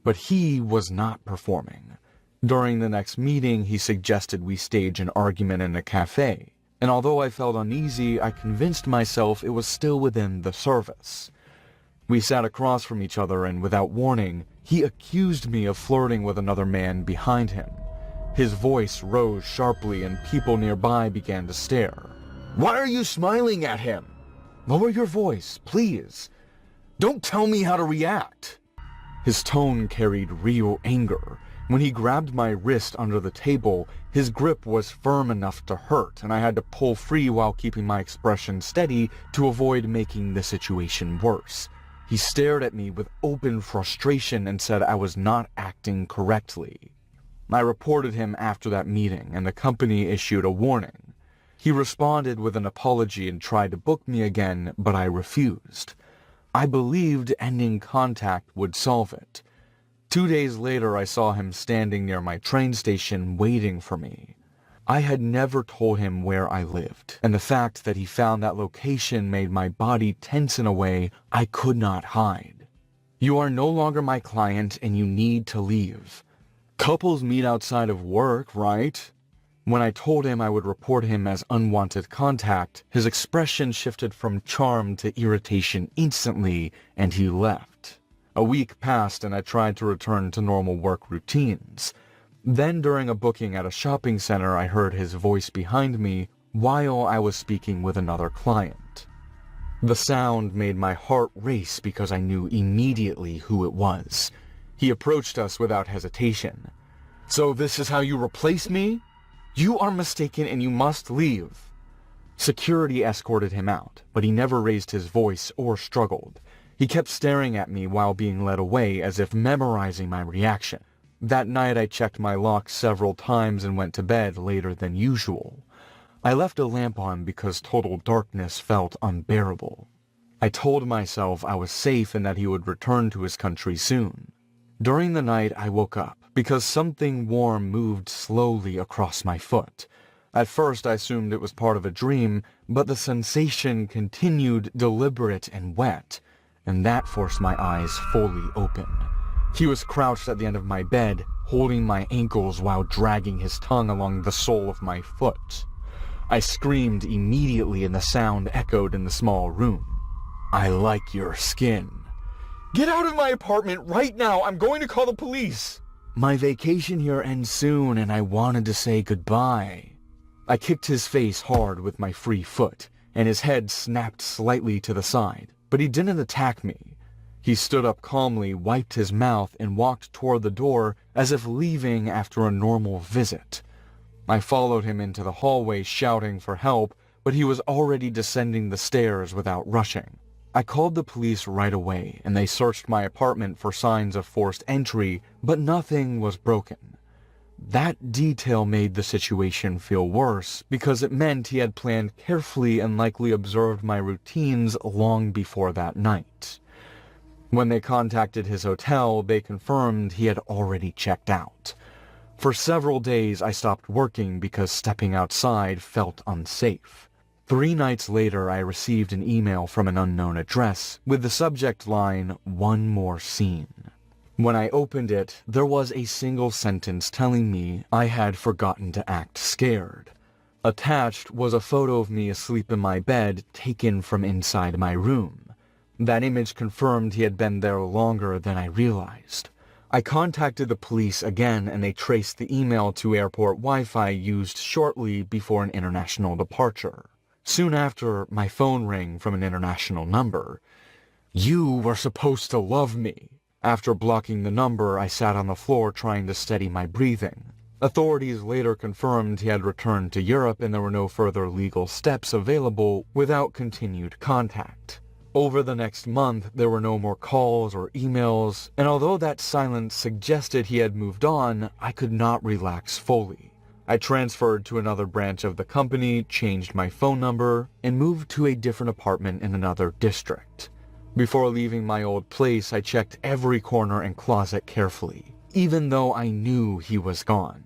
But he was not performing. During the next meeting, he suggested we stage an argument in a cafe, and although I felt uneasy, I convinced myself it was still within the service. We sat across from each other, and without warning, he accused me of flirting with another man behind him. His voice rose sharply, and people nearby began to stare. "Why are you smiling at him? Lower your voice, please. Don't tell me how to react." His tone carried real anger. When he grabbed my wrist under the table, his grip was firm enough to hurt, and I had to pull free while keeping my expression steady to avoid making the situation worse. He stared at me with open frustration and said I was not acting correctly. I reported him after that meeting, and the company issued a warning. He responded with an apology and tried to book me again, but I refused. I believed ending contact would solve it. 2 days later, I saw him standing near my train station waiting for me. I had never told him where I lived, and the fact that he found that location made my body tense in a way I could not hide. "You are no longer my client, and you need to leave. Couples meet outside of work, right?" When I told him I would report him as unwanted contact, his expression shifted from charm to irritation instantly, and he left. A week passed, and I tried to return to normal work routines. Then, during a booking at a shopping center, I heard his voice behind me while I was speaking with another client. The sound made my heart race because I knew immediately who it was. He approached us without hesitation. "So this is how you replace me? You are mistaken and you must leave." Security escorted him out, but he never raised his voice or struggled. He kept staring at me while being led away, as if memorizing my reaction. That night I checked my lock several times and went to bed later than usual. I left a lamp on because total darkness felt unbearable. I told myself I was safe and that he would return to his country soon. During the night I woke up because something warm moved slowly across my foot. At first I assumed it was part of a dream, but the sensation continued deliberate and wet, and that forced my eyes fully open. He was crouched at the end of my bed, holding my ankles while dragging his tongue along the sole of my foot. I screamed immediately and the sound echoed in the small room. "I like your skin. Get out of my apartment right now! I'm going to call the police!" "My vacation here ends soon and I wanted to say goodbye." I kicked his face hard with my free foot, and his head snapped slightly to the side, but he didn't attack me. He stood up calmly, wiped his mouth, and walked toward the door as if leaving after a normal visit. I followed him into the hallway shouting for help, but he was already descending the stairs without rushing. I called the police right away, and they searched my apartment for signs of forced entry, but nothing was broken. That detail made the situation feel worse because it meant he had planned carefully and likely observed my routines long before that night. When they contacted his hotel, they confirmed he had already checked out. For several days, I stopped working because stepping outside felt unsafe. 3 nights later, I received an email from an unknown address with the subject line, "One more scene." When I opened it, there was a single sentence telling me I had forgotten to act scared. Attached was a photo of me asleep in my bed taken from inside my room. That image confirmed he had been there longer than I realized. I contacted the police again and they traced the email to airport Wi-Fi used shortly before an international departure. Soon after, my phone rang from an international number. "You were supposed to love me." After blocking the number, I sat on the floor trying to steady my breathing. Authorities later confirmed he had returned to Europe and there were no further legal steps available without continued contact. Over the next month, there were no more calls or emails, and although that silence suggested he had moved on, I could not relax fully. I transferred to another branch of the company, changed my phone number, and moved to a different apartment in another district. Before leaving my old place, I checked every corner and closet carefully, even though I knew he was gone.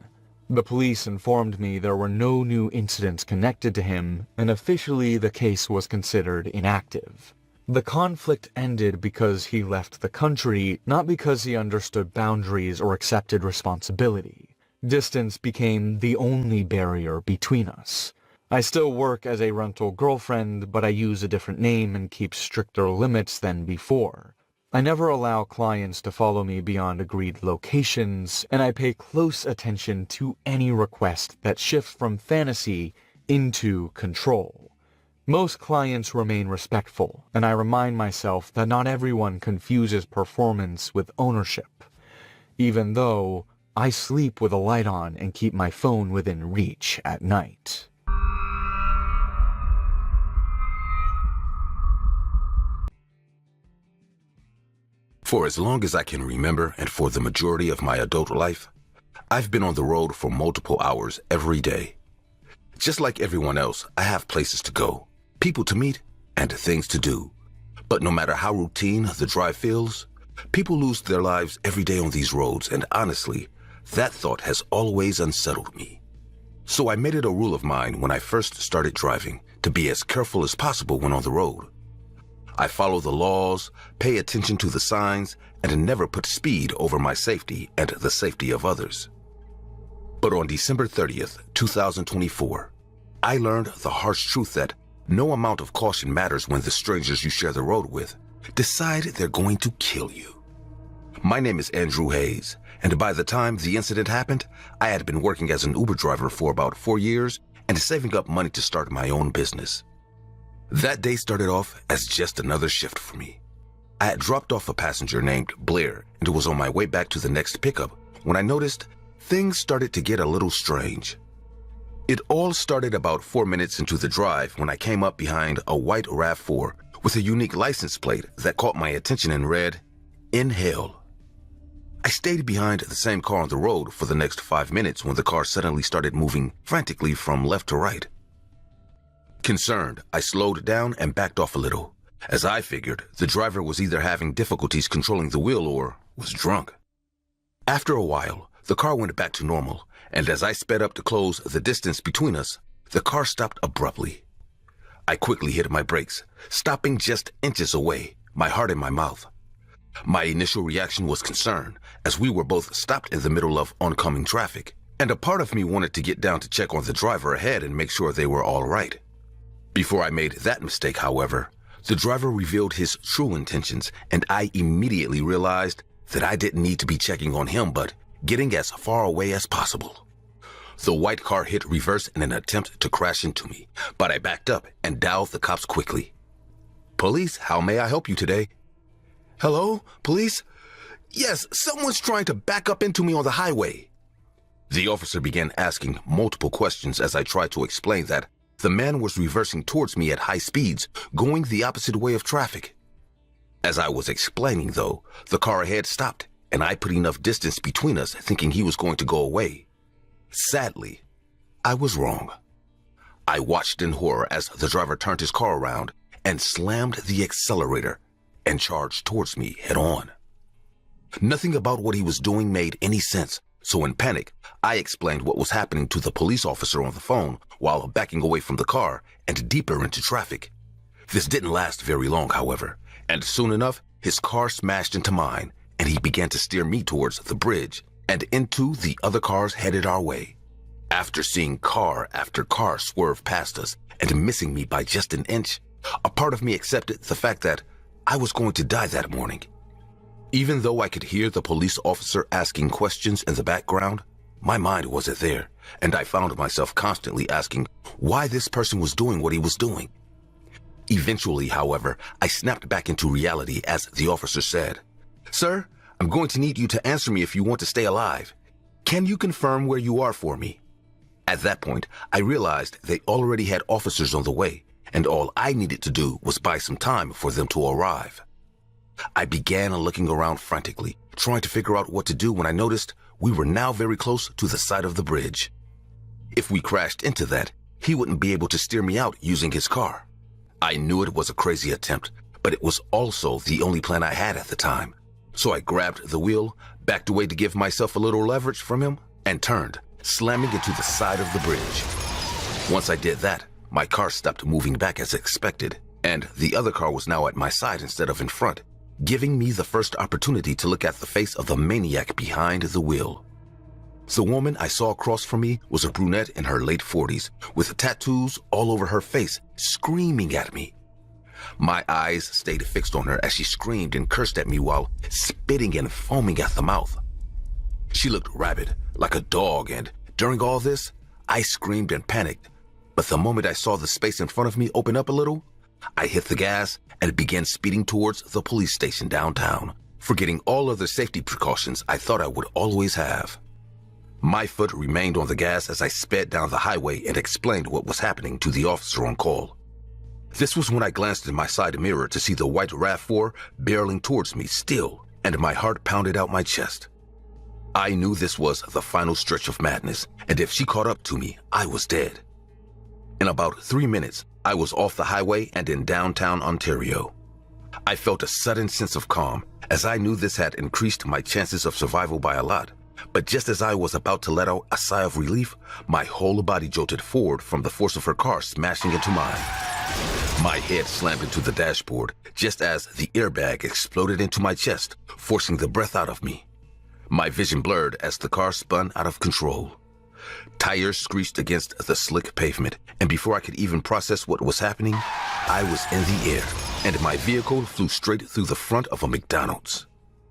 The police informed me there were no new incidents connected to him, and officially the case was considered inactive. The conflict ended because he left the country, not because he understood boundaries or accepted responsibility. Distance became the only barrier between us. I still work as a rental girlfriend, but I use a different name and keep stricter limits than before. I never allow clients to follow me beyond agreed locations, and I pay close attention to any request that shifts from fantasy into control. Most clients remain respectful, and I remind myself that not everyone confuses performance with ownership, even though I sleep with a light on and keep my phone within reach at night. For as long as I can remember, and for the majority of my adult life, I've been on the road for multiple hours every day. Just like everyone else, I have places to go, people to meet, and things to do. But no matter how routine the drive feels, people lose their lives every day on these roads, and honestly, that thought has always unsettled me. So I made it a rule of mine when I first started driving to be as careful as possible when on the road. I follow the laws, pay attention to the signs, and never put speed over my safety and the safety of others. But on December 30th, 2024, I learned the harsh truth that no amount of caution matters when the strangers you share the road with decide they're going to kill you. My name is Andrew Hayes, and by the time the incident happened, I had been working as an Uber driver for about 4 years and saving up money to start my own business. That day started off as just another shift for me. I had dropped off a passenger named Blair and was on my way back to the next pickup when I noticed things started to get a little strange. It all started about 4 minutes into the drive when I came up behind a white RAV4 with a unique license plate that caught my attention and read, "Inhale." I stayed behind the same car on the road for the next 5 minutes when the car suddenly started moving frantically from left to right. Concerned, I slowed down and backed off a little, as I figured the driver was either having difficulties controlling the wheel or was drunk. After a while, the car went back to normal, and as I sped up to close the distance between us, the car stopped abruptly. I quickly hit my brakes, stopping just inches away, my heart in my mouth. My initial reaction was concern, as we were both stopped in the middle of oncoming traffic, and a part of me wanted to get down to check on the driver ahead and make sure they were all right. Before I made that mistake, however, the driver revealed his true intentions, and I immediately realized that I didn't need to be checking on him, but getting as far away as possible. The white car hit reverse in an attempt to crash into me, but I backed up and dialed the cops quickly. "Police, how may I help you today?" "Hello, police? Yes, someone's trying to back up into me on the highway." The officer began asking multiple questions as I tried to explain that the man was reversing towards me at high speeds, going the opposite way of traffic. As I was explaining, though, the car ahead stopped, and I put enough distance between us thinking he was going to go away. Sadly, I was wrong. I watched in horror as the driver turned his car around and slammed the accelerator and charged towards me head on. Nothing about what he was doing made any sense, so in panic, I explained what was happening to the police officer on the phone while backing away from the car and deeper into traffic. This didn't last very long, however, and soon enough, his car smashed into mine, and he began to steer me towards the bridge and into the other cars headed our way. After seeing car after car swerve past us and missing me by just an inch, a part of me accepted the fact that I was going to die that morning. Even though I could hear the police officer asking questions in the background, my mind wasn't there, and I found myself constantly asking why this person was doing what he was doing. Eventually, however, I snapped back into reality as the officer said, "Sir, I'm going to need you to answer me if you want to stay alive. Can you confirm where you are for me?" At that point, I realized they already had officers on the way, and all I needed to do was buy some time for them to arrive. I began looking around frantically, trying to figure out what to do when I noticed we were now very close to the side of the bridge. If we crashed into that, he wouldn't be able to steer me out using his car. I knew it was a crazy attempt, but it was also the only plan I had at the time. So I grabbed the wheel, backed away to give myself a little leverage from him, and turned, slamming into the side of the bridge. Once I did that, my car stopped moving back as expected, and the other car was now at my side instead of in front, giving me the first opportunity to look at the face of the maniac behind the wheel. The woman I saw across from me was a brunette in her late 40s, with tattoos all over her face, screaming at me. My eyes stayed fixed on her as she screamed and cursed at me while spitting and foaming at the mouth. She looked rabid, like a dog, and during all this, I screamed and panicked. But the moment I saw the space in front of me open up a little, I hit the gas and began speeding towards the police station downtown, forgetting all other safety precautions I thought I would always have. My foot remained on the gas as I sped down the highway and explained what was happening to the officer on call. This was when I glanced in my side mirror to see the white RAV4 barreling towards me still, and my heart pounded out my chest. I knew this was the final stretch of madness, and if she caught up to me, I was dead. In about 3 minutes, I was off the highway and in downtown Ontario. I felt a sudden sense of calm, as I knew this had increased my chances of survival by a lot. But just as I was about to let out a sigh of relief, my whole body jolted forward from the force of her car smashing into mine. My head slammed into the dashboard just as the airbag exploded into my chest, forcing the breath out of me. My vision blurred as the car spun out of control. Tires screeched against the slick pavement, and before I could even process what was happening, I was in the air, and my vehicle flew straight through the front of a McDonald's.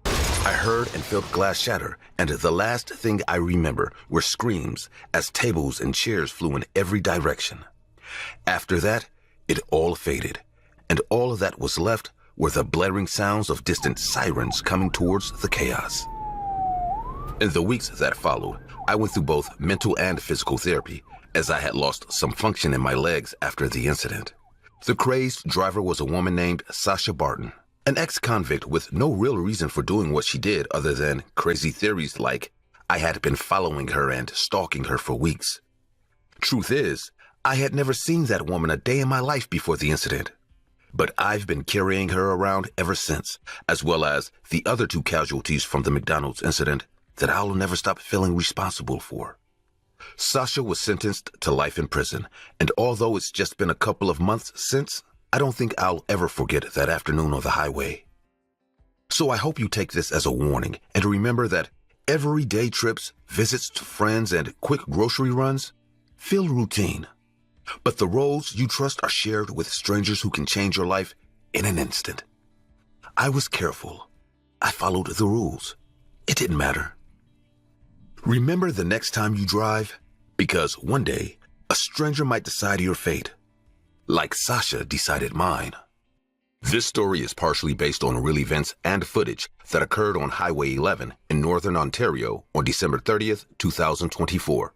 I heard and felt glass shatter, and the last thing I remember were screams as tables and chairs flew in every direction. After that, it all faded, and all that was left were the blaring sounds of distant sirens coming towards the chaos. In the weeks that followed, I went through both mental and physical therapy, as I had lost some function in my legs after the incident. The crazed driver was a woman named Sasha Barton, an ex-convict with no real reason for doing what she did other than crazy theories like I had been following her and stalking her for weeks. Truth is, I had never seen that woman a day in my life before the incident. But I've been carrying her around ever since, as well as the other 2 casualties from the McDonald's incident that I'll never stop feeling responsible for. Sasha was sentenced to life in prison, and although it's just been a couple of months since, I don't think I'll ever forget that afternoon on the highway. So I hope you take this as a warning and remember that everyday trips, visits to friends, and quick grocery runs feel routine. But the roads you trust are shared with strangers who can change your life in an instant. I was careful. I followed the rules. It didn't matter. Remember the next time you drive, because one day, a stranger might decide your fate, like Sasha decided mine. This story is partially based on real events and footage that occurred on Highway 11 in northern Ontario on December 30th, 2024.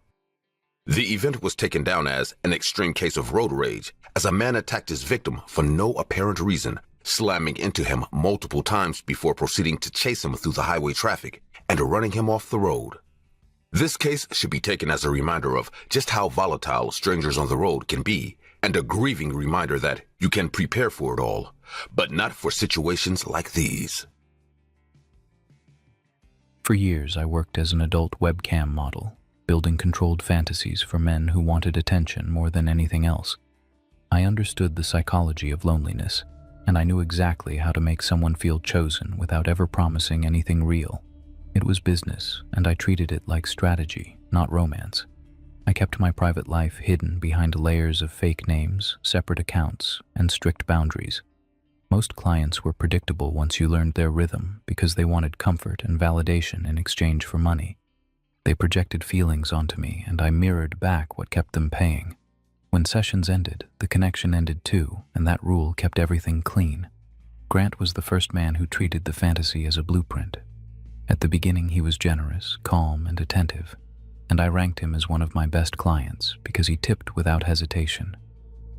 The event was taken down as an extreme case of road rage, as a man attacked his victim for no apparent reason, slamming into him multiple times before proceeding to chase him through the highway traffic and running him off the road. This case should be taken as a reminder of just how volatile strangers on the road can be, and a grieving reminder that you can prepare for it all, but not for situations like these. For years, I worked as an adult webcam model, building controlled fantasies for men who wanted attention more than anything else. I understood the psychology of loneliness, and I knew exactly how to make someone feel chosen without ever promising anything real. It was business, and I treated it like strategy, not romance. I kept my private life hidden behind layers of fake names, separate accounts, and strict boundaries. Most clients were predictable once you learned their rhythm because they wanted comfort and validation in exchange for money. They projected feelings onto me, and I mirrored back what kept them paying. When sessions ended, the connection ended too, and that rule kept everything clean. Grant was the first man who treated the fantasy as a blueprint. At the beginning, he was generous, calm, and attentive, and I ranked him as one of my best clients because he tipped without hesitation.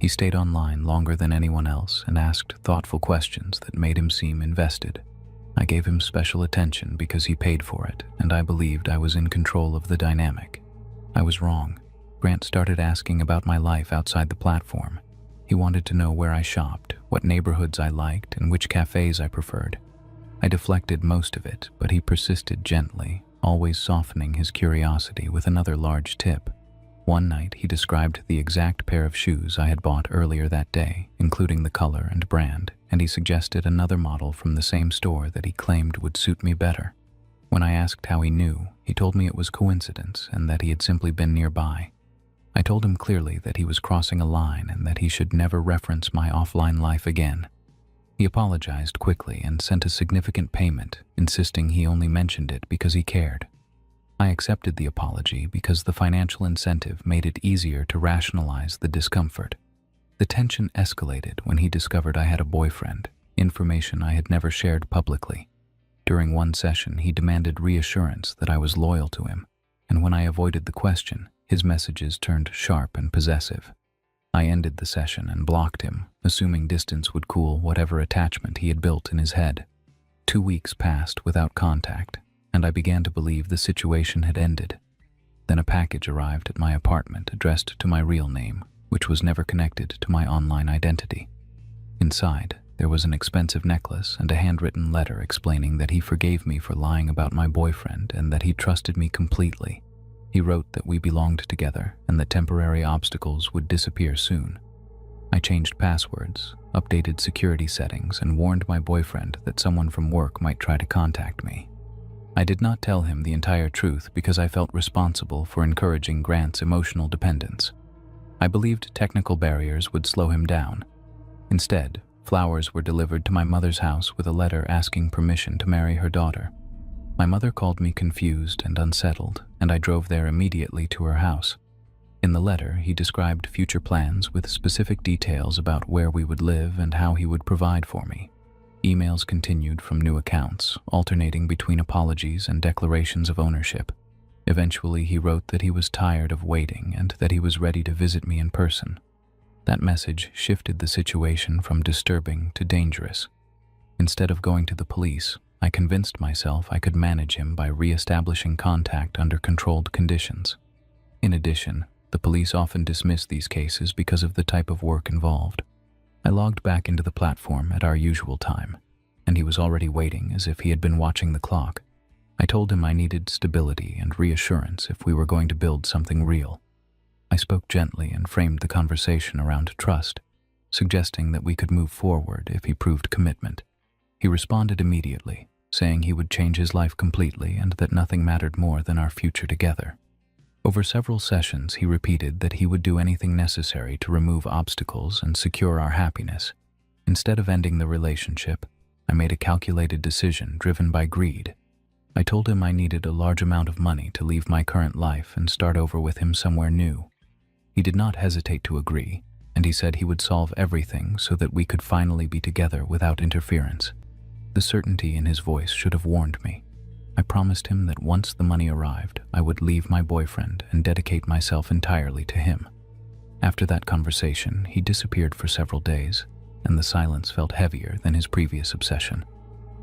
He stayed online longer than anyone else and asked thoughtful questions that made him seem invested. I gave him special attention because he paid for it, and I believed I was in control of the dynamic. I was wrong. Grant started asking about my life outside the platform. He wanted to know where I shopped, what neighborhoods I liked, and which cafes I preferred. I deflected most of it, but he persisted gently, always softening his curiosity with another large tip. One night, he described the exact pair of shoes I had bought earlier that day, including the color and brand, and he suggested another model from the same store that he claimed would suit me better. When I asked how he knew, he told me it was coincidence and that he had simply been nearby. I told him clearly that he was crossing a line and that he should never reference my offline life again. He apologized quickly and sent a significant payment, insisting he only mentioned it because he cared. I accepted the apology because the financial incentive made it easier to rationalize the discomfort. The tension escalated when he discovered I had a boyfriend, information I had never shared publicly. During one session, he demanded reassurance that I was loyal to him, and when I avoided the question, his messages turned sharp and possessive. I ended the session and blocked him, assuming distance would cool whatever attachment he had built in his head. 2 weeks passed without contact, and I began to believe the situation had ended. Then a package arrived at my apartment addressed to my real name, which was never connected to my online identity. Inside, there was an expensive necklace and a handwritten letter explaining that he forgave me for lying about my boyfriend and that he trusted me completely. He wrote that we belonged together and that temporary obstacles would disappear soon. I changed passwords, updated security settings, and warned my boyfriend that someone from work might try to contact me. I did not tell him the entire truth because I felt responsible for encouraging Grant's emotional dependence. I believed technical barriers would slow him down. Instead, flowers were delivered to my mother's house with a letter asking permission to marry her daughter. My mother called me confused and unsettled, and I drove there immediately to her house. In the letter, he described future plans with specific details about where we would live and how he would provide for me. Emails continued from new accounts, alternating between apologies and declarations of ownership. Eventually, he wrote that he was tired of waiting and that he was ready to visit me in person. That message shifted the situation from disturbing to dangerous. Instead of going to the police, I convinced myself I could manage him by re-establishing contact under controlled conditions. In addition, the police often dismiss these cases because of the type of work involved. I logged back into the platform at our usual time, and he was already waiting as if he had been watching the clock. I told him I needed stability and reassurance if we were going to build something real. I spoke gently and framed the conversation around trust, suggesting that we could move forward if he proved commitment. He responded immediately, saying he would change his life completely and that nothing mattered more than our future together. Over several sessions, he repeated that he would do anything necessary to remove obstacles and secure our happiness. Instead of ending the relationship, I made a calculated decision driven by greed. I told him I needed a large amount of money to leave my current life and start over with him somewhere new. He did not hesitate to agree, and he said he would solve everything so that we could finally be together without interference. The certainty in his voice should have warned me. I promised him that once the money arrived, I would leave my boyfriend and dedicate myself entirely to him. After that conversation, he disappeared for several days, and the silence felt heavier than his previous obsession.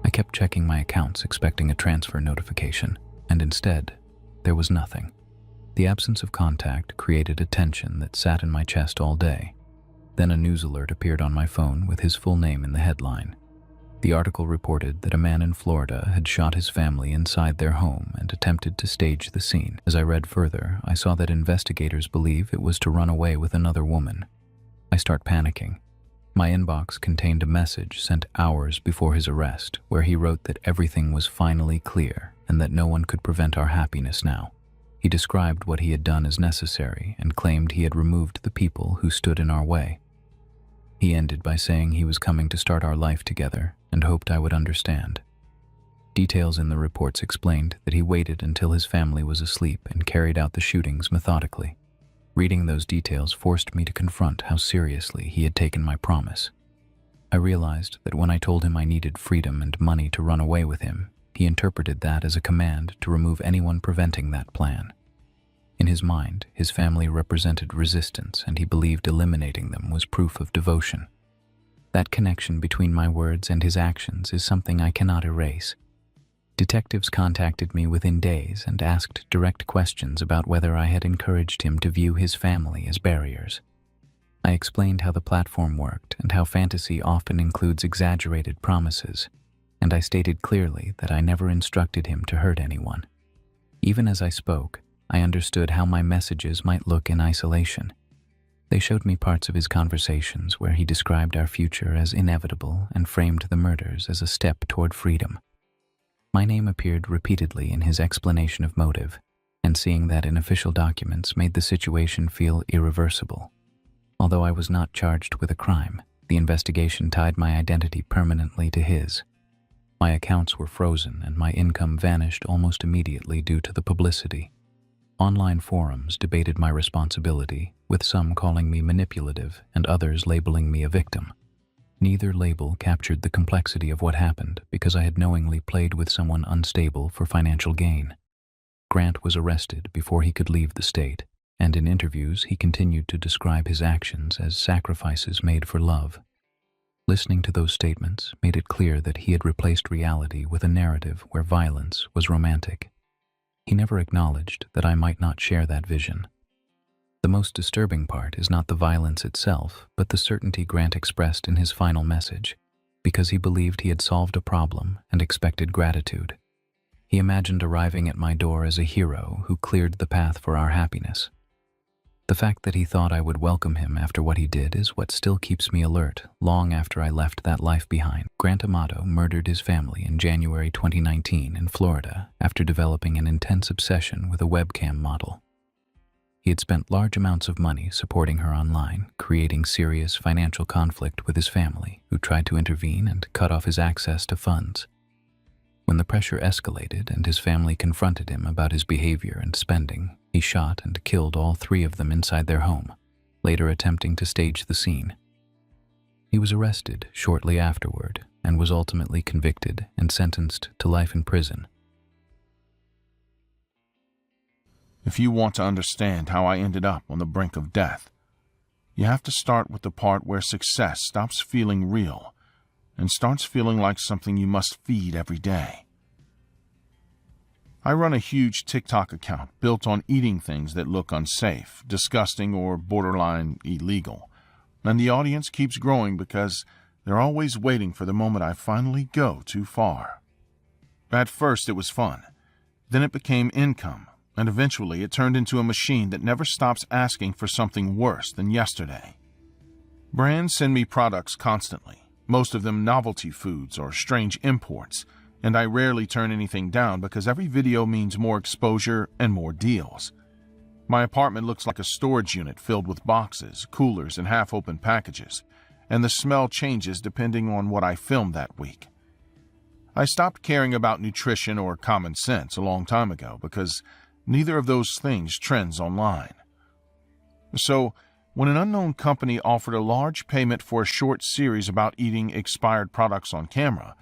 I kept checking my accounts expecting a transfer notification, and instead, there was nothing. The absence of contact created a tension that sat in my chest all day. Then a news alert appeared on my phone with his full name in the headline. The article reported that a man in Florida had shot his family inside their home and attempted to stage the scene. As I read further, I saw that investigators believe it was to run away with another woman. I start panicking. My inbox contained a message sent hours before his arrest, where he wrote that everything was finally clear and that no one could prevent our happiness now. He described what he had done as necessary and claimed he had removed the people who stood in our way. He ended by saying he was coming to start our life together and hoped I would understand. Details in the reports explained that he waited until his family was asleep and carried out the shootings methodically. Reading those details forced me to confront how seriously he had taken my promise. I realized that when I told him I needed freedom and money to run away with him, he interpreted that as a command to remove anyone preventing that plan. In his mind, his family represented resistance, and he believed eliminating them was proof of devotion. That connection between my words and his actions is something I cannot erase. Detectives contacted me within days and asked direct questions about whether I had encouraged him to view his family as barriers. I explained how the platform worked and how fantasy often includes exaggerated promises, and I stated clearly that I never instructed him to hurt anyone. Even as I spoke, I understood how my messages might look in isolation. They showed me parts of his conversations where he described our future as inevitable and framed the murders as a step toward freedom. My name appeared repeatedly in his explanation of motive, and seeing that in official documents made the situation feel irreversible. Although I was not charged with a crime, the investigation tied my identity permanently to his. My accounts were frozen and my income vanished almost immediately due to the publicity. Online forums debated my responsibility, with some calling me manipulative and others labeling me a victim. Neither label captured the complexity of what happened because I had knowingly played with someone unstable for financial gain. Grant was arrested before he could leave the state, and in interviews he continued to describe his actions as sacrifices made for love. Listening to those statements made it clear that he had replaced reality with a narrative where violence was romantic. He never acknowledged that I might not share that vision. The most disturbing part is not the violence itself, but the certainty Grant expressed in his final message, because he believed he had solved a problem and expected gratitude. He imagined arriving at my door as a hero who cleared the path for our happiness. The fact that he thought I would welcome him after what he did is what still keeps me alert long after I left that life behind. Grant Amato murdered his family in January 2019 in Florida after developing an intense obsession with a webcam model. He had spent large amounts of money supporting her online, creating serious financial conflict with his family, who tried to intervene and cut off his access to funds. When the pressure escalated and his family confronted him about his behavior and spending, he shot and killed all 3 of them inside their home, later attempting to stage the scene. He was arrested shortly afterward and was ultimately convicted and sentenced to life in prison. If you want to understand how I ended up on the brink of death, you have to start with the part where success stops feeling real and starts feeling like something you must feed every day. I run a huge TikTok account built on eating things that look unsafe, disgusting, or borderline illegal, and the audience keeps growing because they're always waiting for the moment I finally go too far. At first it was fun, then it became income, and eventually it turned into a machine that never stops asking for something worse than yesterday. Brands send me products constantly, most of them novelty foods or strange imports, and I rarely turn anything down because every video means more exposure and more deals. My apartment looks like a storage unit filled with boxes, coolers, and half-open packages, and the smell changes depending on what I filmed that week. I stopped caring about nutrition or common sense a long time ago because neither of those things trends online. So, when an unknown company offered a large payment for a short series about eating expired products on camera,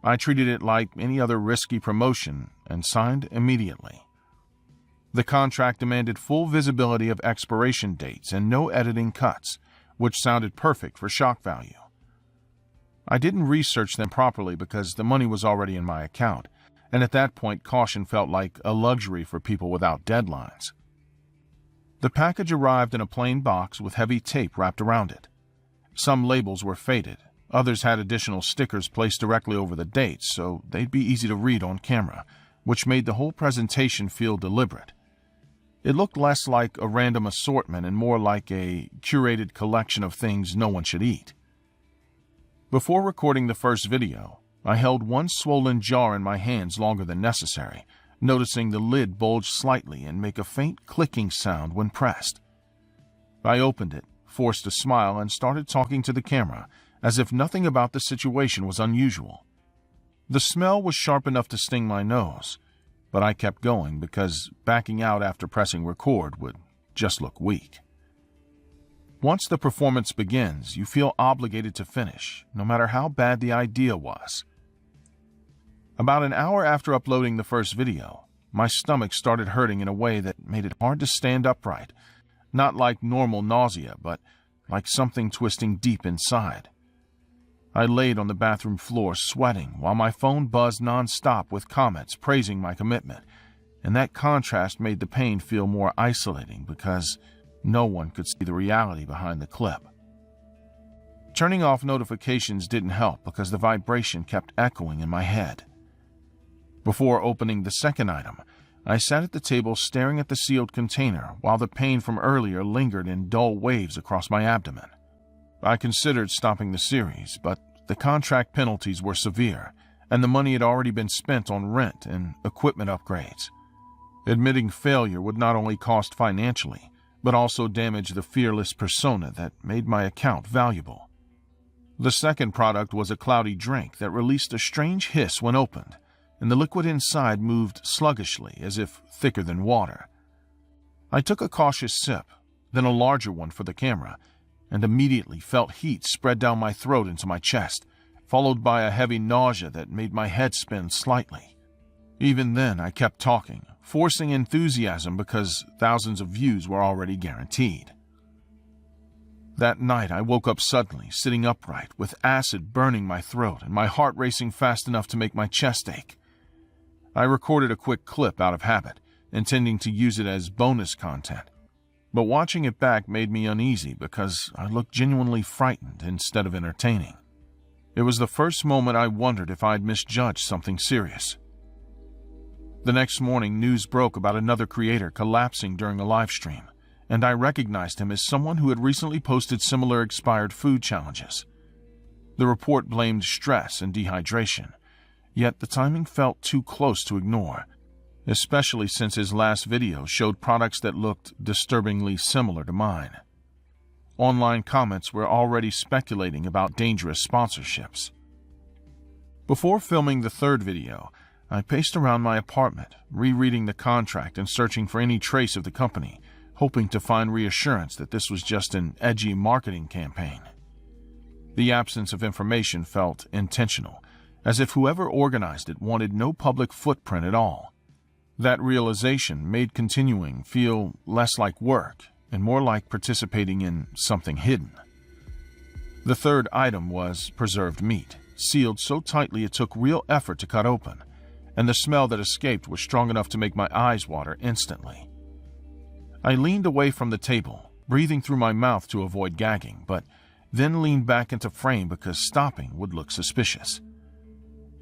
I treated it like any other risky promotion and signed immediately. The contract demanded full visibility of expiration dates and no editing cuts, which sounded perfect for shock value. I didn't research them properly because the money was already in my account, and at that point caution felt like a luxury for people without deadlines. The package arrived in a plain box with heavy tape wrapped around it. Some labels were faded. Others had additional stickers placed directly over the dates, so they'd be easy to read on camera, which made the whole presentation feel deliberate. It looked less like a random assortment and more like a curated collection of things no one should eat. Before recording the first video, I held one swollen jar in my hands longer than necessary, noticing the lid bulge slightly and make a faint clicking sound when pressed. I opened it, forced a smile, and started talking to the camera, as if nothing about the situation was unusual. The smell was sharp enough to sting my nose, but I kept going because backing out after pressing record would just look weak. Once the performance begins, you feel obligated to finish, no matter how bad the idea was. About an hour after uploading the first video, my stomach started hurting in a way that made it hard to stand upright, not like normal nausea, but like something twisting deep inside. I laid on the bathroom floor sweating while my phone buzzed nonstop with comments praising my commitment, and that contrast made the pain feel more isolating because no one could see the reality behind the clip. Turning off notifications didn't help because the vibration kept echoing in my head. Before opening the second item, I sat at the table staring at the sealed container while the pain from earlier lingered in dull waves across my abdomen. I considered stopping the series, but the contract penalties were severe, and the money had already been spent on rent and equipment upgrades. Admitting failure would not only cost financially, but also damage the fearless persona that made my account valuable. The second product was a cloudy drink that released a strange hiss when opened, and the liquid inside moved sluggishly as if thicker than water. I took a cautious sip, then a larger one for the camera, and immediately felt heat spread down my throat into my chest, followed by a heavy nausea that made my head spin slightly. Even then, I kept talking, forcing enthusiasm because thousands of views were already guaranteed. That night, I woke up suddenly, sitting upright, with acid burning my throat and my heart racing fast enough to make my chest ache. I recorded a quick clip out of habit, intending to use it as bonus content, but watching it back made me uneasy because I looked genuinely frightened instead of entertaining. It was the first moment I wondered if I'd misjudged something serious. The next morning, news broke about another creator collapsing during a live stream, and I recognized him as someone who had recently posted similar expired food challenges. The report blamed stress and dehydration, yet the timing felt too close to ignore, especially since his last video showed products that looked disturbingly similar to mine. Online comments were already speculating about dangerous sponsorships. Before filming the third video, I paced around my apartment, rereading the contract and searching for any trace of the company, hoping to find reassurance that this was just an edgy marketing campaign. The absence of information felt intentional, as if whoever organized it wanted no public footprint at all. That realization made continuing feel less like work and more like participating in something hidden. The third item was preserved meat, sealed so tightly it took real effort to cut open, and the smell that escaped was strong enough to make my eyes water instantly. I leaned away from the table, breathing through my mouth to avoid gagging, but then leaned back into frame because stopping would look suspicious.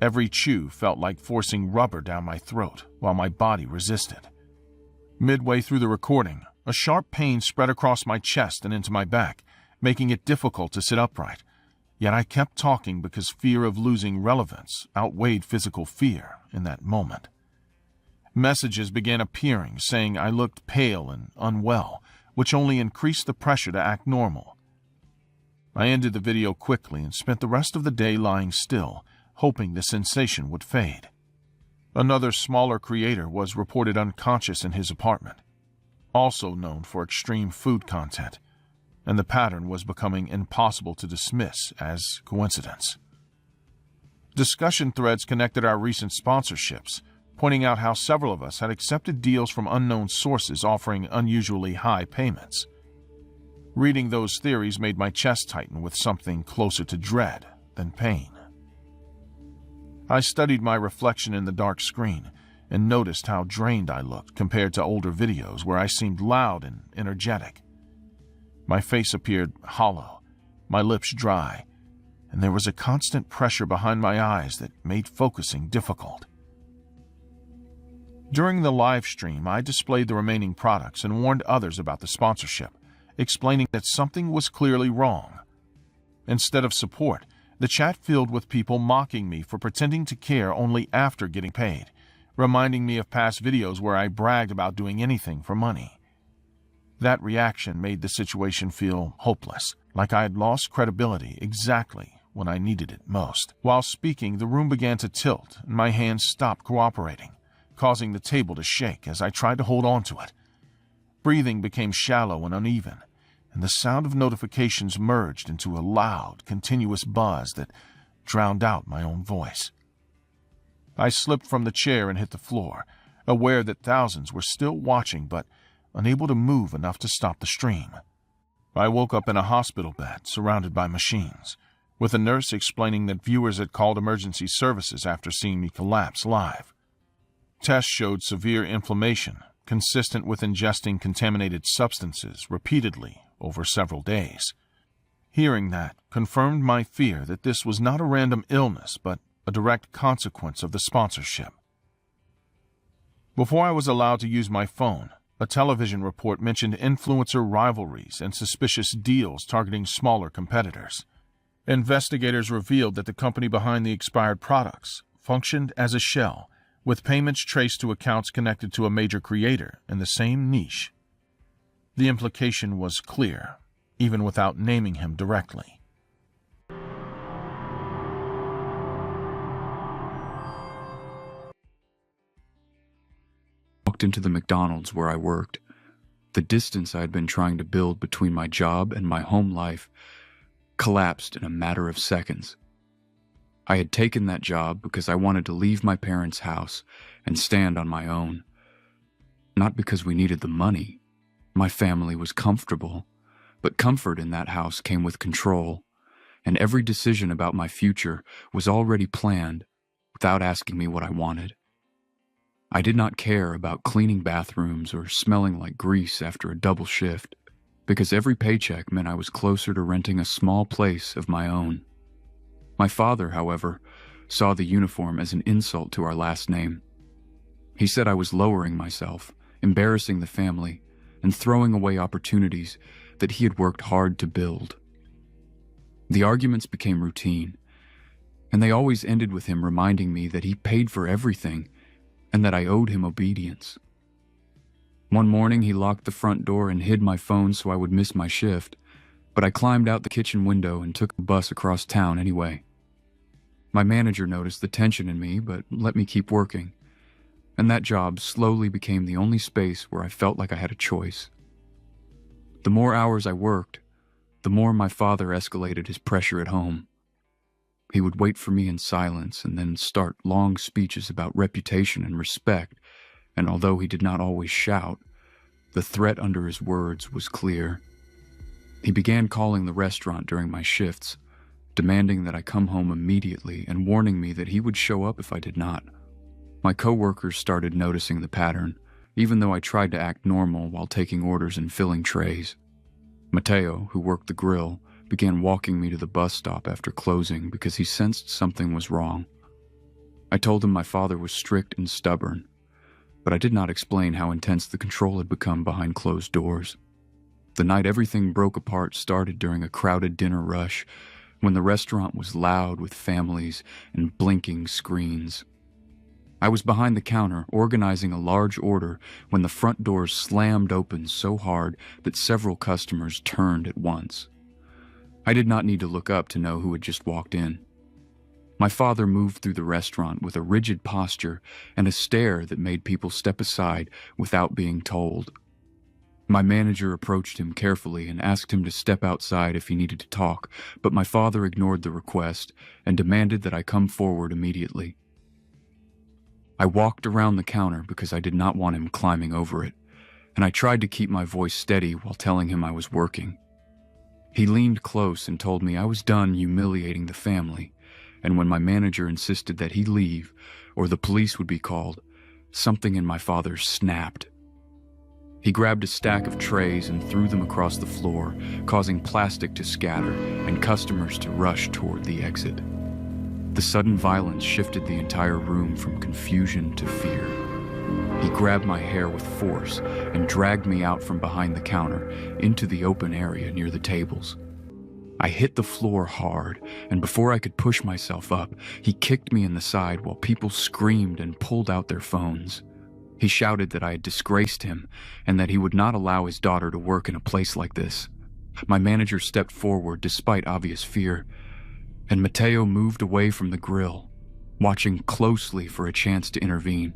Every chew felt like forcing rubber down my throat while my body resisted. Midway through the recording, a sharp pain spread across my chest and into my back, making it difficult to sit upright. Yet I kept talking because fear of losing relevance outweighed physical fear in that moment. Messages began appearing saying I looked pale and unwell, which only increased the pressure to act normal. I ended the video quickly and spent the rest of the day lying still, hoping the sensation would fade. Another smaller creator was reported unconscious in his apartment, also known for extreme food content, and the pattern was becoming impossible to dismiss as coincidence. Discussion threads connected our recent sponsorships, pointing out how several of us had accepted deals from unknown sources offering unusually high payments. Reading those theories made my chest tighten with something closer to dread than pain. I studied my reflection in the dark screen and noticed how drained I looked compared to older videos where I seemed loud and energetic. My face appeared hollow, my lips dry, and there was a constant pressure behind my eyes that made focusing difficult. During the live stream, I displayed the remaining products and warned others about the sponsorship, explaining that something was clearly wrong. Instead of support, the chat filled with people mocking me for pretending to care only after getting paid, reminding me of past videos where I bragged about doing anything for money. That reaction made the situation feel hopeless, like I had lost credibility exactly when I needed it most. While speaking, the room began to tilt and my hands stopped cooperating, causing the table to shake as I tried to hold on to it. Breathing became shallow and uneven, and the sound of notifications merged into a loud, continuous buzz that drowned out my own voice. I slipped from the chair and hit the floor, aware that thousands were still watching but unable to move enough to stop the stream. I woke up in a hospital bed surrounded by machines, with a nurse explaining that viewers had called emergency services after seeing me collapse live. Tests showed severe inflammation, consistent with ingesting contaminated substances repeatedly over several days. Hearing that confirmed my fear that this was not a random illness, but a direct consequence of the sponsorship. Before I was allowed to use my phone, a television report mentioned influencer rivalries and suspicious deals targeting smaller competitors. Investigators revealed that the company behind the expired products, functioned as a shell, with payments traced to accounts connected to a major creator in the same niche. The implication was clear, even without naming him directly. Walked into the McDonald's where I worked. The distance I had been trying to build between my job and my home life collapsed in a matter of seconds. I had taken that job because I wanted to leave my parents' house and stand on my own. Not because we needed the money. My family was comfortable, but comfort in that house came with control, and every decision about my future was already planned without asking me what I wanted. I did not care about cleaning bathrooms or smelling like grease after a double shift, because every paycheck meant I was closer to renting a small place of my own. My father, however, saw the uniform as an insult to our last name. He said I was lowering myself, embarrassing the family, and throwing away opportunities that he had worked hard to build. The arguments became routine, and they always ended with him reminding me that he paid for everything and that I owed him obedience. One morning, he locked the front door and hid my phone so I would miss my shift, but I climbed out the kitchen window and took the bus across town anyway. My manager noticed the tension in me, but let me keep working, and that job slowly became the only space where I felt like I had a choice. The more hours I worked, the more my father escalated his pressure at home. He would wait for me in silence and then start long speeches about reputation and respect, and although he did not always shout, the threat under his words was clear. He began calling the restaurant during my shifts, demanding that I come home immediately and warning me that he would show up if I did not. My coworkers started noticing the pattern, even though I tried to act normal while taking orders and filling trays. Mateo, who worked the grill, began walking me to the bus stop after closing because he sensed something was wrong. I told him my father was strict and stubborn, but I did not explain how intense the control had become behind closed doors. The night everything broke apart started during a crowded dinner rush, when the restaurant was loud with families and blinking screens. I was behind the counter, organizing a large order, when the front doors slammed open so hard that several customers turned at once. I did not need to look up to know who had just walked in. My father moved through the restaurant with a rigid posture and a stare that made people step aside without being told. My manager approached him carefully and asked him to step outside if he needed to talk, but my father ignored the request and demanded that I come forward immediately. I walked around the counter because I did not want him climbing over it, and I tried to keep my voice steady while telling him I was working. He leaned close and told me I was done humiliating the family, and when my manager insisted that he leave or the police would be called, something in my father snapped. He grabbed a stack of trays and threw them across the floor, causing plastic to scatter and customers to rush toward the exit. The sudden violence shifted the entire room from confusion to fear. He grabbed my hair with force and dragged me out from behind the counter into the open area near the tables. I hit the floor hard, and before I could push myself up, he kicked me in the side while people screamed and pulled out their phones. He shouted that I had disgraced him and that he would not allow his daughter to work in a place like this. My manager stepped forward despite obvious fear, and Mateo moved away from the grill, watching closely for a chance to intervene.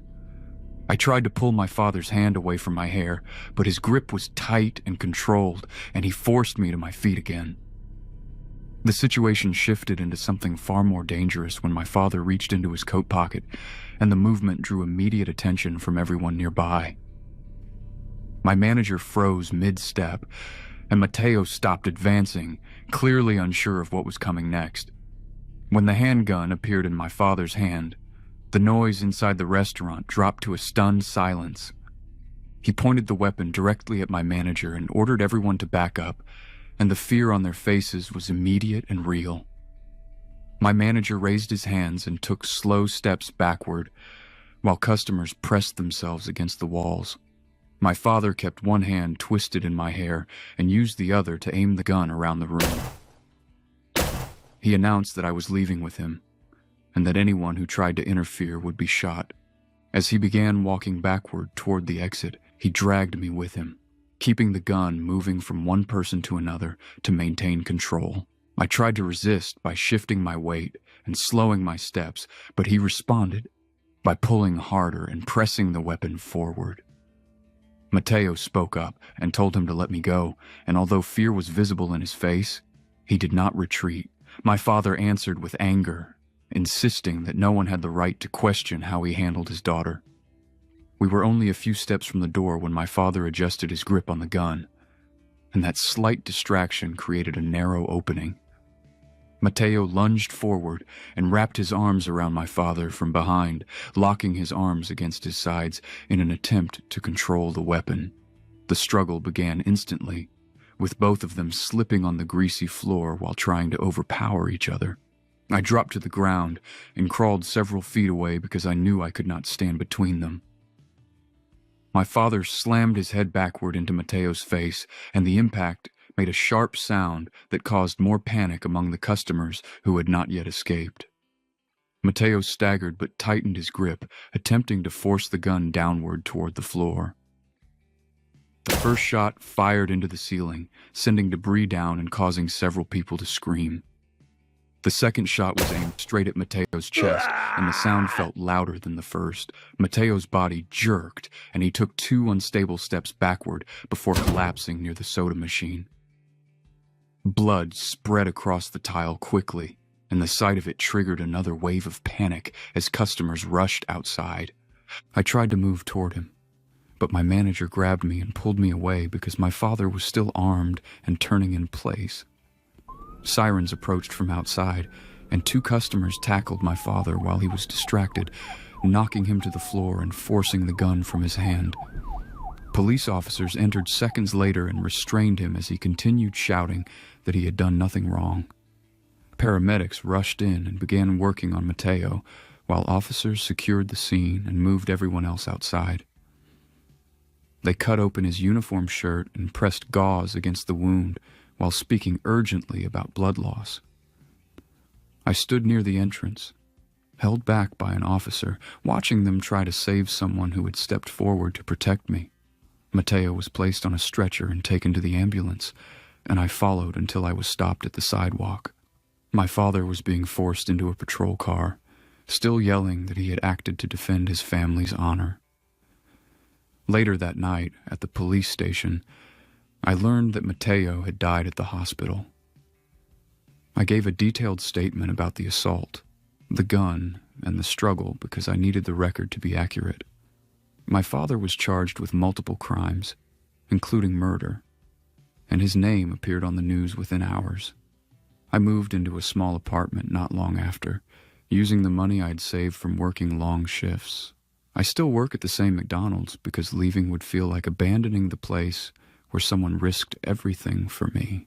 I tried to pull my father's hand away from my hair, but his grip was tight and controlled, and he forced me to my feet again. The situation shifted into something far more dangerous when my father reached into his coat pocket, and the movement drew immediate attention from everyone nearby. My manager froze mid-step, and Mateo stopped advancing, clearly unsure of what was coming next. When the handgun appeared in my father's hand, the noise inside the restaurant dropped to a stunned silence. He pointed the weapon directly at my manager and ordered everyone to back up, and the fear on their faces was immediate and real. My manager raised his hands and took slow steps backward, while customers pressed themselves against the walls. My father kept one hand twisted in my hair and used the other to aim the gun around the room. He announced that I was leaving with him, and that anyone who tried to interfere would be shot. As he began walking backward toward the exit, he dragged me with him, keeping the gun moving from one person to another to maintain control. I tried to resist by shifting my weight and slowing my steps, but he responded by pulling harder and pressing the weapon forward. Mateo spoke up and told him to let me go, and although fear was visible in his face, he did not retreat. My father answered with anger, insisting that no one had the right to question how he handled his daughter. We were only a few steps from the door when my father adjusted his grip on the gun, and that slight distraction created a narrow opening. Mateo lunged forward and wrapped his arms around my father from behind, locking his arms against his sides in an attempt to control the weapon. The struggle began instantly, with both of them slipping on the greasy floor while trying to overpower each other. I dropped to the ground and crawled several feet away because I knew I could not stand between them. My father slammed his head backward into Mateo's face, and the impact made a sharp sound that caused more panic among the customers who had not yet escaped. Mateo staggered but tightened his grip, attempting to force the gun downward toward the floor. The first shot fired into the ceiling, sending debris down and causing several people to scream. The second shot was aimed straight at Mateo's chest, and the sound felt louder than the first. Mateo's body jerked, and he took 2 unstable steps backward before collapsing near the soda machine. Blood spread across the tile quickly, and the sight of it triggered another wave of panic as customers rushed outside. I tried to move toward him, but my manager grabbed me and pulled me away because my father was still armed and turning in place. Sirens approached from outside, and 2 customers tackled my father while he was distracted, knocking him to the floor and forcing the gun from his hand. Police officers entered seconds later and restrained him as he continued shouting that he had done nothing wrong. Paramedics rushed in and began working on Mateo, while officers secured the scene and moved everyone else outside. They cut open his uniform shirt and pressed gauze against the wound while speaking urgently about blood loss. I stood near the entrance, held back by an officer, watching them try to save someone who had stepped forward to protect me. Mateo was placed on a stretcher and taken to the ambulance, and I followed until I was stopped at the sidewalk. My father was being forced into a patrol car, still yelling that he had acted to defend his family's honor. Later that night, at the police station, I learned that Mateo had died at the hospital. I gave a detailed statement about the assault, the gun, and the struggle because I needed the record to be accurate. My father was charged with multiple crimes, including murder, and his name appeared on the news within hours. I moved into a small apartment not long after, using the money I'd saved from working long shifts. I still work at the same McDonald's because leaving would feel like abandoning the place where someone risked everything for me.